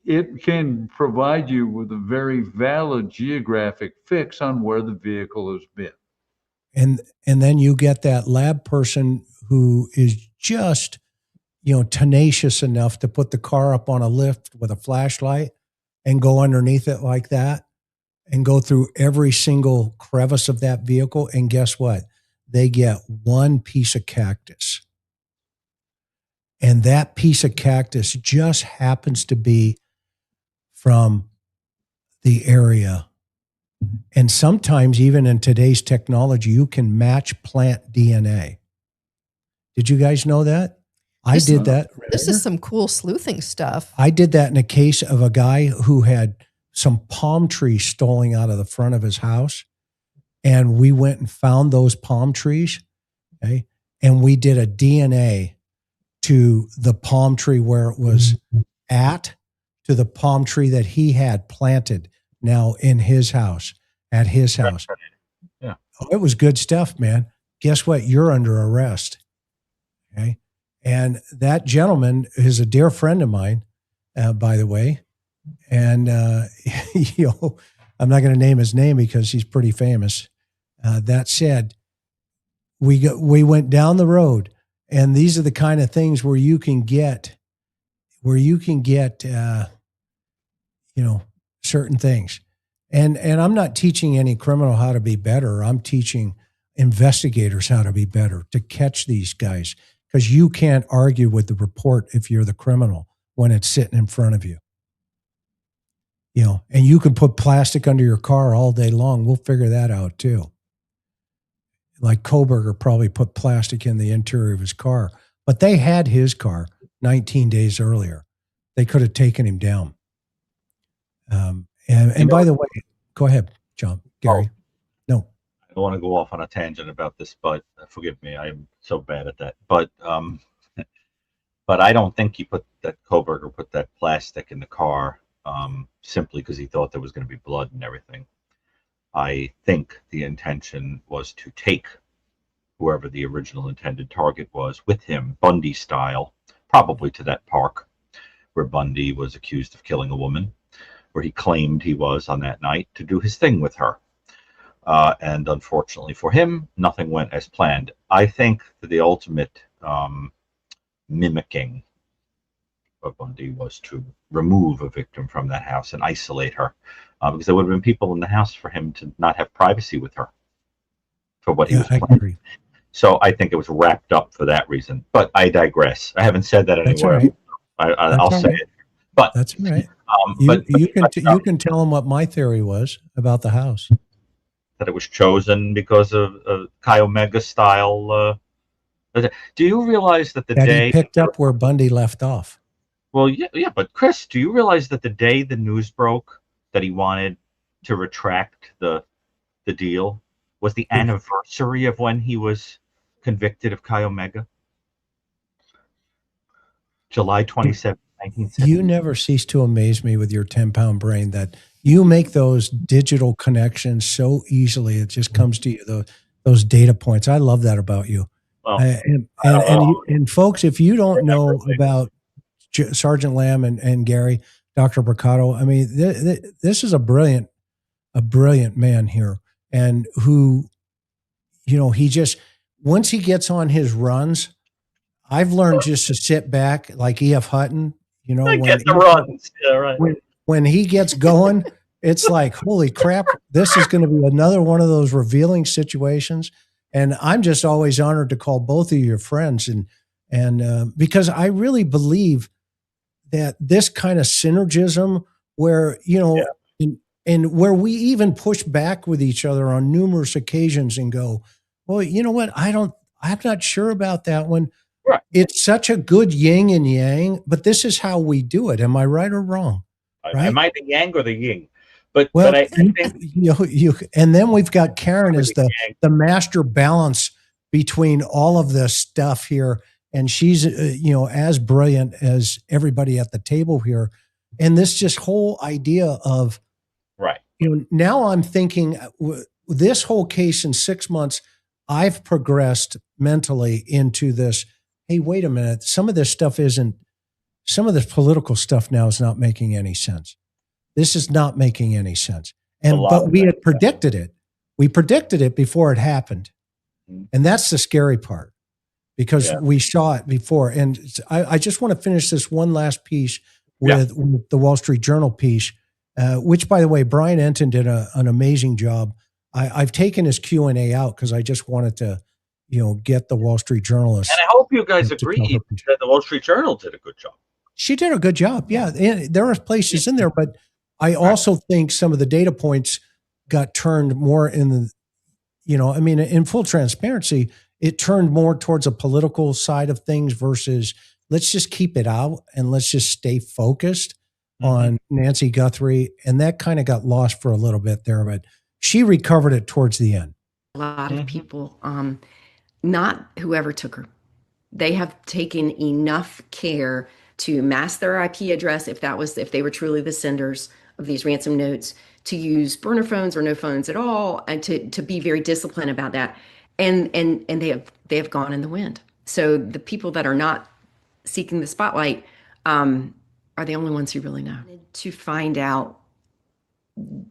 It can provide you with a very valid geographic fix on where the vehicle has been. And then you get that lab person who is just, tenacious enough to put the car up on a lift with a flashlight and go underneath it like that and go through every single crevice of that vehicle. And guess what? They get one piece of cactus. And that piece of cactus just happens to be from the area. And sometimes, even in today's technology, you can match plant DNA. Did you guys know that? I did that. This is some cool sleuthing stuff. I did that in a case of a guy who had some palm trees stolen out of the front of his house. And we went and found those palm trees. Okay. And we did a DNA to the palm tree where it was at, to the palm tree that he had planted now in his house, at his house. Yeah. Oh, it was good stuff, man. Guess what? You're under arrest. Okay. And that gentleman is a dear friend of mine, by the way. And, I'm not going to name his name because he's pretty famous. That said, we went down the road, and these are the kind of things where you can get, certain things. And I'm not teaching any criminal how to be better. I'm teaching investigators how to be better, to catch these guys, because you can't argue with the report if you're the criminal when it's sitting in front of you. And you can put plastic under your car all day long. We'll figure that out too. Like Koberger probably put plastic in the interior of his car, but they had his car 19 days earlier. They could have taken him down. And by the way, go ahead, John, Gary. No. I don't want to go off on a tangent about this, but forgive me, I'm so bad at that. But I don't think Koberger put that plastic in the car simply because he thought there was going to be blood and everything. I think the intention was to take whoever the original intended target was with him, Bundy style, probably to that park where Bundy was accused of killing a woman, where he claimed he was on that night, to do his thing with her. And unfortunately for him, nothing went as planned. I think that the ultimate mimicking of Bundy was to remove a victim from that house and isolate her, because there would have been people in the house for him to not have privacy with her for what he was planning. Agree. So I think it was wrapped up for that reason. But I digress. I haven't said that anywhere. Right. I'll say it. But that's right. You can tell them what my theory was about the house. That it was chosen because of Chi Omega style. Do you realize that he picked up where Bundy left off? Well, yeah, but Chris, do you realize that the day the news broke that he wanted to retract the deal was the anniversary of when he was convicted of Chi Omega? July 27, 1970. You never cease to amaze me with your 10-pound brain that you make those digital connections so easily. It just comes to you, those data points. I love that about you. Well, and folks, if you don't know about Sergeant Lamb and Gary, Dr. Bricado, I mean, this is a brilliant man here, and who, he just, once he gets on his runs, I've learned just to sit back like E.F. Hutton, when he gets going, it's like, holy crap, this is going to be another one of those revealing situations. And I'm just always honored to call both of your friends, and because I really believe that this kind of synergism where, and where we even push back with each other on numerous occasions and go, well, you know what? I'm not sure about that one. Right. It's such a good yin and yang, but this is how we do it. Am I right or wrong? Right? Am I the yang or the yin? But I think and then we've got Karen as the master balance between all of this stuff here, and she's as brilliant as everybody at the table here. And this just whole idea of now I'm thinking this whole case in 6 months, I've progressed mentally into this. Hey, wait a minute. Some of this political stuff now is not making any sense. This is not making any sense. But we had predicted it. We predicted it before it happened. And that's the scary part, because we saw it before. And I just want to finish this one last piece with the Wall Street Journal piece, which, by the way, Brian Enton did an amazing job. I've taken his Q&A out because I just wanted to, get the Wall Street Journalist. And I hope you guys agree that the Wall Street Journal did a good job. She did a good job. Yeah. And there are places in there, but I also think some of the data points got turned more in in full transparency, it turned more towards a political side of things versus let's just keep it out and let's just stay focused on Nancy Guthrie. And that kind of got lost for a little bit there, but she recovered it towards the end. A lot of people, not whoever took her, they have taken enough care to mask their IP address if they were truly the senders of these ransom notes, to use burner phones or no phones at all, and to be very disciplined about that. And they have gone in the wind. So the people that are not seeking the spotlight are the only ones who really know. To find out.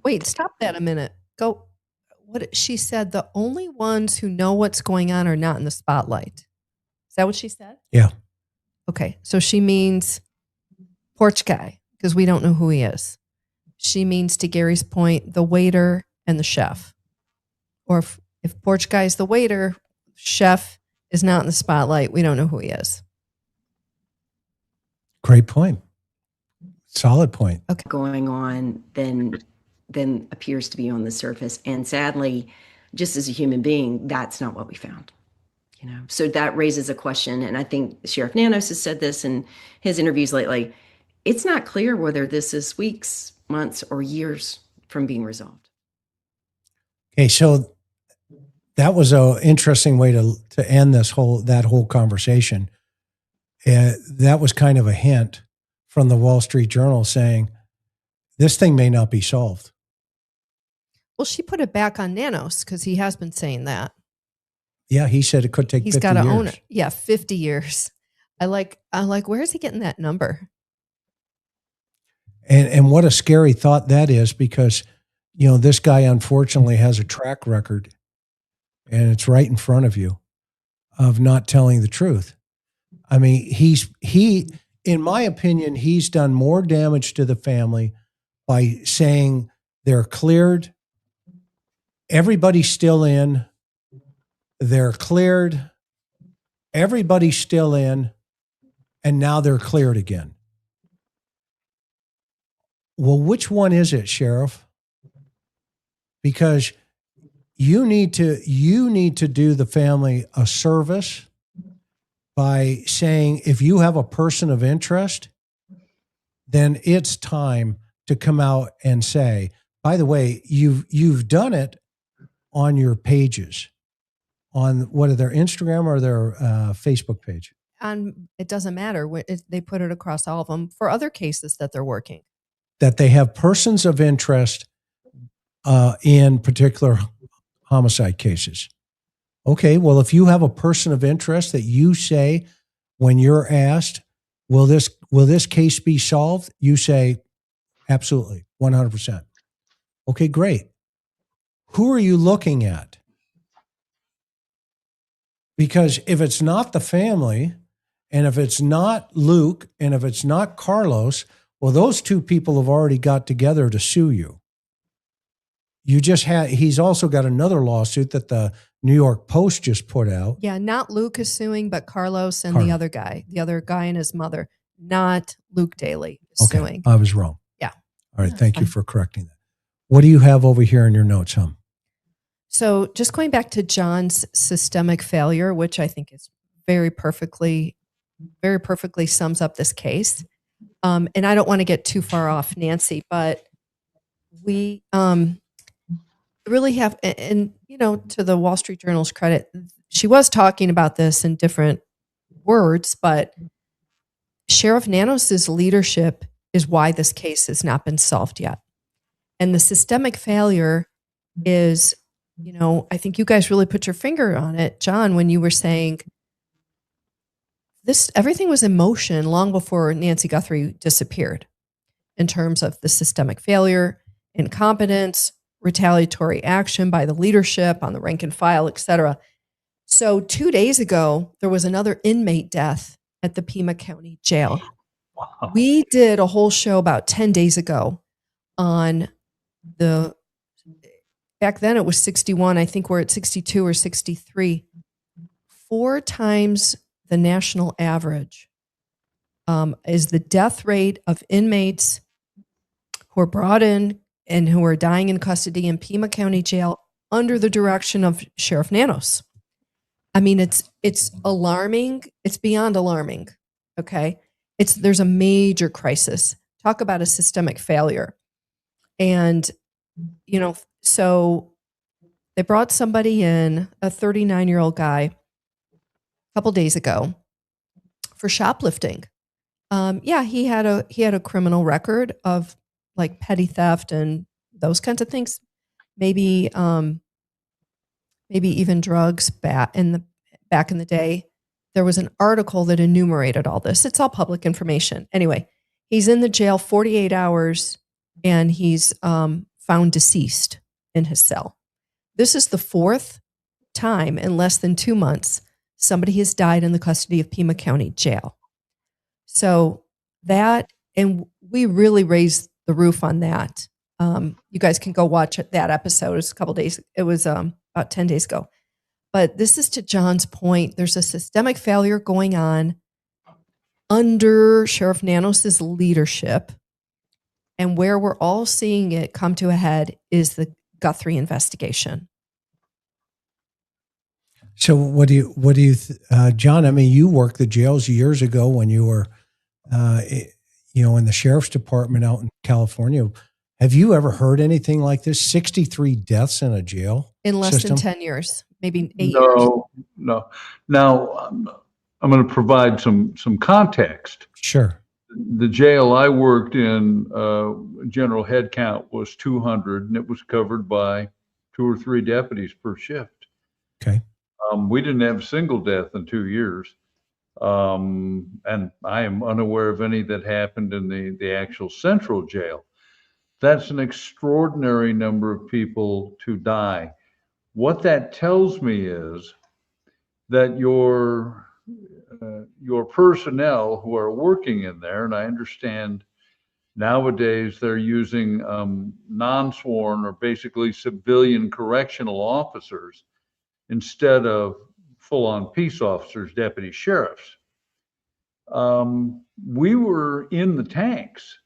Wait, stop that a minute. Go. What she said, the only ones who know what's going on are not in the spotlight. Is that what she said? Yeah. Okay. So she means porch guy, because we don't know who he is. She means, to Gary's point, the waiter and the chef. Or if porch guy is the waiter, chef is not in the spotlight, we don't know who he is. Great point. Solid point. Okay. Going on than appears to be on the surface. And sadly, just as a human being, that's not what we found. So that raises a question. And I think Sheriff Nanos has said this in his interviews lately. It's not clear whether this is weeks, months, or years from being resolved. Okay, so that was an interesting way to end that whole conversation. That was kind of a hint from the Wall Street Journal saying this thing may not be solved. Well, she put it back on Nanos because he has been saying that. Yeah, he said it could take 50 years. He's got to own it. Yeah, 50 years. I like, where is he getting that number? And what a scary thought that is, because, this guy unfortunately has a track record, and it's right in front of you, of not telling the truth. I mean, he, in my opinion, he's done more damage to the family by saying they're cleared, everybody's still in, they're cleared, everybody's still in, and now they're cleared again. Well, which one is it, Sheriff? Because you need to do the family a service by saying, if you have a person of interest, then it's time to come out and say, by the way, you've done it on your pages, on what are their Instagram or their Facebook page? It doesn't matter. They put it across all of them for other cases that they're working. That they have persons of interest in particular homicide cases. Okay, well, if you have a person of interest that you say, when you're asked, will this case be solved? You say, absolutely, 100%. Okay, great. Who are you looking at? Because if it's not the family, and if it's not Luke, and if it's not Carlos, well, those two people have already got together to sue you. He's also got another lawsuit that the New York Post just put out. Yeah, not Luke is suing, but Carlos and the other guy and his mother, not Luke Daly is suing. I was wrong. Yeah. All right. Thank you for correcting that. What do you have over here in your notes, Hum? So just going back to John's systemic failure, which I think is very perfectly sums up this case. And I don't want to get too far off Nancy, but we really have, and to the Wall Street Journal's credit, she was talking about this in different words, but Sheriff Nanos's leadership is why this case has not been solved yet. And the systemic failure is, I think you guys really put your finger on it, John, when you were saying everything was in motion long before Nancy Guthrie disappeared, in terms of the systemic failure, incompetence, retaliatory action by the leadership on the rank and file, et cetera. So 2 days ago, there was another inmate death at the Pima County Jail. Wow. We did a whole show about 10 days ago on back then it was 61. I think we're at 62 or 63. 4 times the national average is the death rate of inmates who are brought in and who are dying in custody in Pima County Jail under the direction of Sheriff Nanos. I mean, it's alarming. It's beyond alarming. Okay. There's a major crisis. Talk about a systemic failure. And, so they brought somebody in, a 39-year-old guy, a couple days ago for shoplifting. He had a criminal record of like petty theft and those kinds of things. Maybe even drugs back in the day. There was an article that enumerated all this. It's all public information. Anyway, he's in the jail 48 hours and he's found deceased in his cell. This is the 4th time in less than 2 months somebody has died in the custody of Pima County Jail. So and we really raised the roof on that. You guys can go watch that episode. It was a couple days. It was about 10 days ago. But this is to John's point. There's a systemic failure going on under Sheriff Nanos's leadership. And where we're all seeing it come to a head is the Guthrie investigation. So what do you, John, I mean, you worked the jails years ago when you were, in the sheriff's department out in California. Have you ever heard anything like this? 63 deaths in a jail in less system? than 10 years, maybe 8 years. No. Now I'm going to provide some context. Sure. The jail I worked in, general head count was 200, and it was covered by 2 or 3 deputies per shift. Okay. We didn't have a single death in 2 years. And I am unaware of any that happened in the actual central jail. That's an extraordinary number of people to die. What that tells me is that your personnel who are working in there, and I understand nowadays they're using non-sworn or basically civilian correctional officers instead of full-on peace officers, deputy sheriffs. We were in the tanks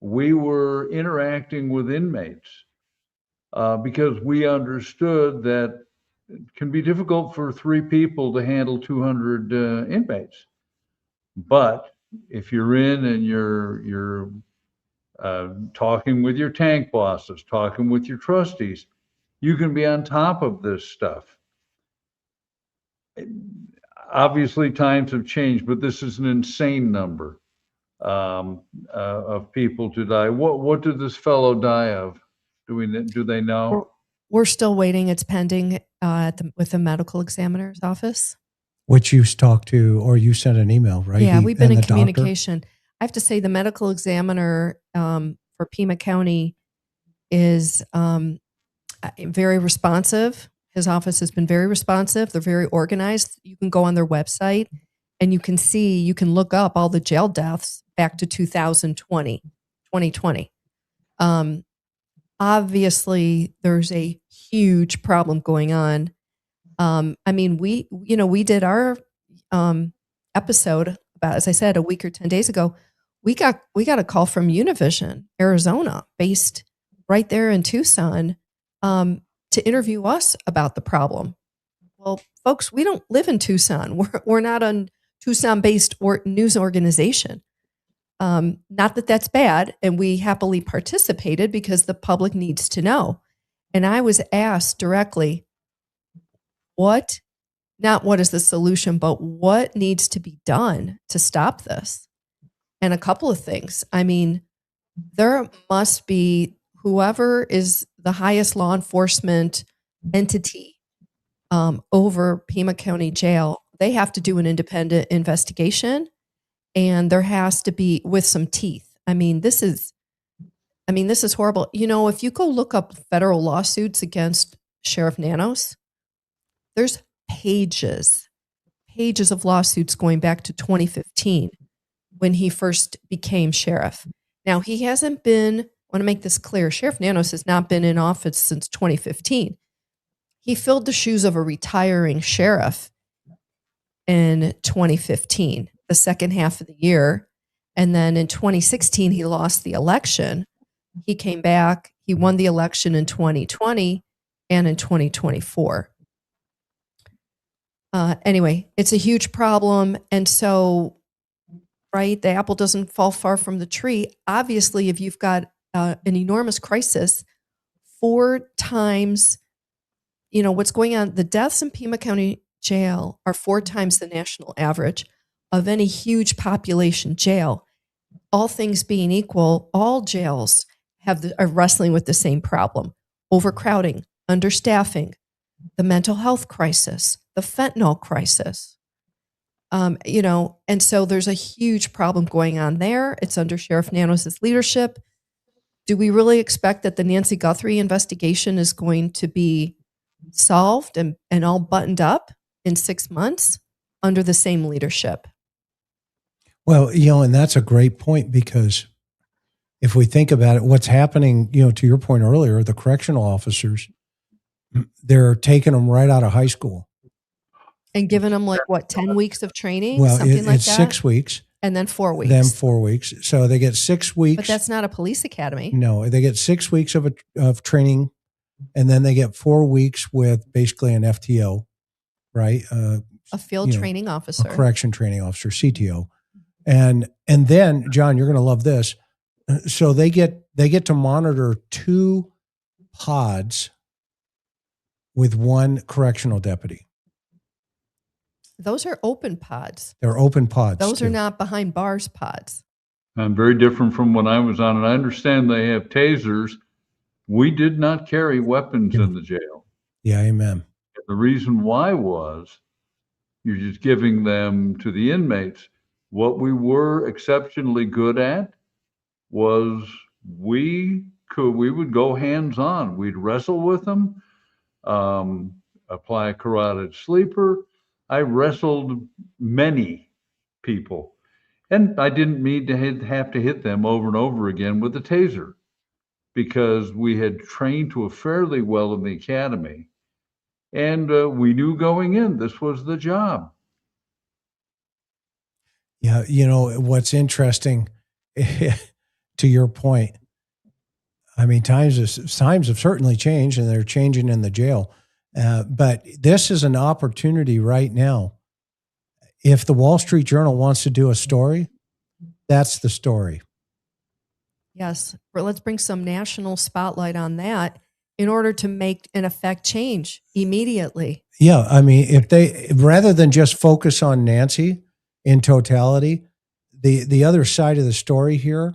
we were interacting with inmates because we understood that it can be difficult for 3 people to handle 200 inmates. But if you're in and you're talking with your tank bosses, talking with your trustees, you can be on top of this stuff. Obviously, times have changed, but this is an insane number of people to die. What did this fellow die of? Do they know? We're still waiting. It's pending with the medical examiner's office. Which you talked to, or you sent an email, right? Yeah, we've been in communication. I have to say the medical examiner for Pima County is very responsive. His office has been very responsive. They're very organized. You can go on their website and you can look up all the jail deaths back to 2020. Obviously, there's a huge problem going on. I mean, we did our episode about, as I said, a week or 10 days ago. We got a call from Univision, Arizona, based right there in Tucson, to interview us about the problem. Well, folks, we don't live in Tucson. We're not a Tucson-based news organization. Not that that's bad, and we happily participated because the public needs to know. And I was asked directly, not what is the solution, but what needs to be done to stop this? And a couple of things. I mean, there must be whoever is the highest law enforcement entity over Pima County Jail. They have to do an independent investigation, and there has to be with some teeth. I mean, this is horrible. You know, if you go look up federal lawsuits against Sheriff Nanos, there's pages of lawsuits going back to 2015 when he first became sheriff. Now, he hasn't been, I want to make this clear, Sheriff Nanos has not been in office since 2015. He filled the shoes of a retiring sheriff in 2015, the second half of the year. And then in 2016, he lost the election. He came back, he won the election in 2020 and in 2024. Anyway, it's a huge problem. And so, right, the apple doesn't fall far from the tree. Obviously, if you've got an enormous crisis, 4 times, what's going on, the deaths in Pima County Jail are 4 times the national average of any huge population jail. All things being equal, all jails are wrestling with the same problem: overcrowding, understaffing, the mental health crisis, the fentanyl crisis. And so there's a huge problem going on there. It's under Sheriff Nanos' leadership. Do we really expect that the Nancy Guthrie investigation is going to be solved and all buttoned up in 6 months under the same leadership? Well, and that's a great point, because if we think about it, what's happening, to your point earlier, the correctional officers, they're taking them right out of high school. And giving them 10 weeks of training? Well, something like it's that? 6 weeks. And then 4 weeks. So they get 6 weeks. But that's not a police academy. No, they get 6 weeks of training, and then they get 4 weeks with basically an FTO, right? A field training officer. A correction training officer, CTO. And then, John, you're going to love this. So they get to monitor 2 pods with 1 correctional deputy. Those are open pods. They're open pods. Those are not behind bars pods. Very different from when I was on it. I understand they have tasers. We did not carry weapons in the jail. Yeah, amen. The reason why was you're just giving them to the inmates. What we were exceptionally good at was we would go hands-on. We'd wrestle with them, apply a carotid sleeper. I wrestled many people, and I didn't need to have to hit them over and over again with a taser, because we had trained to a fairly well in the academy, and we knew going in this was the job. Yeah, what's interesting, to your point, I mean, times have certainly changed, and they're changing in the jail. But this is an opportunity right now. If the Wall Street Journal wants to do a story, that's the story. Yes. Let's bring some national spotlight on that in order to make and affect change immediately. Yeah. I mean, if they, rather than just focus on Nancy in totality, the other side of the story here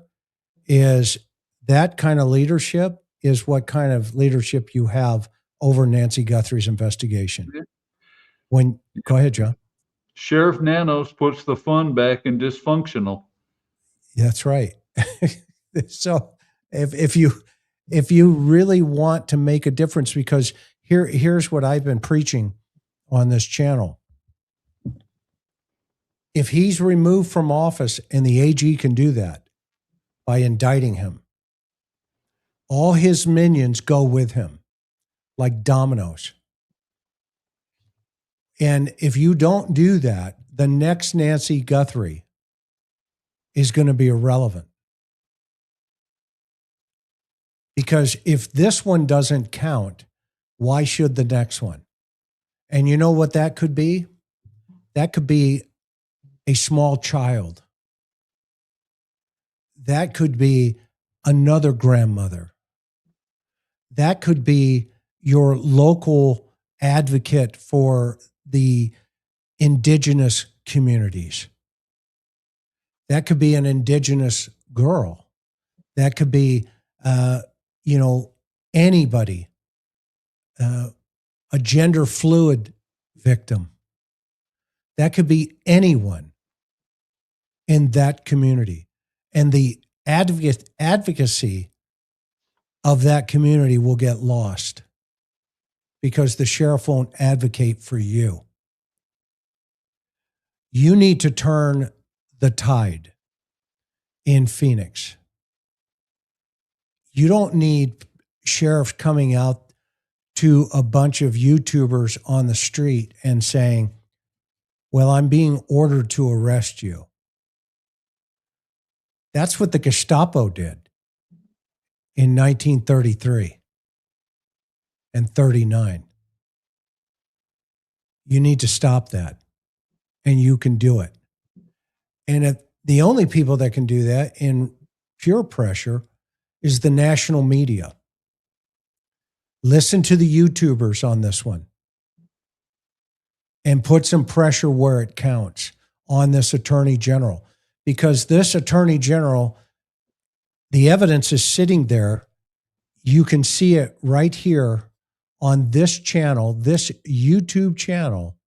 is that kind of leadership is what kind of leadership you have over Nancy Guthrie's investigation. Go ahead, John. Sheriff Nanos puts the fun back in dysfunctional. That's right. So if you really want to make a difference, because here's what I've been preaching on this channel. If he's removed from office, and the AG can do that by indicting him, all his minions go with him like dominoes. And if you don't do that, the next Nancy Guthrie is going to be irrelevant. Because if this one doesn't count, why should the next one? And you know what that could be? That could be a small child. That could be another grandmother. That could be your local advocate for the indigenous communities. That could be an indigenous girl. That could be, anybody, a gender fluid victim. That could be anyone in that community. And the advocacy of that community will get lost because the sheriff won't advocate for you. You need to turn the tide in Phoenix. You don't need sheriffs coming out to a bunch of YouTubers on the street and saying, well, I'm being ordered to arrest you. That's what the Gestapo did in 1933 and 39. You need to stop that, and you can do it. And the only people that can do that in pure pressure is the national media. Listen to the YouTubers on this one and put some pressure where it counts on this attorney general, because this attorney general, the evidence is sitting there. You can see it right here on this channel, this YouTube channel,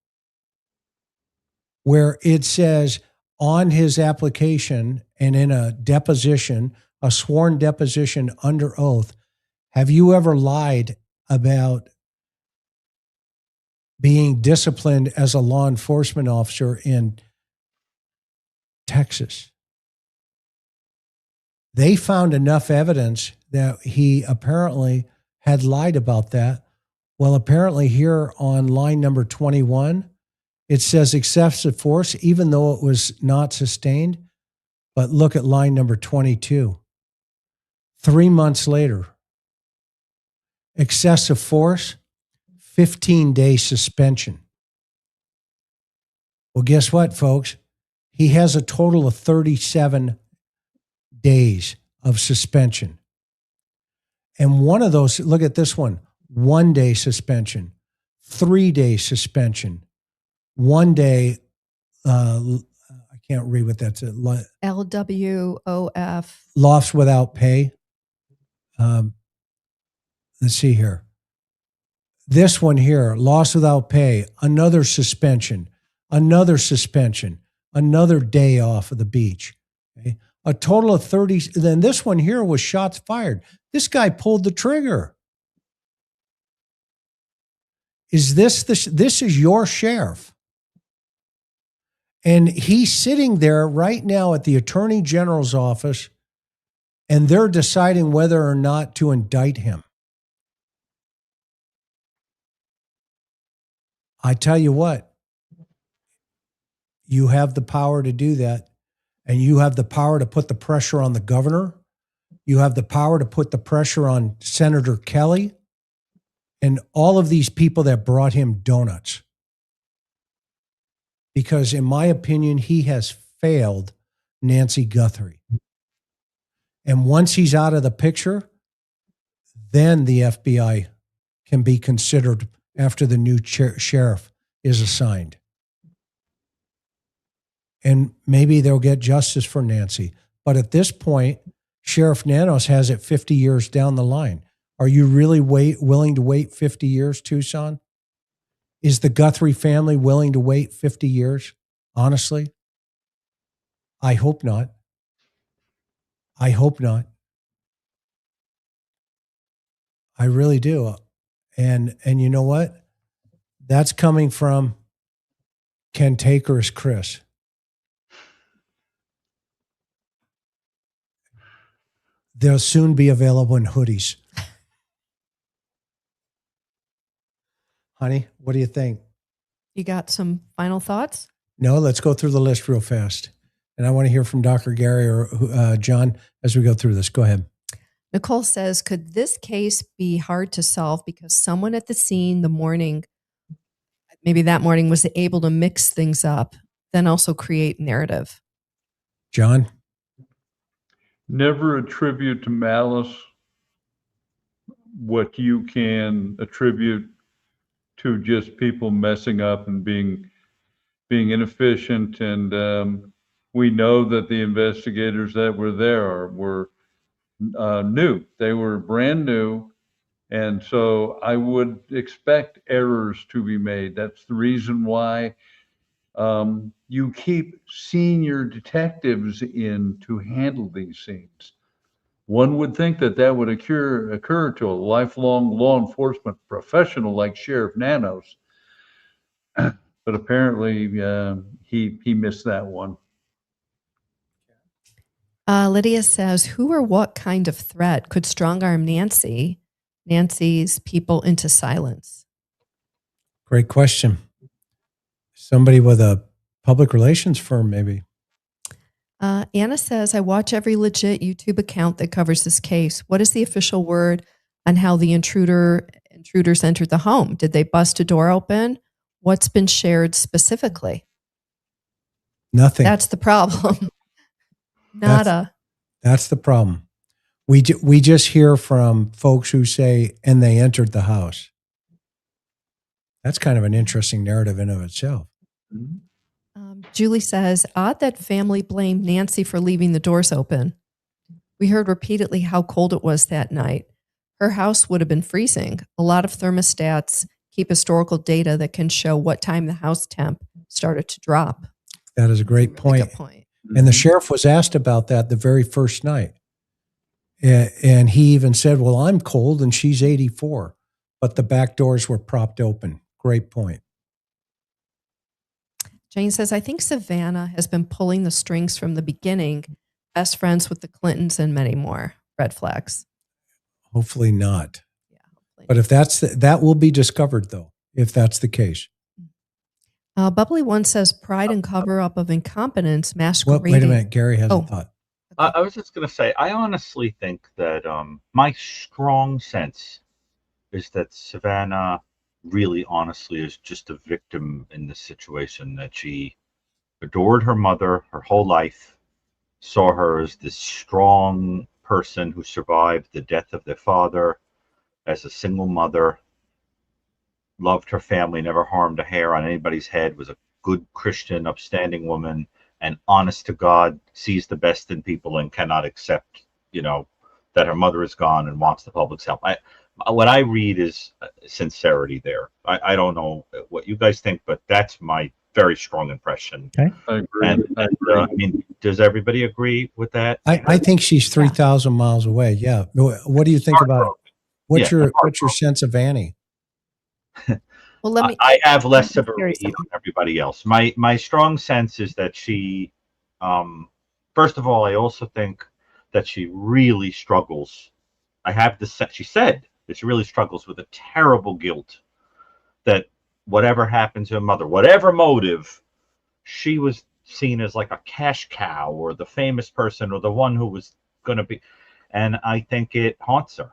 where it says on his application and in a deposition, a sworn deposition under oath, have you ever lied about being disciplined as a law enforcement officer in Texas? They found enough evidence that he apparently had lied about that. Well, apparently here on line number 21, it says excessive force, even though it was not sustained. But look at line number 22. 3 months later, excessive force, 15-day suspension. Well, guess what, folks? He has a total of 37 days of suspension. And one of those, look at this one, 1 day suspension, 3 day suspension, 1 day, I can't read what that's. LWOF. Loss without pay. Let's see here. This one here, loss without pay, another suspension, another day off of the beach. Okay? A total of 30. Then this one here was shots fired. This guy pulled the trigger. Is this is your sheriff? And he's sitting there right now at the Attorney General's office, and they're deciding whether or not to indict him. I tell you what, you have the power to do that, and you have the power to put the pressure on the governor You have the power to put the pressure on Senator Kelly and all of these people that brought him donuts. Because in my opinion, he has failed Nancy Guthrie. And once he's out of the picture, then the FBI can be considered after the new sheriff is assigned. And maybe they'll get justice for Nancy. But at this point, Sheriff Nanos has it 50 years down the line. Are you really willing to wait 50 years, Tucson? Is the Guthrie family willing to wait 50 years? Honestly? I hope not. I hope not. I really do. And you know what? That's coming from Ken Taker's Chris. They'll soon be available in hoodies. Honey, what do you think? You got some final thoughts? No, let's go through the list real fast. And I want to hear from Dr. Gary or John as we go through this. Go ahead. Nicole says, could this case be hard to solve because someone at the scene the morning, maybe that morning, was able to mix things up, then also create narrative? John? Never attribute to malice what you can attribute to just people messing up and being inefficient. And we know that the investigators that were there were new. They were brand new. And so I would expect errors to be made. That's the reason why you keep senior detectives in to handle these scenes. One would think that that would occur to a lifelong law enforcement professional like Sheriff Nanos, but apparently he missed that one. Lydia says, who or what kind of threat could strong-arm Nancy's people into silence? Great question. Somebody with a public relations firm, maybe. Anna says, I watch every legit YouTube account that covers this case. What is the official word on how the intruders entered the home? Did they bust a door open? What's been shared specifically? Nothing. That's the problem. Nada. That's the problem. We just hear from folks who say, and they entered the house. That's kind of an interesting narrative in of itself. Mm-hmm. Julie says, odd that family blamed Nancy for leaving the doors open. We heard repeatedly how cold it was that night. Her house would have been freezing. A lot of thermostats keep historical data that can show what time the house temp started to drop. That is a great point. Really good point. And the sheriff was asked about that the very first night. And he even said, well, I'm cold and she's 84, but the back doors were propped open. Great point. Jane says, I think Savannah has been pulling the strings from the beginning, best friends with the Clintons and many more. Red flags. Hopefully not. Yeah, hopefully. But if that will be discovered, though, if that's the case. Bubbly One says, pride and cover-up of incompetence masquerading. Wait a minute. Gary has a thought. I was just going to say, I honestly think that my strong sense is that Savannah really honestly is just a victim in this situation, that she adored her mother her whole life, saw her as this strong person who survived the death of their father as a single mother, loved her family, never harmed a hair on anybody's head, was a good Christian, upstanding woman, and honest to God, sees the best in people and cannot accept, that her mother is gone and wants the public's help. What I read is sincerity there. I don't know what you guys think, but that's my very strong impression. Okay. I agree. I mean, does everybody agree with that? I think she's 3,000 miles away. Yeah. What do you think about it? What's your sense of Annie? Well, I have less of a read on everybody else. My strong sense is that she, first of all, I also think that she really struggles. She said that she really struggles with a terrible guilt that whatever happened to her mother, whatever motive, she was seen as like a cash cow or the famous person or the one who was going to be. And I think it haunts her.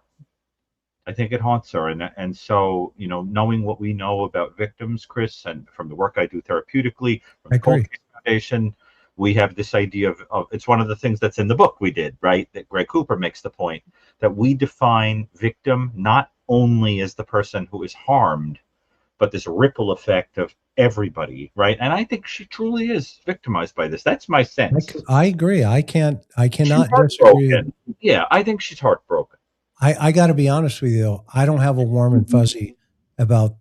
And so, knowing what we know about victims, Chris, and from the work I do therapeutically, from the Cold Case Foundation, we have this idea of it's one of the things that's in the book we did, right? That Greg Cooper makes the point that we define victim not only as the person who is harmed, but this ripple effect of everybody, right? And I think she truly is victimized by this. That's my sense. I agree. I cannot disagree. Yeah, I think she's heartbroken. I got to be honest with you, though. I don't have a warm and fuzzy about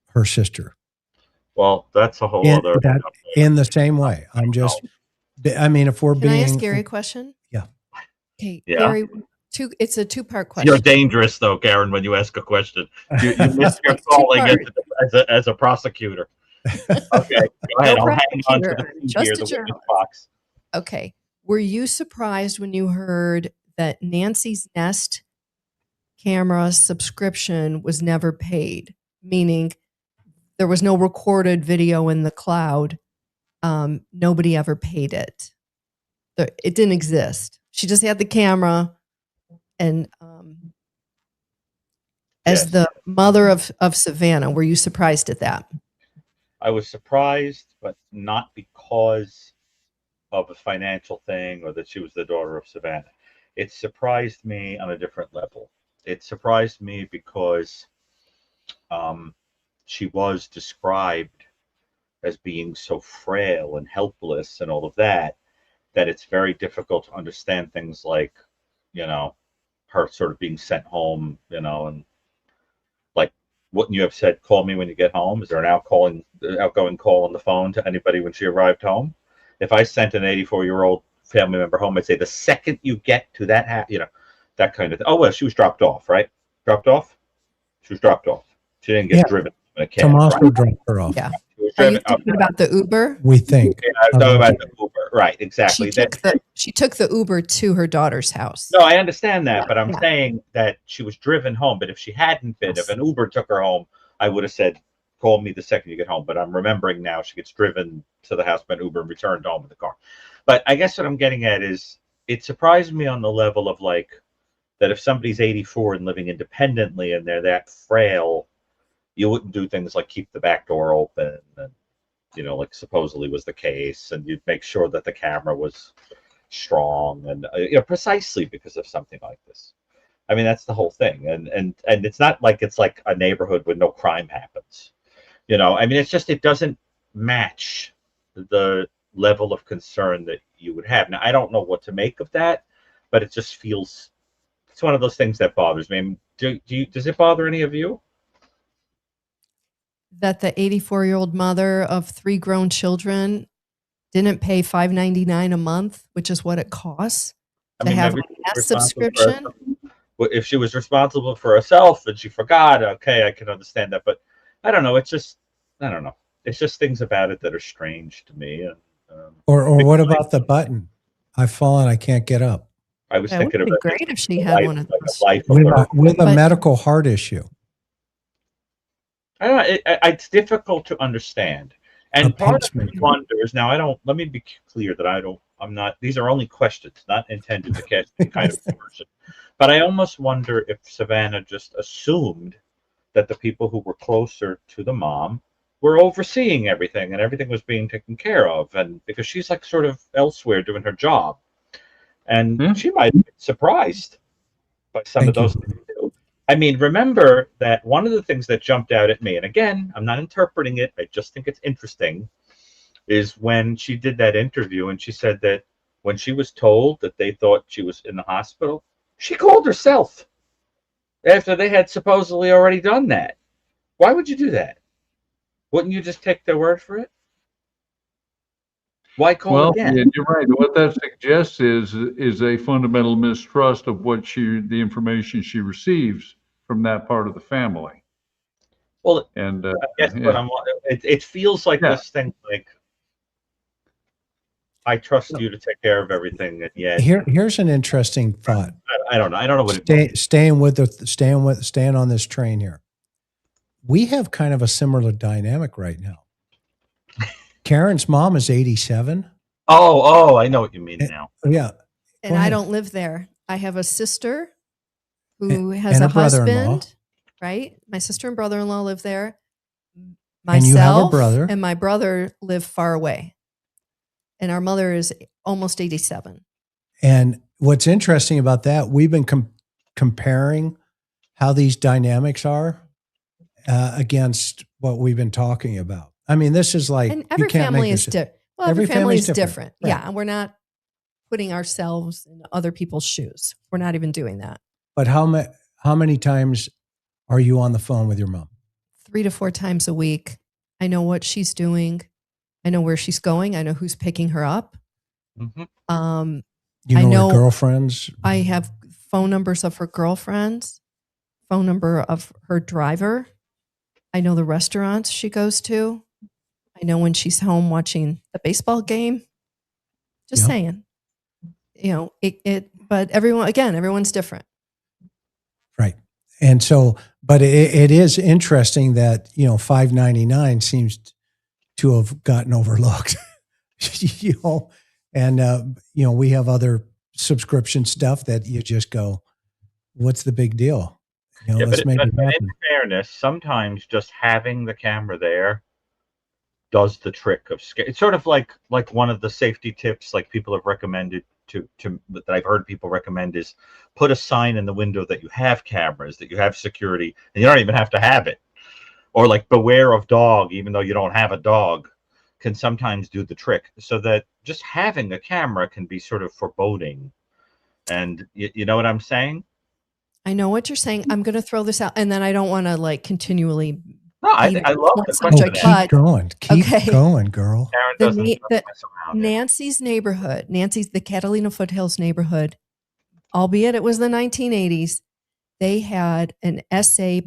her sister. Well, that's a whole other. In the same way, I'm just. I mean, if we're Can being. I ask Gary a question? Yeah. Okay, yeah. Gary. It's a two-part question. You're dangerous, though, Karen, when you ask a question. You miss your calling as a prosecutor. Okay, go ahead. I'll hang on to the box. Okay. Were you surprised when you heard that Nancy's Nest camera subscription was never paid? Meaning there was no recorded video in the cloud. Nobody ever paid it. It didn't exist. She just had the camera. And as the mother of Savannah, were you surprised at that? I was surprised, but not because of a financial thing or that she was the daughter of Savannah. It surprised me on a different level. It surprised me because she was described as being so frail and helpless and all of that, that it's very difficult to understand things like, her sort of being sent home, and like, wouldn't you have said, call me when you get home? Is there an outgoing call on the phone to anybody when she arrived home? If I sent an 84-year-old family member home, I'd say the second you get to that, that kind of thing. Oh, well, she was dropped off, right? Dropped off? She was dropped off. She didn't get driven in a cab. Tommaso dropped her off. Yeah. Are you thinking about the Uber? We think. Yeah, I was talking about the Uber. Right, exactly. She took the Uber to her daughter's house. No, I understand that, but I'm saying that she was driven home. But if she hadn't been, if an Uber took her home, I would have said, call me the second you get home. But I'm remembering now she gets driven to the house by an Uber and returned home in the car. But I guess what I'm getting at is it surprised me on the level of that if somebody's 84 and living independently and they're that frail, you wouldn't do things like keep the back door open and, like supposedly was the case, and you'd make sure that the camera was strong and, precisely because of something like this. I mean, that's the whole thing. And it's not like it's like a neighborhood where no crime happens. I mean, it's just, it doesn't match the level of concern that you would have. Now, I don't know what to make of that, but it just feels, it's one of those things that bothers me. I mean, does it bother any of you? That the 84-year-old mother of 3 grown children didn't pay $5.99 a month, which is what it costs to have a subscription. If she was responsible for herself and she forgot, okay, I can understand that. But I don't know. It's just, I don't know. It's just things about it that are strange to me. And, or what about the button? I've fallen. I can't get up. I was thinking it would be great if she had one of those. With a medical heart issue. I don't know. It's difficult to understand. And part of me wonders, now let me be clear that I'm not, these are only questions, not intended to catch any kind of person. But I almost wonder if Savannah just assumed that the people who were closer to the mom were overseeing everything and everything was being taken care of. And because she's like sort of elsewhere doing her job. And she might have been surprised by some of those things too. I mean, remember that one of the things that jumped out at me, and again, I'm not interpreting it, I just think it's interesting, is when she did that interview and she said that when she was told that they thought she was in the hospital, she called herself after they had supposedly already done that. Why would you do that? Wouldn't you just take their word for it? Why call again? Yeah, you're right. What that suggests is a fundamental mistrust of the information she receives from that part of the family. Well, and I guess it feels like this thing, like I trust you to take care of everything, and yet here's an interesting thought. I don't know. I don't know what it staying on this train here. We have kind of a similar dynamic right now. Karen's mom is 87. Oh, I know what you mean now. Yeah. And I don't live there. I have a sister who has and a a brother-in-law. husband, right? My sister and brother-in-law live there. And you have a Myself brother. and my brother live far away. And our mother is almost 87. And what's interesting about that, we've been comparing how these dynamics are against what we've been talking about. I mean, this is like, and every family is different. Well, every family is different. Right. Yeah. And we're not putting ourselves in other people's shoes. We're not even doing that. But how many times are you on the phone with your mom? 3 to 4 times a week. I know what she's doing. I know where she's going. I know who's picking her up. Mm-hmm. You know her girlfriends? I have phone numbers of her girlfriends, phone number of her driver. I know the restaurants she goes to. I know when she's home watching the baseball game. Just saying. But everyone's different. Right. And so, but it is interesting that, $5.99 seems to have gotten overlooked, and, we have other subscription stuff that you just go, what's the big deal? Let's make it happen. In fairness, sometimes just having the camera there does the trick of scare. It's sort of like one of the safety tips, like people have recommended to that I've heard people recommend is put a sign in the window that you have cameras, that you have security, and you don't even have to have it. Or like beware of dog, even though you don't have a dog, can sometimes do the trick. So that just having a camera can be sort of foreboding. And you know what I'm saying? I know what you're saying. I'm going to throw this out, and then I don't want to continually. No, I love the question. Keep going, girl. Karen doesn't mess around. Nancy's neighborhood, the Catalina Foothills neighborhood, albeit it was the 1980s, they had an essay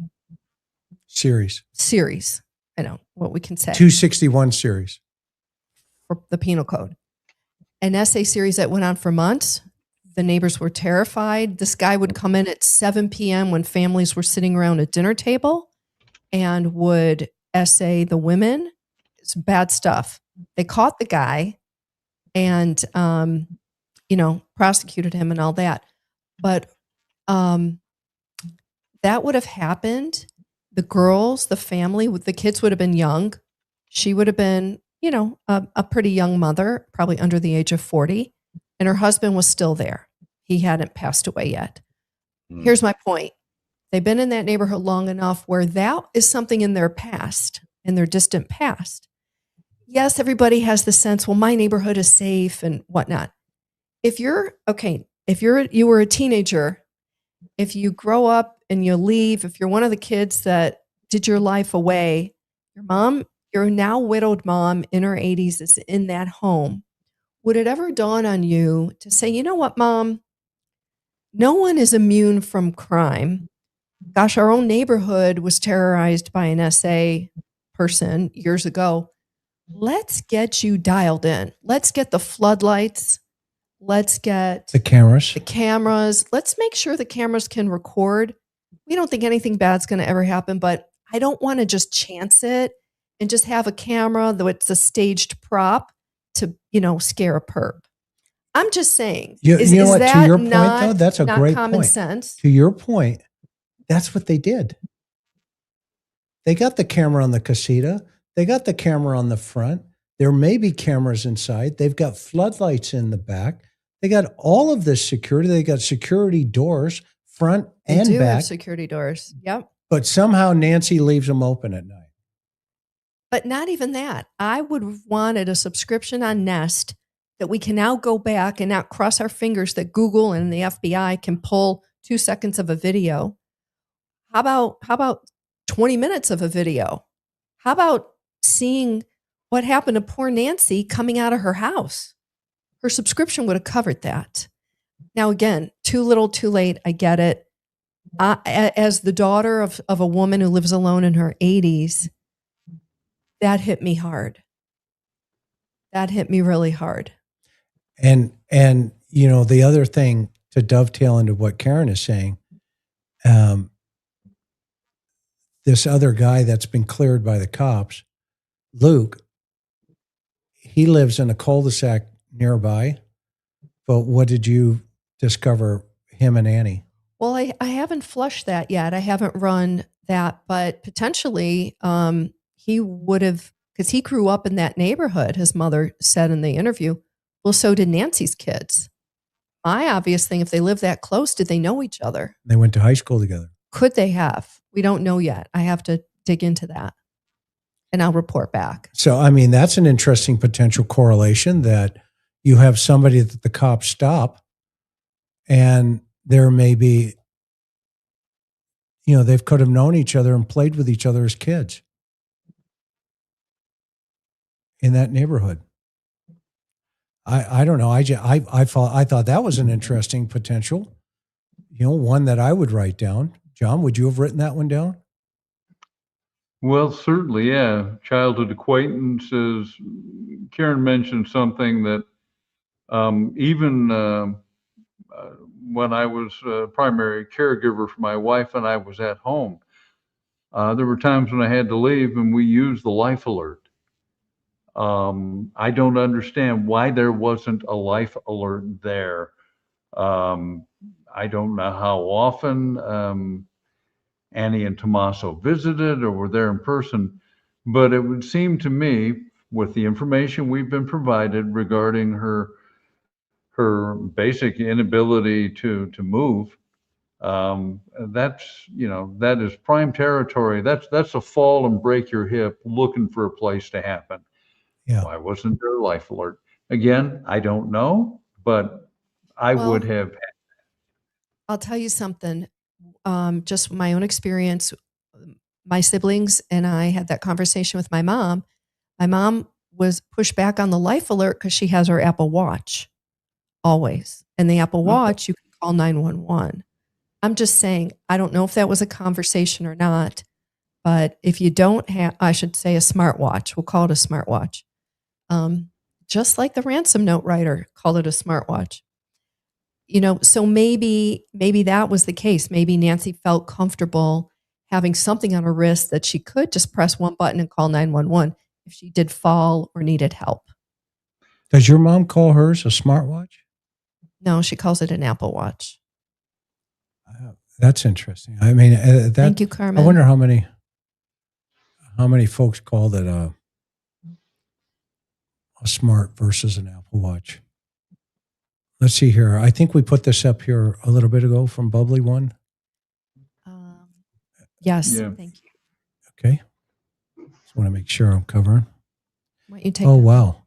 series. I know what we can say. 261 series. For the penal code. An essay series that went on for months. The neighbors were terrified. This guy would come in at 7 p.m. when families were sitting around a dinner table and would essay the women. It's bad stuff. They caught the guy and, prosecuted him and all that. But that would have happened. The girls, the family, the kids would have been young. She would have been, a pretty young mother, probably under the age of 40. And her husband was still there. He hadn't passed away yet. Here's my point. They've been in that neighborhood long enough where that is something in their past, in their distant past. Yes, everybody has the sense, well, my neighborhood is safe and whatnot. If you were a teenager, if you grow up and you leave, if you're one of the kids that did your life away, your now widowed mom in her 80s is in that home. Would it ever dawn on you to say, you know what, Mom? No one is immune from crime. Gosh, our own neighborhood was terrorized by an SA person years ago. Let's get you dialed in. Let's get the floodlights. Let's get the cameras. Let's make sure the cameras can record. We don't think anything bad's going to ever happen, but I don't want to just chance it and just have a camera, though it's a staged prop, to, scare a perp. I'm just saying. You know what? To your point, though, that's a great common point. Sense. To your point, that's what they did. They got the camera on the casita. They got the camera on the front. There may be cameras inside. They've got floodlights in the back. They got all of this security. They got security doors, front and they do back. Have security doors. Yep. But somehow Nancy leaves them open at night. But not even that. I would have wanted a subscription on Nest that we can now go back and not cross our fingers that Google and the FBI can pull 2 seconds of a video. How about 20 minutes of a video? How about seeing what happened to poor Nancy coming out of her house? Her subscription would have covered that. Now, again, too little, too late. I get it. As the daughter of a woman who lives alone in her 80s, that hit me hard. That hit me really hard. And the other thing, to dovetail into what Karen is saying, this other guy that's been cleared by the cops, Luke, he lives in a cul-de-sac nearby. But what did you discover him and Annie? Well, I haven't flushed that yet. I haven't run that, but potentially he would have, because he grew up in that neighborhood, his mother said in the interview. Well, so did Nancy's kids. My obvious thing, if they live that close, did they know each other? They went to high school together. Could they have? We don't know yet. I have to dig into that, and I'll report back. So, I mean, that's an interesting potential correlation, that you have somebody that the cops stop, and there may be, they could have known each other and played with each other as kids in that neighborhood. I don't know. I thought that was an interesting potential, one that I would write down. John, would you have written that one down? Well, certainly, yeah. Childhood acquaintances. Karen mentioned something that even when I was a primary caregiver for my wife and I was at home, there were times when I had to leave and we used the life alert. I don't understand why there wasn't a life alert there. I don't know how often Annie and Tommaso visited or were there in person, but it would seem to me, with the information we've been provided regarding her basic inability to move, that is prime territory. That's a fall and break your hip looking for a place to happen. Yeah. Why wasn't there a life alert? Again, I don't know, but I would have. I'll tell you something. Just my own experience. My siblings and I had that conversation with my mom. My mom was pushed back on the life alert because she has her Apple Watch always. And the Apple Watch, you can call 911. I'm just saying, I don't know if that was a conversation or not, but if you don't have, I should say a smartwatch, we'll call it a smartwatch. Just like the ransom note writer called it a smartwatch. So maybe that was the case. Maybe Nancy felt comfortable having something on her wrist that she could just press one button and call 911 if she did fall or needed help. Does your mom call hers a smartwatch? No, she calls it an Apple Watch. That's interesting. I mean, thank you, Carmen. I wonder how many folks call that a smart versus an Apple Watch. Let's see here. I think we put this up here a little bit ago from Bubbly One. Yes, yeah. Thank you. Okay. Just want to make sure I'm covering. Why don't you take wow.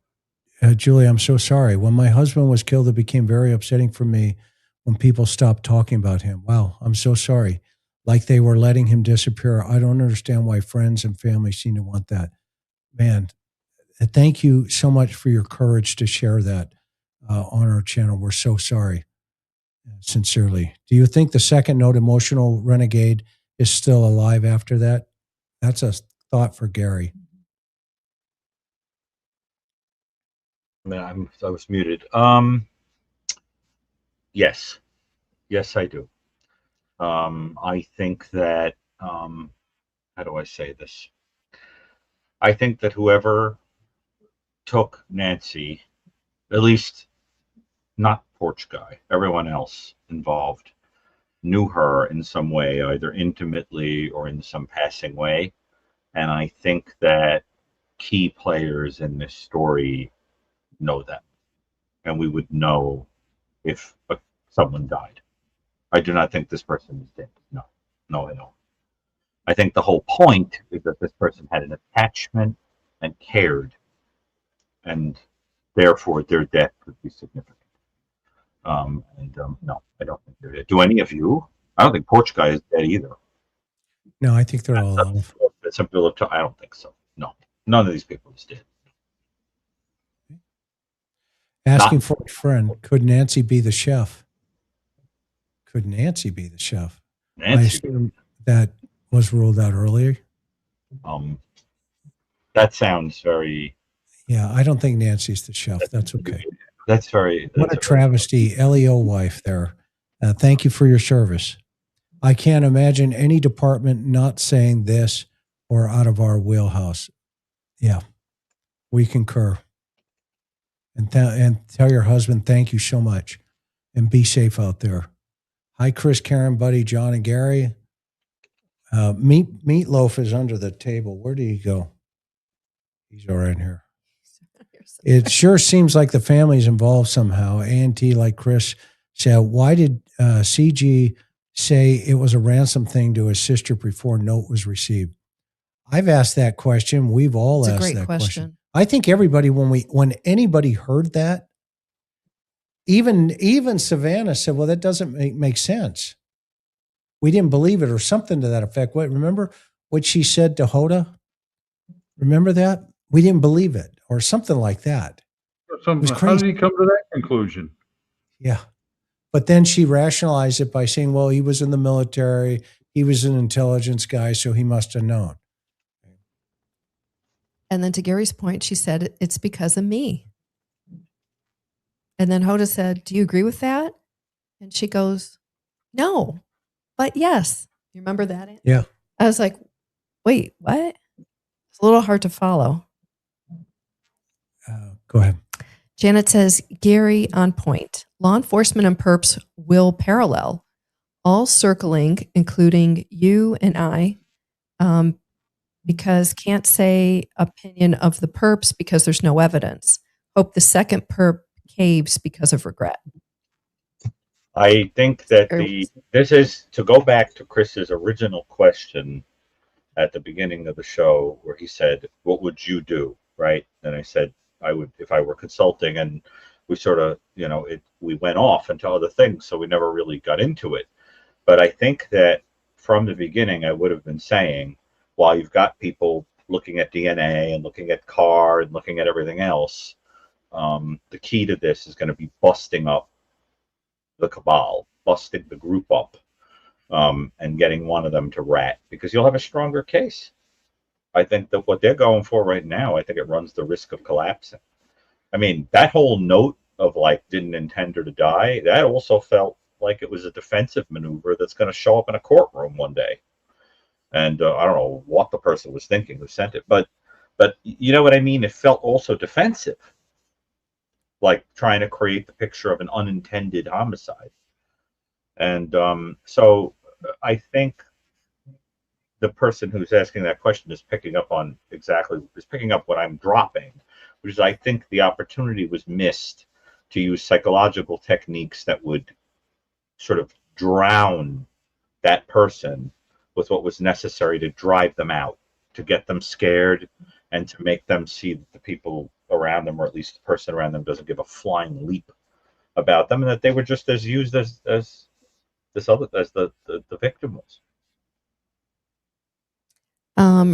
Julie, I'm so sorry. When my husband was killed, it became very upsetting for me when people stopped talking about him. Wow, I'm so sorry. Like they were letting him disappear. I don't understand why friends and family seem to want that. Man, thank you so much for your courage to share that on our channel. We're so sorry. Sincerely. Do you think the second note, emotional renegade, is still alive after that? That's a thought for Gary. I was muted. Yes, I do. I think that, how do I say this? I think that whoever took Nancy, at least not Porch Guy, everyone else involved, knew her in some way, either intimately or in some passing way. And I think that key players in this story know that. And we would know if someone died. I do not think this person is dead. No, I don't. I think the whole point is that this person had an attachment and cared, and therefore their death could be significant. No, I don't think they're dead. Do any of you? I don't think Porch Guy is dead either. No, I think they're all alive. I don't think so. No, none of these people is dead. Asking for a friend, could Nancy be the chef? Could Nancy be the chef? I assume that was ruled out earlier. That sounds very... Yeah, I don't think Nancy's the chef. That's okay. What a travesty. LEO wife there. Thank you for your service. I can't imagine any department not saying this or out of our wheelhouse. Yeah, we concur. And tell your husband thank you so much, and be safe out there. Hi, Chris, Karen, Buddy, John, and Gary. Meatloaf is under the table. Where did he go? He's all right here. It sure seems like the family's involved somehow. A&T, like Chris said, why did CG say it was a ransom thing to his sister before note was received? I've asked that question. We've all asked that question. I think everybody, when anybody heard that, even Savannah said, well, that doesn't make sense. We didn't believe it, or something to that effect. Remember what she said to Hoda? Remember that? We didn't believe it, or something like that. How did he come to that conclusion? Yeah. But then she rationalized it by saying, well, he was in the military. He was an intelligence guy, so he must have known. And then to Gary's point, she said, it's because of me. And then Hoda said, do you agree with that? And she goes, no, but yes. You remember that? Aunt? Yeah. I was like, wait, what? It's a little hard to follow. Go ahead. Janet says, Gary on point. Law enforcement and perps will parallel, all circling, including you and I, because can't say opinion of the perps because there's no evidence. Hope the second perp caves because of regret. I think that this is to go back to Chris's original question at the beginning of the show, where he said, what would you do? Right. And I said, I would, if I were consulting, and we sort of, we went off into other things. So we never really got into it. But I think that from the beginning, I would have been saying, while you've got people looking at DNA and looking at CAR and looking at everything else, the key to this is going to be busting up the cabal, busting the group up, and getting one of them to rat, because you'll have a stronger case. I think that what they're going for right now, I think it runs the risk of collapsing. I mean, that whole note of like, didn't intend her to die, that also felt like it was a defensive maneuver that's going to show up in a courtroom one day. And I don't know what the person was thinking who sent it, but you know what I mean? It felt also defensive, like trying to create the picture of an unintended homicide. And so I think the person who's asking that question is picking up what I'm dropping, which is, I think the opportunity was missed to use psychological techniques that would sort of drown that person with what was necessary to drive them out, to get them scared, and to make them see that the people around them, or at least the person around them, doesn't give a flying leap about them, and that they were just as used as the victim was.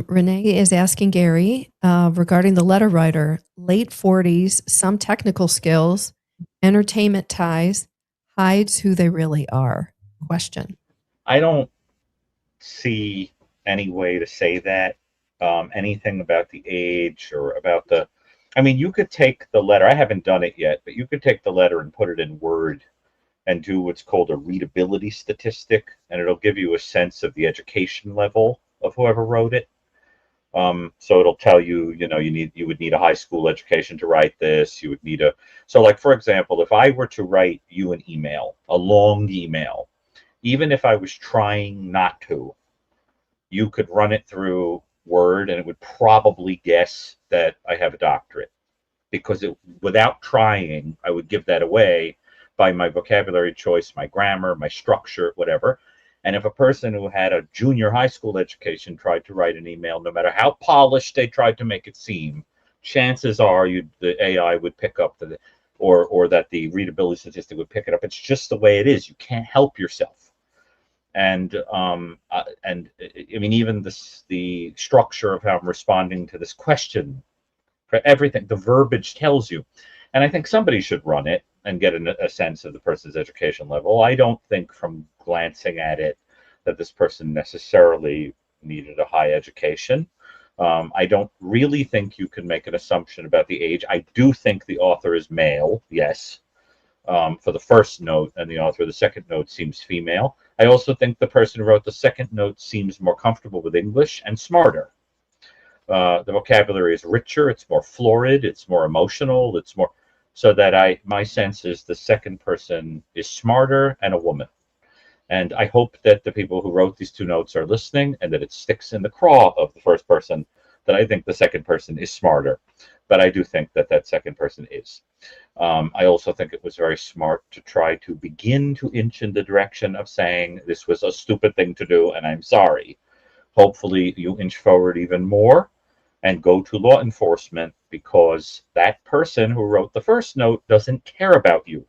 Renee is asking Gary regarding the letter writer, late 40s, some technical skills, entertainment ties, hides who they really are. Question. I don't see any way to say that. Anything about the age or about the, I mean, you could take the letter, I haven't done it yet, but you could take the letter and put it in Word and do what's called a readability statistic, and it'll give you a sense of the education level of whoever wrote it. So it'll tell you, you would need a high school education to write this. You would need so like, for example, if I were to write you an email, a long email, even if I was trying not to, you could run it through Word and it would probably guess that I have a doctorate, because without trying, I would give that away by my vocabulary choice, my grammar, my structure, whatever. And if a person who had a junior high school education tried to write an email, no matter how polished they tried to make it seem, chances are the AI would pick up or that the readability statistic would pick it up. It's just the way it is. You can't help yourself. And I mean, even the structure of how I'm responding to this question, for everything, the verbiage tells you. And I think somebody should run it and get a sense of the person's education level. I don't think from glancing at it that this person necessarily needed a high education. I don't really think you can make an assumption about the age. I do think the author is male, yes, for the first note, and the author of the second note seems female. I also think the person who wrote the second note seems more comfortable with English and smarter. The vocabulary is richer, it's more florid, it's more emotional, it's more, so that my sense is the second person is smarter and a woman. And I hope that the people who wrote these 2 notes are listening, and that it sticks in the craw of the first person that I think the second person is smarter. But I do think that that second person is. I also think it was very smart to try to begin to inch in the direction of saying this was a stupid thing to do and I'm sorry. Hopefully you inch forward even more and go to law enforcement, because that person who wrote the first note doesn't care about you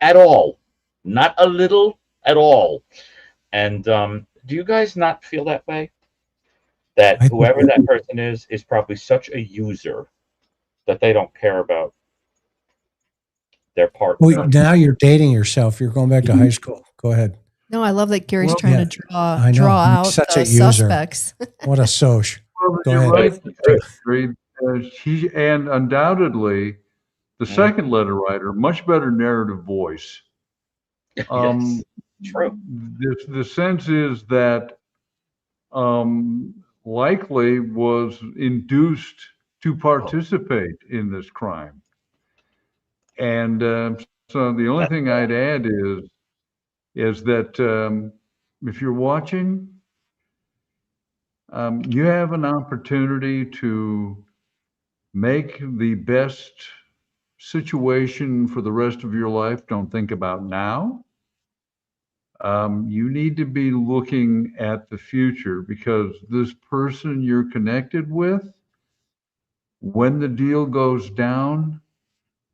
at all. Not a little, at all. And do you guys not feel that way? That whoever that person is probably such a user that they don't care about their partner. Well, now you're dating yourself. You're going back to high school. Go ahead. No, I love that Gary's trying to draw out such the a user. Suspects. What a soch. Go ahead. Right. And undoubtedly, the second letter writer, much better narrative voice. Yes, true. The sense is that likely was induced to participate in this crime. And so the only thing I'd add is that if you're watching, you have an opportunity to make the best situation for the rest of your life. Don't think about now. You need to be looking at the future, because this person you're connected with, when the deal goes down,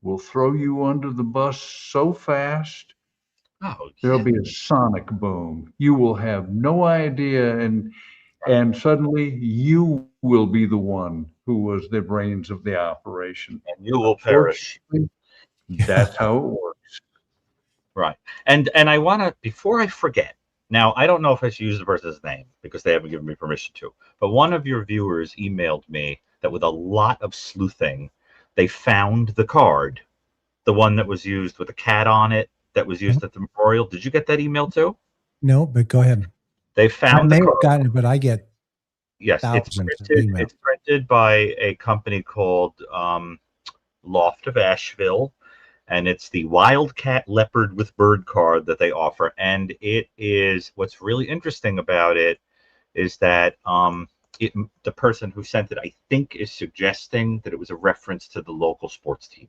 will throw you under the bus so fast. There'll be a sonic boom. You will have no idea, and suddenly you will be the one who was the brains of the operation. And you will perish. That's how it works. Right. And I want to, before I forget, now I don't know if I should use the person's name because they haven't given me permission to, but one of your viewers emailed me that with a lot of sleuthing, they found the card, the one that was used with a cat on it, that was used at the memorial. Did you get that email too? No, but go ahead. They found I may the card. have gotten it, but I get it's printed by a company called Loft of Asheville, and it's the Wildcat Leopard with Bird card that they offer. And it is, what's really interesting about it is that the person who sent it, I think, is suggesting that it was a reference to the local sports team.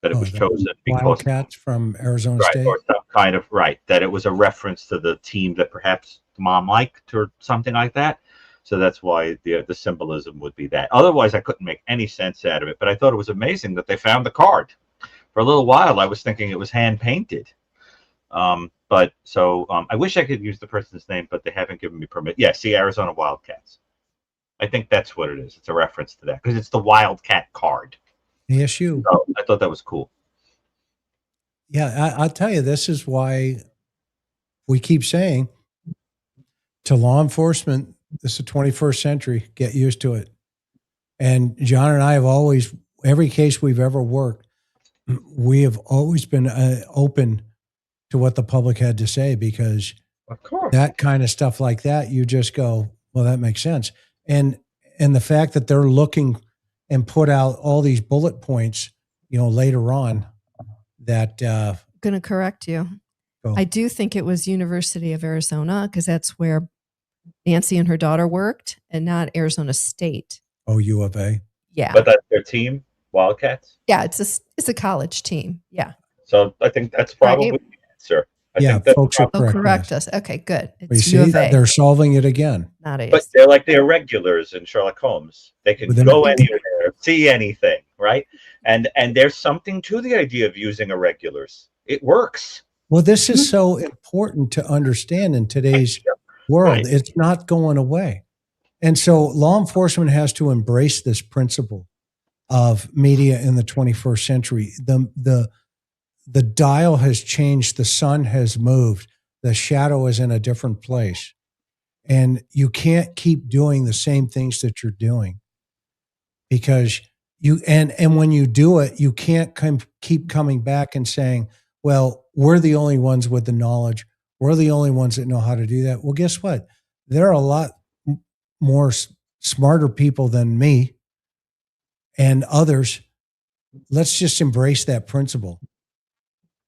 That it was chosen because Wildcats from Arizona State, or some kind of that it was a reference to the team that perhaps the mom liked or something like that. So that's why the symbolism would be that. Otherwise, I couldn't make any sense out of it. But I thought it was amazing that they found the card. For a little while, I was thinking it was hand painted. But so I wish I could use the person's name, but they haven't given me permission. Yeah, see, Arizona Wildcats. I think that's what it is. It's a reference to that because it's the Wildcat card. ASU. So I thought that was cool. Yeah, I'll tell you, this is why we keep saying to law enforcement, this is the 21st century, get used to it. And John and I have always, every case we've ever worked, we have always been open to what the public had to say, because of course, that kind of stuff like that, you just go, well, that makes sense. And the fact that they're looking and put out all these bullet points, later on that. Going to correct you. I do think it was University of Arizona, because that's where Nancy and her daughter worked, and not Arizona State. Oh, U of A. Yeah. But that's their team, Wildcats? Yeah, it's a college team. Yeah. So I think that's probably the answer. I think folks are correct us. Okay, good. It's you see, they're solving it again. Not AS. But they're like the irregulars in Sherlock Holmes. They can go anywhere, see anything, right? And there's something to the idea of using irregulars. It works. Well, this is so important to understand in today's world. Right. It's not going away. And so law enforcement has to embrace this principle of media in the 21st century. The dial has changed. The sun has moved. The shadow is in a different place. And you can't keep doing the same things that you're doing, because and when you do it, you can't keep coming back and saying, well, we're the only ones with the knowledge. We're the only ones that know how to do that. Well, guess what? There are a lot more smarter people than me and others. Let's just embrace that principle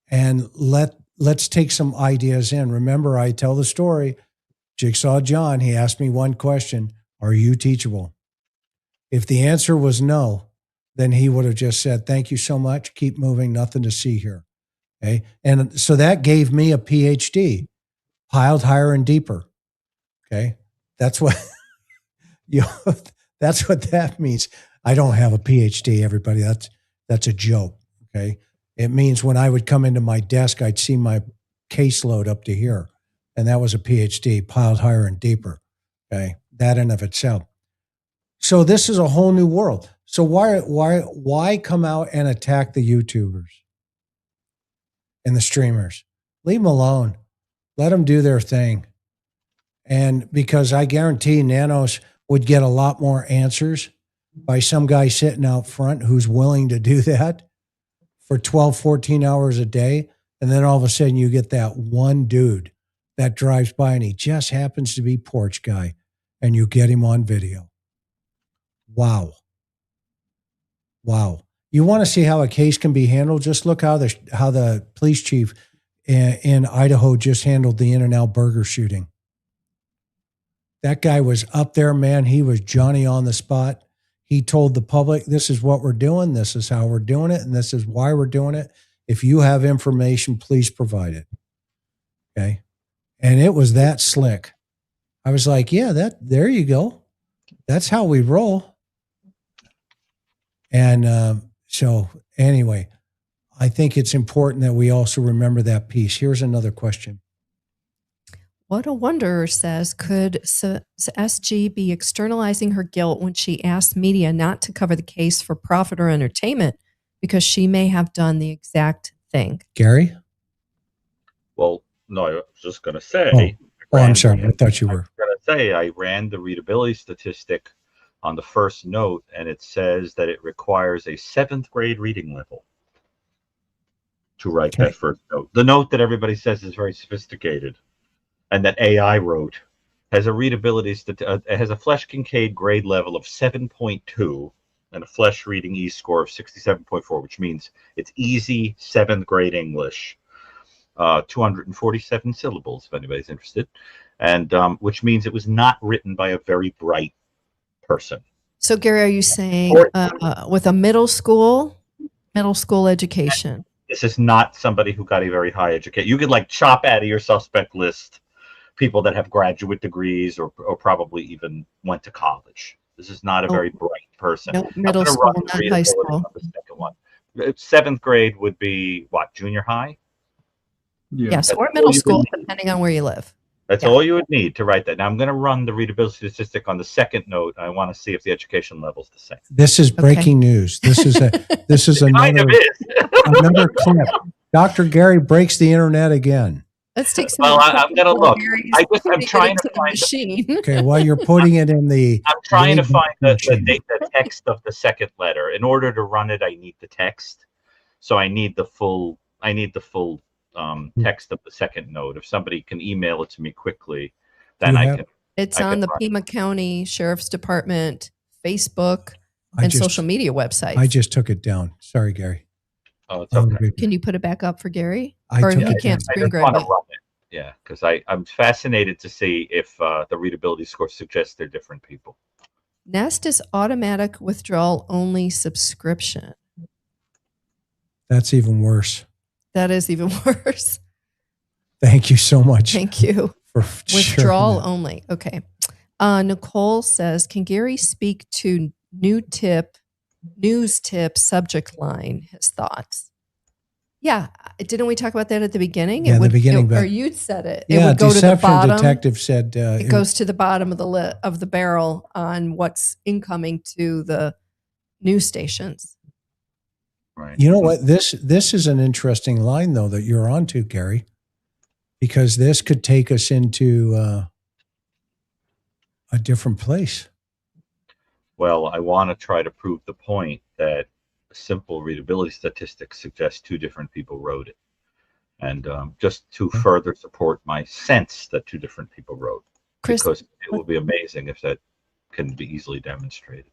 and let let's take some ideas in. Remember, I tell the story. Jigsaw John, he asked me one question: are you teachable? If the answer was no, then he would have just said, thank you so much. Keep moving. Nothing to see here. Okay. And so that gave me a PhD, piled higher and deeper. Okay. That's what, that's what that means. I don't have a PhD, everybody. That's a joke. Okay. It means when I would come into my desk, I'd see my caseload up to here. And that was a PhD, piled higher and deeper. Okay. That in of itself. So this is a whole new world. So why come out and attack the YouTubers and the streamers? Leave them alone. Let them do their thing. And because I guarantee Nanos would get a lot more answers by some guy sitting out front who's willing to do that for 12, 14 hours a day. And then all of a sudden you get that one dude that drives by and he just happens to be porch guy and you get him on video. Wow. You want to see how a case can be handled? Just look how the police chief in Idaho just handled the In-N-Out burger shooting. That guy was up there, man. He was Johnny on the spot. He told the public, this is what we're doing. This is how we're doing it. And this is why we're doing it. If you have information, please provide it. Okay. And it was that slick. I was like, yeah, there you go. That's how we roll. And so anyway, I think it's important that we also remember that piece. Here's another question. What a Wanderer says, could SG be externalizing her guilt when she asked media not to cover the case for profit or entertainment because she may have done the exact thing? Gary? Well, no, I was just going to say. I'm sorry. I thought you were. I was going to say, I ran the readability statistic on the first note, and it says that it requires a 7th grade reading level to write that first note. The note that everybody says is very sophisticated and that AI wrote has a readability, it has a Flesch Kincaid grade level of 7.2 and a Flesch reading E score of 67.4, which means it's easy 7th grade English, 247 syllables, if anybody's interested, and which means it was not written by a very bright person. So, Gary, are you saying with a middle school education? This is not somebody who got a very high education. You could chop out of your suspect list people that have graduate degrees or probably even went to college. This is not a very bright person. No, middle school, not high school. The second one. 7th grade would be what, junior high? Yeah. Yes, or middle school, depending on where you live. That's all you would need to write that. Now I'm going to run the readability statistic on the second note. I want to see if the education level is the same. This is breaking news. This is another clip. Dr. Gary breaks the internet again. Let's take some. Well, I'm going to look. I'm trying to find the machine. Okay, while you're putting it in the. I'm trying to find the text of the second letter. In order to run it, I need the text. So I need the full. Text of the second note. If somebody can email it to me quickly, then I can. It's on the Pima County Sheriff's Department Facebook and social media websites. I just took it down. Sorry, Gary. Oh, it's okay. Can you put it back up for Gary? Or he can't screen grab it? Yeah, because I'm fascinated to see if the readability score suggests they're different people. Nest is automatic withdrawal only subscription. That's even worse. That is even worse. Thank you so much. Thank you. For withdrawal only. Okay. Nicole says, can Gary speak to news tip subject line, his thoughts? Yeah. Didn't we talk about that at the beginning? Yeah, the beginning. Or you said it. Yeah, it would go to the bottom. Detective said it goes to the bottom of the barrel on what's incoming to the news stations. Right. You know what? This is an interesting line, though, that you're onto, Gary, because this could take us into a different place. Well, I want to try to prove the point that a simple readability statistic suggests 2 different people wrote it. And just to further support my sense that 2 different people wrote, Chris, because it will be amazing if that can be easily demonstrated.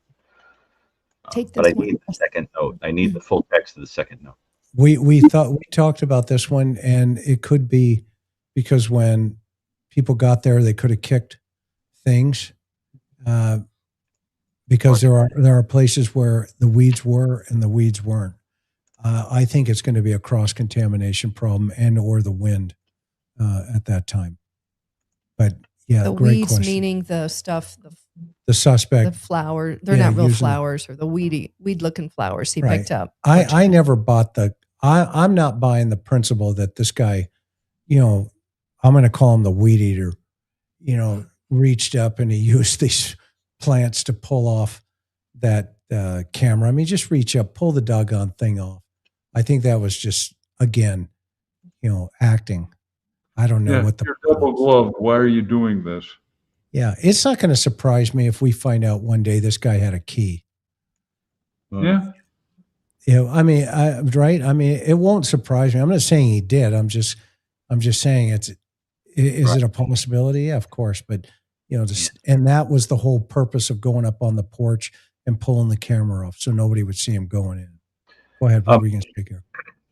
Take this but I need the second note. I need the full text of the second note. we talked about this one, and it could be because when people got there, they could have kicked things, because there are places where the weeds were and the weeds weren't. I think it's going to be a cross contamination problem and or the wind at that time. But yeah, the great weeds question. meaning the stuff, the suspect, the flower. They're not real flowers, or the weed looking flowers he picked up. I never bought I'm not buying the principle that this guy, I'm going to call him the weed eater, reached up and he used these plants to pull off that camera. I mean, just reach up, pull the doggone thing off. I think that was just, again, acting. I don't know what the. You're double gloved. Why are you doing this? Yeah, it's not going to surprise me if we find out one day this guy had a key. Yeah. I mean, right? I mean, it won't surprise me. I'm not saying he did. I'm just saying is it a possibility? Yeah, of course. But and that was the whole purpose of going up on the porch and pulling the camera off so nobody would see him going in. Go ahead. What were you going to speak here?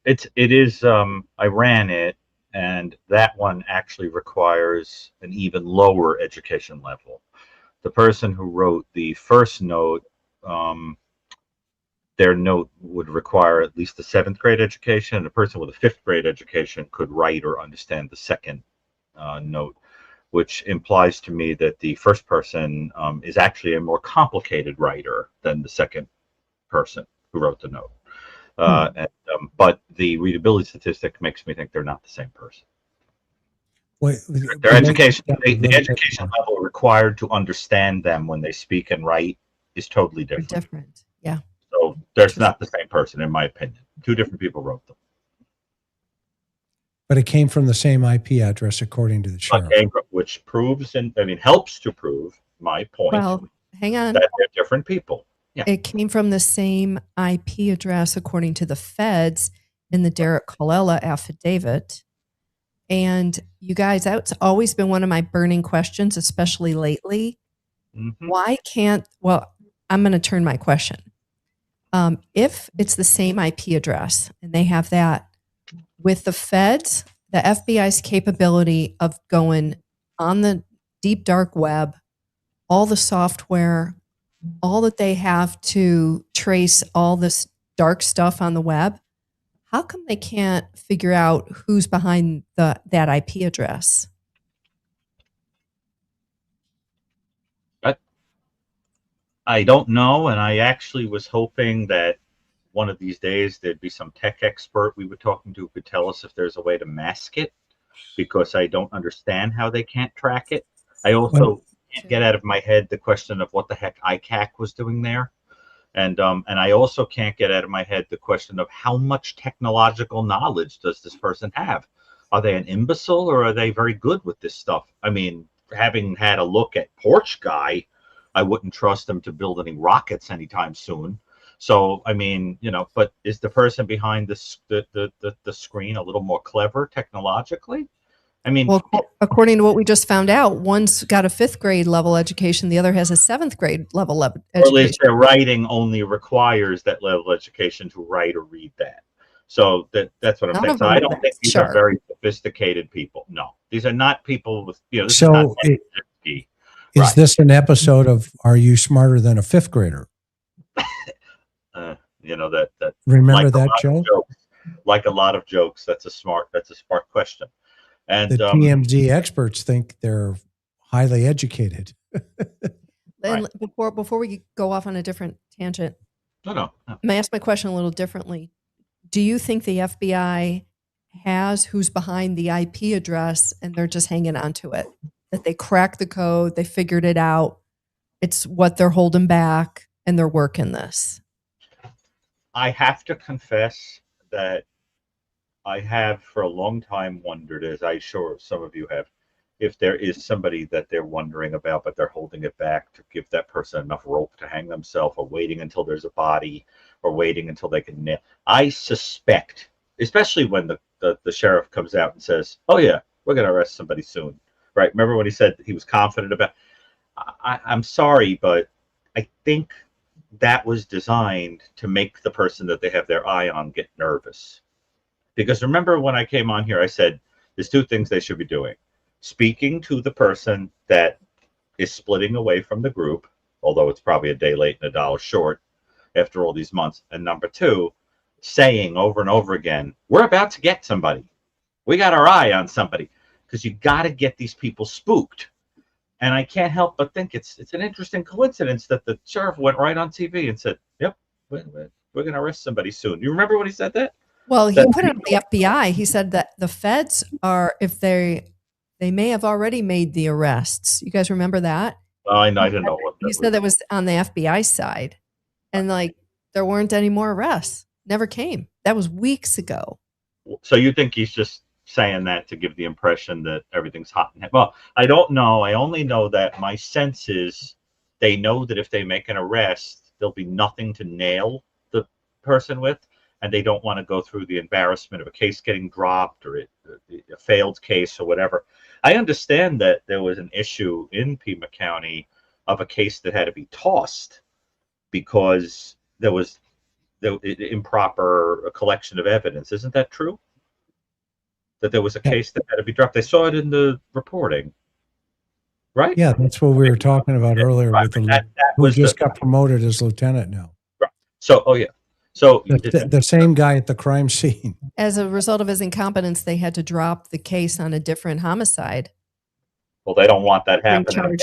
It is. I ran it, and that one actually requires an even lower education level. The person who wrote the first note, their note would require at least a 7th grade education, and a person with a 5th grade education could write or understand the second note, which implies to me that the first person is actually a more complicated writer than the second person who wrote the note. But the readability statistic makes me think they're not the same person. Their education, the education level required to understand them when they speak and write is totally different. Different, yeah. So there's not the same person, in my opinion. 2 different people wrote them. But it came from the same IP address, according to the sheriff. Which proves, helps to prove my point. Well, hang on. That they're different people. Yeah. It came from the same IP address, according to the feds, in the Derek Colella affidavit. And you guys, that's always been one of my burning questions, especially lately. Mm-hmm. I'm going to turn my question. If it's the same IP address and they have that, with the feds, the FBI's capability of going on the deep dark web, all the software, all that they have to trace all this dark stuff on the web, how come they can't figure out who's behind that IP address? I don't know, and I actually was hoping that one of these days there'd be some tech expert we were talking to who could tell us if there's a way to mask it, because I don't understand how they can't track it. I also can't get out of my head the question of what the heck ICAC was doing there. And I also can't get out of my head the question of how much technological knowledge does this person have? Are they an imbecile, or are they very good with this stuff? I mean, having had a look at Porch Guy, I wouldn't trust them to build any rockets anytime soon. So, I mean, but is the person behind the screen a little more clever technologically? I mean, well, according to what we just found out, one's got a 5th grade level education, the other has a 7th grade level education. Or at least their writing only requires that level of education to write or read that. So that's what I'm saying. So I don't think these are very sophisticated people. No, these are not people with, this is not is this an episode of Are You Smarter Than a 5th Grader? That remember that joke? Like a lot of jokes, that's a smart question. And the TMZ experts think they're highly educated. And before we go off on a different tangent, no. I'm gonna ask my question a little differently. Do you think the FBI has who's behind the IP address and they're just hanging on to it? That they cracked the code, they figured it out, it's what they're holding back, and they're working this? I have to confess that I have for a long time wondered, as I'm sure some of you have, if there is somebody that they're wondering about, but they're holding it back to give that person enough rope to hang themselves, or waiting until there's a body, or waiting until they can nail. I suspect, especially when the sheriff comes out and says, oh yeah, we're going to arrest somebody soon. Right? Remember when he said he was confident about? I'm sorry, but I think that was designed to make the person that they have their eye on get nervous. Because remember when I came on here, I said there's two things they should be doing. Speaking to the person that is splitting away from the group, although it's probably a day late and $1 short after all these months. And number two, saying over and over again, we're about to get somebody. We got our eye on somebody. Because you got to get these people spooked. And I can't help but think it's an interesting coincidence that the sheriff went right on TV and said, yep, we're going to arrest somebody soon. You remember when he said that? Well, he put it on the FBI. He said that the feds are, if they may have already made the arrests. You guys remember that? Well, I didn't know what that He said that was on the FBI side. And like, there weren't any more arrests. Never came. That was weeks ago. So you think he's just saying that to give the impression that everything's hot and heavy? Well, I don't know. I only know that my sense is they know that if they make an arrest, there'll be nothing to nail the person with. And they don't want to go through the embarrassment of a case getting dropped or a failed case or whatever. I understand that there was an issue in Pima County of a case that had to be tossed because there was the improper collection of evidence. Isn't that true? That there was a case that had to be dropped. I saw it in the reporting, right? Yeah, that's what we were talking about earlier with the who just got promoted as lieutenant now. Right. So, oh yeah. So the same guy at the crime scene. As a result of his incompetence, they had to drop the case on a different homicide. Well, they don't want that happening.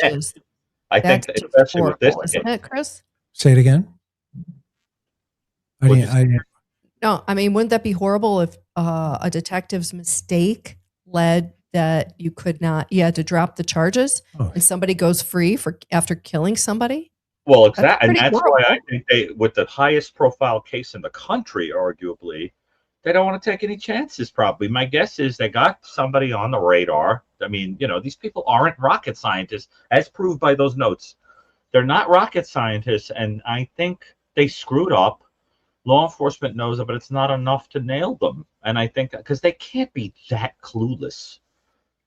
I think, especially with this, isn't it, Chris? Say it again. I didn't. No, I mean, wouldn't that be horrible if a detective's mistake led that you had to drop the charges and somebody goes free after killing somebody? Well, exactly. And that's why I think with the highest profile case in the country, arguably, they don't want to take any chances, probably. My guess is they got somebody on the radar. I mean, these people aren't rocket scientists, as proved by those notes. They're not rocket scientists, and I think they screwed up. Law enforcement knows it, but it's not enough to nail them. And I think because they can't be that clueless.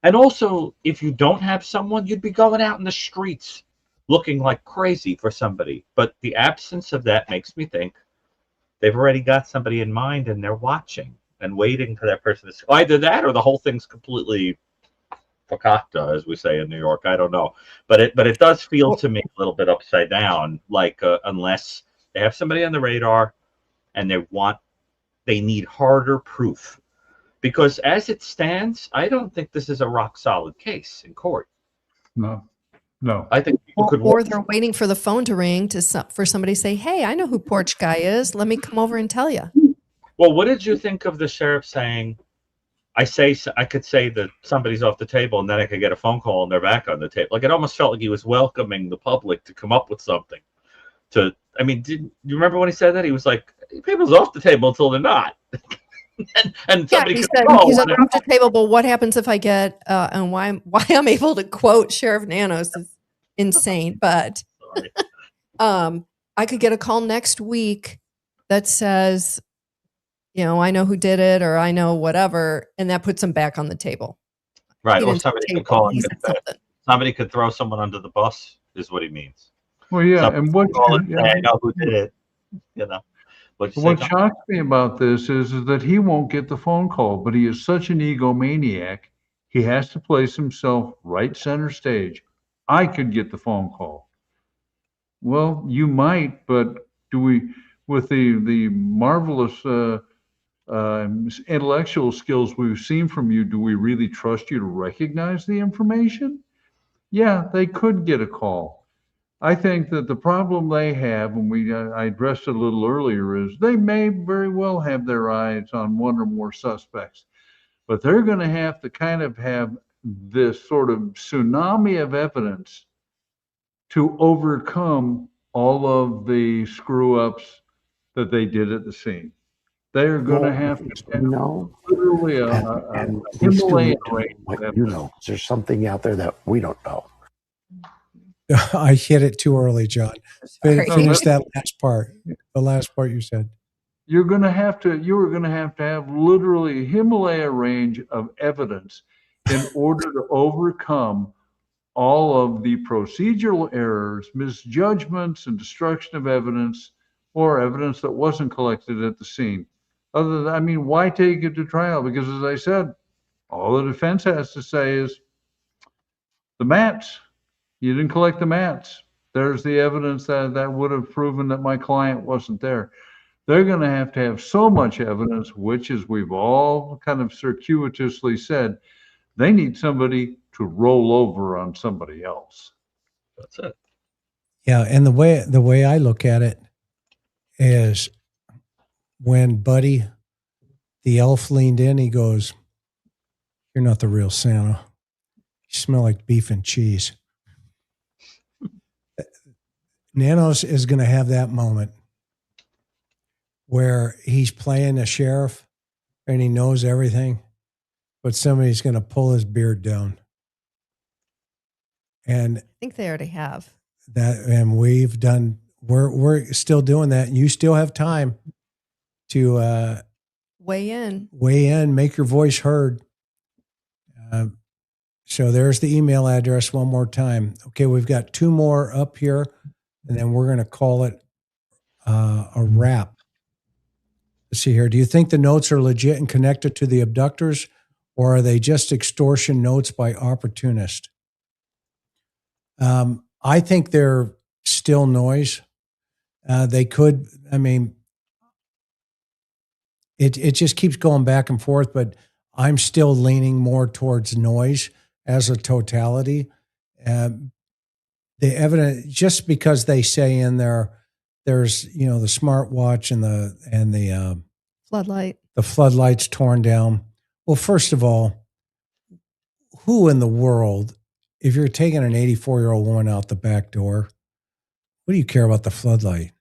And also, if you don't have someone, you'd be going out in the streets looking like crazy for somebody. But the absence of that makes me think they've already got somebody in mind and they're watching and waiting for that person to either that or the whole thing's completely fakakta, as we say in New York. I don't know. But it does feel to me a little bit upside down, like unless they have somebody on the radar and they need harder proof. Because as it stands, I don't think this is a rock solid case in court. No. I think people could. Or they're waiting for the phone to ring for somebody to say, "Hey, I know who Porch Guy is. Let me come over and tell you." Well, what did you think of the sheriff saying? I could say that somebody's off the table, and then I could get a phone call, and they're back on the table. Like it almost felt like he was welcoming the public to come up with something. Do you remember when he said that? He was like, "People's off the table until they're not." and somebody he said he's off the table. But what happens if I get and why I'm able to quote Sheriff Nanos is insane. But I could get a call next week that says, I know who did it, or I know whatever, and that puts him back on the table. Right. Or somebody could call and somebody could throw someone under the bus, is what he means. Well, yeah, somebody and what I know who did it. What shocks me about this is that he won't get the phone call, but he is such an egomaniac. He has to place himself right center stage. I could get the phone call. Well, you might, but do we, with the marvelous intellectual skills we've seen from you, do we really trust you to recognize the information? Yeah, they could get a call. I think that the problem they have, and I addressed it a little earlier, is they may very well have their eyes on one or more suspects, but they're going to have to kind of have this sort of tsunami of evidence to overcome all of the screw-ups that they did at the scene. They're going to have to literally and Himalayan range. There's something out there that we don't know. I hit it too early, John. Finish that last part. The last part you said. You are going to have to have literally a Himalaya range of evidence in order to overcome all of the procedural errors, misjudgments, and destruction of evidence, or evidence that wasn't collected at the scene. Other than, I mean, why take it to trial? Because as I said, all the defense has to say is the mats. You didn't collect the mats. There's the evidence that would have proven that my client wasn't there. They're going to have so much evidence, which, as we've all kind of circuitously said, they need somebody to roll over on somebody else. That's it. Yeah, and the way I look at it is when Buddy the elf leaned in, he goes, "You're not the real Santa. You smell like beef and cheese." Nanos is going to have that moment where he's playing a sheriff and he knows everything, but somebody's going to pull his beard down. And I think they already have that, and we're still doing that. And you still have time to weigh in, make your voice heard. So there's the email address one more time. Okay, we've got 2 more up here, and then we're going to call it a wrap. Let's see here. Do you think the notes are legit and connected to the abductors, or are they just extortion notes by opportunists? I think they're still noise. They could, I mean, it just keeps going back and forth, but I'm still leaning more towards noise as a totality. The evidence, just because they say in there, there's, the smartwatch and the floodlight, the floodlights torn down. Well, first of all, who in the world, if you're taking an 84-year-old woman out the back door, what do you care about the floodlight?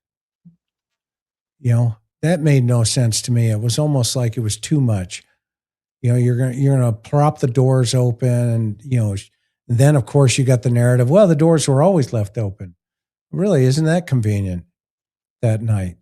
That made no sense to me. It was almost like it was too much. You're gonna prop the doors open, and then of course you got the narrative. Well, the doors were always left open. Really, isn't that convenient that night?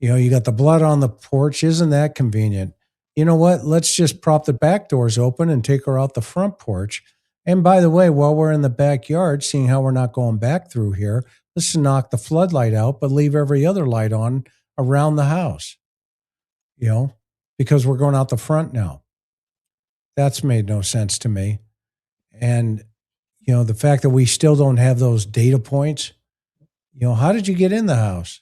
You got the blood on the porch. Isn't that convenient? You know what? Let's just prop the back doors open and take her out the front porch. And by the way, while we're in the backyard, seeing how we're not going back through here, let's just knock the floodlight out, but leave every other light on around the house, because we're going out the front now. That's made no sense to me. And, the fact that we still don't have those data points, how did you get in the house?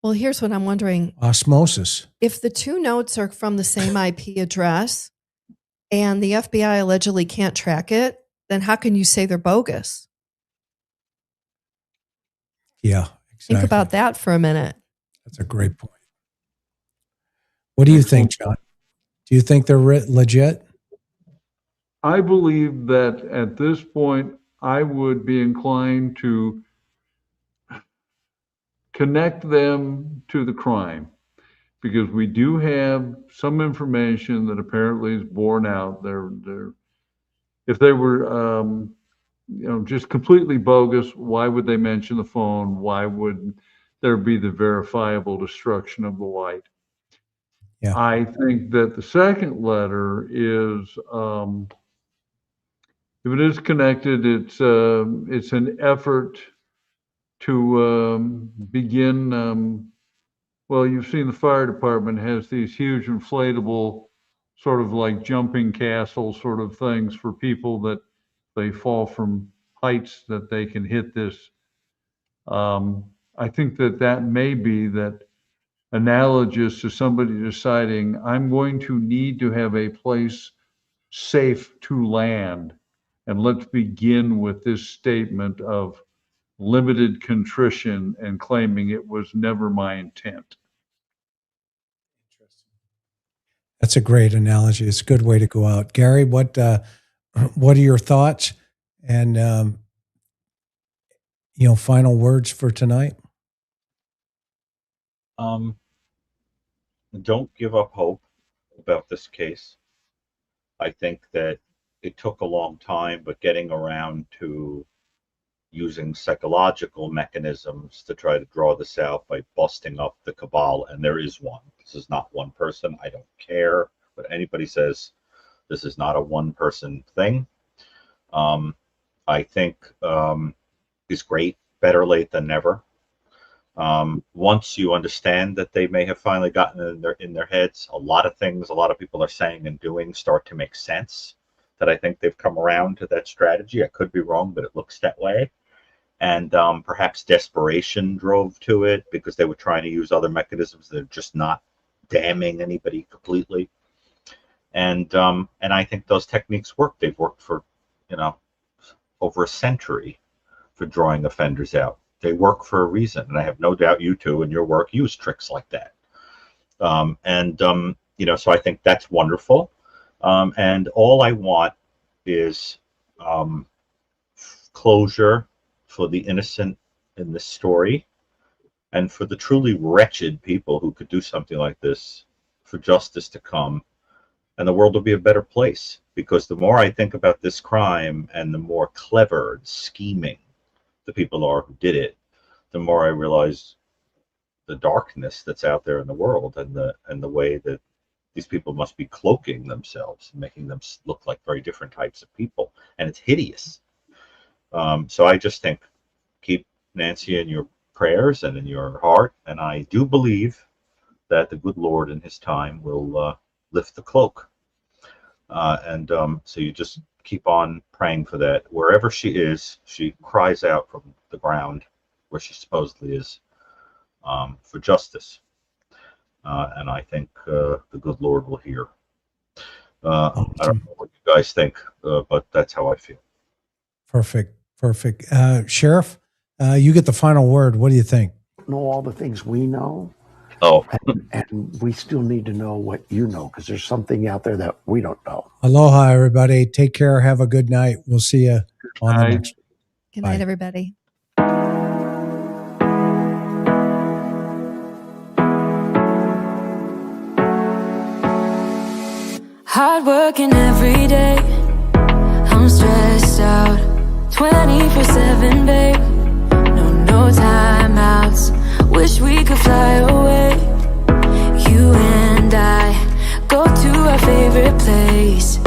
Well, here's what I'm wondering. Osmosis. If the 2 notes are from the same IP address and the FBI allegedly can't track it, then how can you say they're bogus? Yeah, exactly. Think about that for a minute. That's a great point. What do you think, John? Do you think they're legit? I believe that at this point, I would be inclined to connect them to the crime, because we do have some information that apparently is borne out. If they were, just completely bogus, why would they mention the phone? Why would there be the verifiable destruction of the light? Yeah. I think that the second letter is, if it is connected, it's an effort to begin. Well, you've seen the fire department has these huge inflatable, sort of like jumping castle sort of things for people that they fall from heights that they can hit this. I think that may be that analogous to somebody deciding, I'm going to need to have a place safe to land. And let's begin with this statement of limited contrition and claiming it was never my intent. That's a great analogy. It's a good way to go out. Gary, what are your thoughts and final words for tonight? Don't give up hope about this case. I think that it took a long time, but getting around to using psychological mechanisms to try to draw this out by busting up the cabal, and there is one. This is not one person. I don't care what anybody says. This is not a one-person thing. I think is great. Better late than never. Once you understand that they may have finally gotten in their heads, a lot of things a lot of people are saying and doing start to make sense. That I think they've come around to that strategy. I could be wrong, but it looks that way. And perhaps desperation drove to it because they were trying to use other mechanisms that are just not damning anybody completely. And I think those techniques work. They've worked for, over a century for drawing offenders out. They work for a reason, and I have no doubt you two in your work use tricks like that. So I think that's wonderful. And all I want is closure for the innocent in this story, and for the truly wretched people who could do something like this, for justice to come, and the world will be a better place. Because the more I think about this crime and the more clever and scheming the people are who did it, the more I realize the darkness that's out there in the world, and the way that these people must be cloaking themselves, making them look like very different types of people, and it's hideous. So I just think, keep Nancy in your prayers and in your heart, and I do believe that the good Lord in his time will lift the cloak. So you just keep on praying for that. Wherever she is, she cries out from the ground where she supposedly is, for justice. And I think the good Lord will hear. I don't know what you guys think, but that's how I feel. Perfect. Sheriff, you get the final word. What do you think? Know all the things we know. Oh. And we still need to know what you know, because there's something out there that we don't know. Aloha, everybody. Take care. Have a good night. We'll see you on the next one. Good night, everybody. Hard working every day, I'm stressed out 24/7, babe. No timeouts, wish we could fly away. You and I go to our favorite place.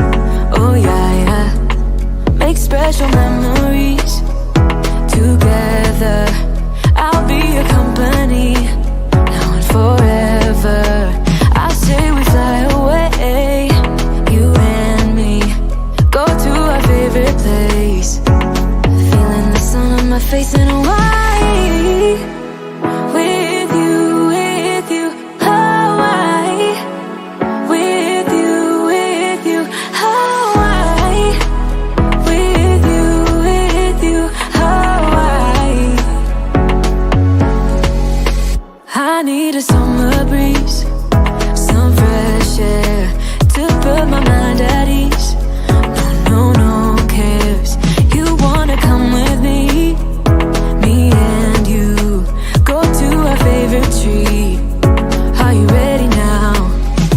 Oh yeah, make special memories together. I'll be your company now and forever. I say we fly away, you and me, go to our favorite place. Feeling the sun on my face in Hawaii. With you, Hawaii. With you, Hawaii. With you, Hawaii. I need a summer breeze, some fresh air to put my mind at ease. No cares. You wanna come with me? Me and you go to our favorite tree. Are you ready now?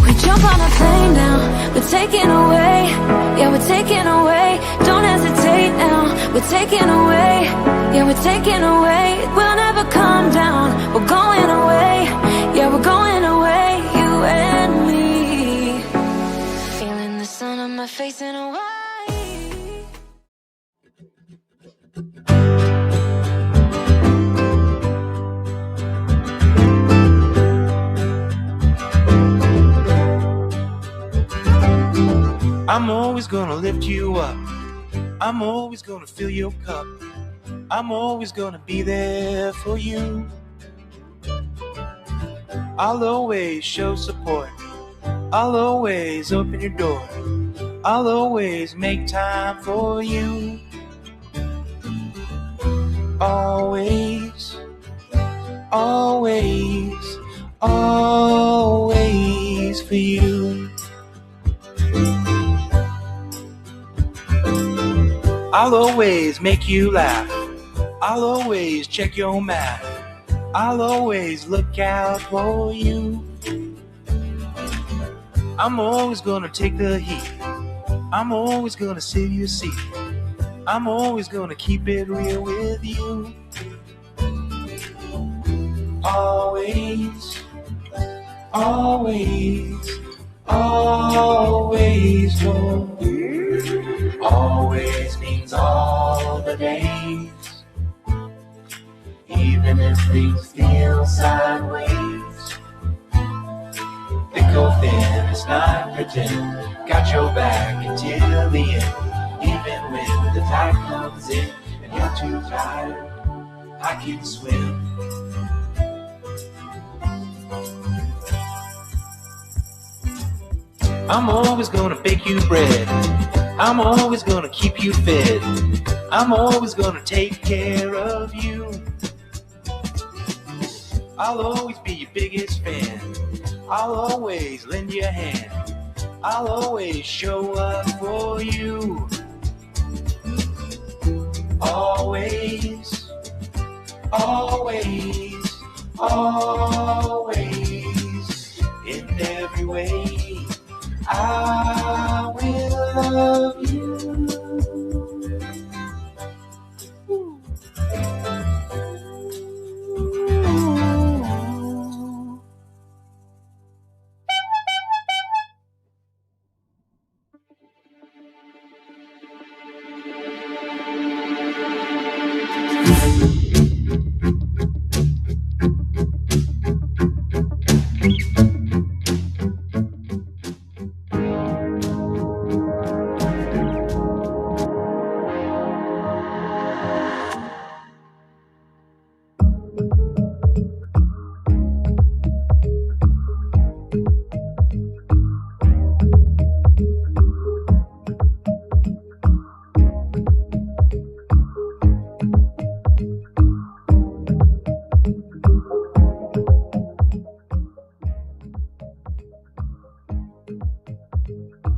We jump on a plane now. We're taking away. Yeah, we're taking away. Don't hesitate now. We're taking away. Yeah, we're taking away. We'll never come down. We're going away. Yeah, we're going away. You and me. Feeling the sun on my face in Hawaii. I'm always gonna lift you up. I'm always gonna fill your cup. I'm always gonna be there for you. I'll always show support. I'll always open your door. I'll always make time for you. Always, always, always for you. I'll always make you laugh. I'll always check your math. I'll always look out for you. I'm always gonna take the heat. I'm always gonna save your seat. I'm always gonna keep it real with you. Always, always, always for you. Always means all the days. Even even if things feel sideways. Thick or thin, it's not pretend. Got your back until the end. Even when the tide comes in and you're too tired, I can swim. I'm always gonna bake you bread. I'm always gonna keep you fed. I'm always gonna take care of you. I'll always be your biggest fan. I'll always lend you a hand. I'll always show up for you. Always, always, always, in every way, I will love you.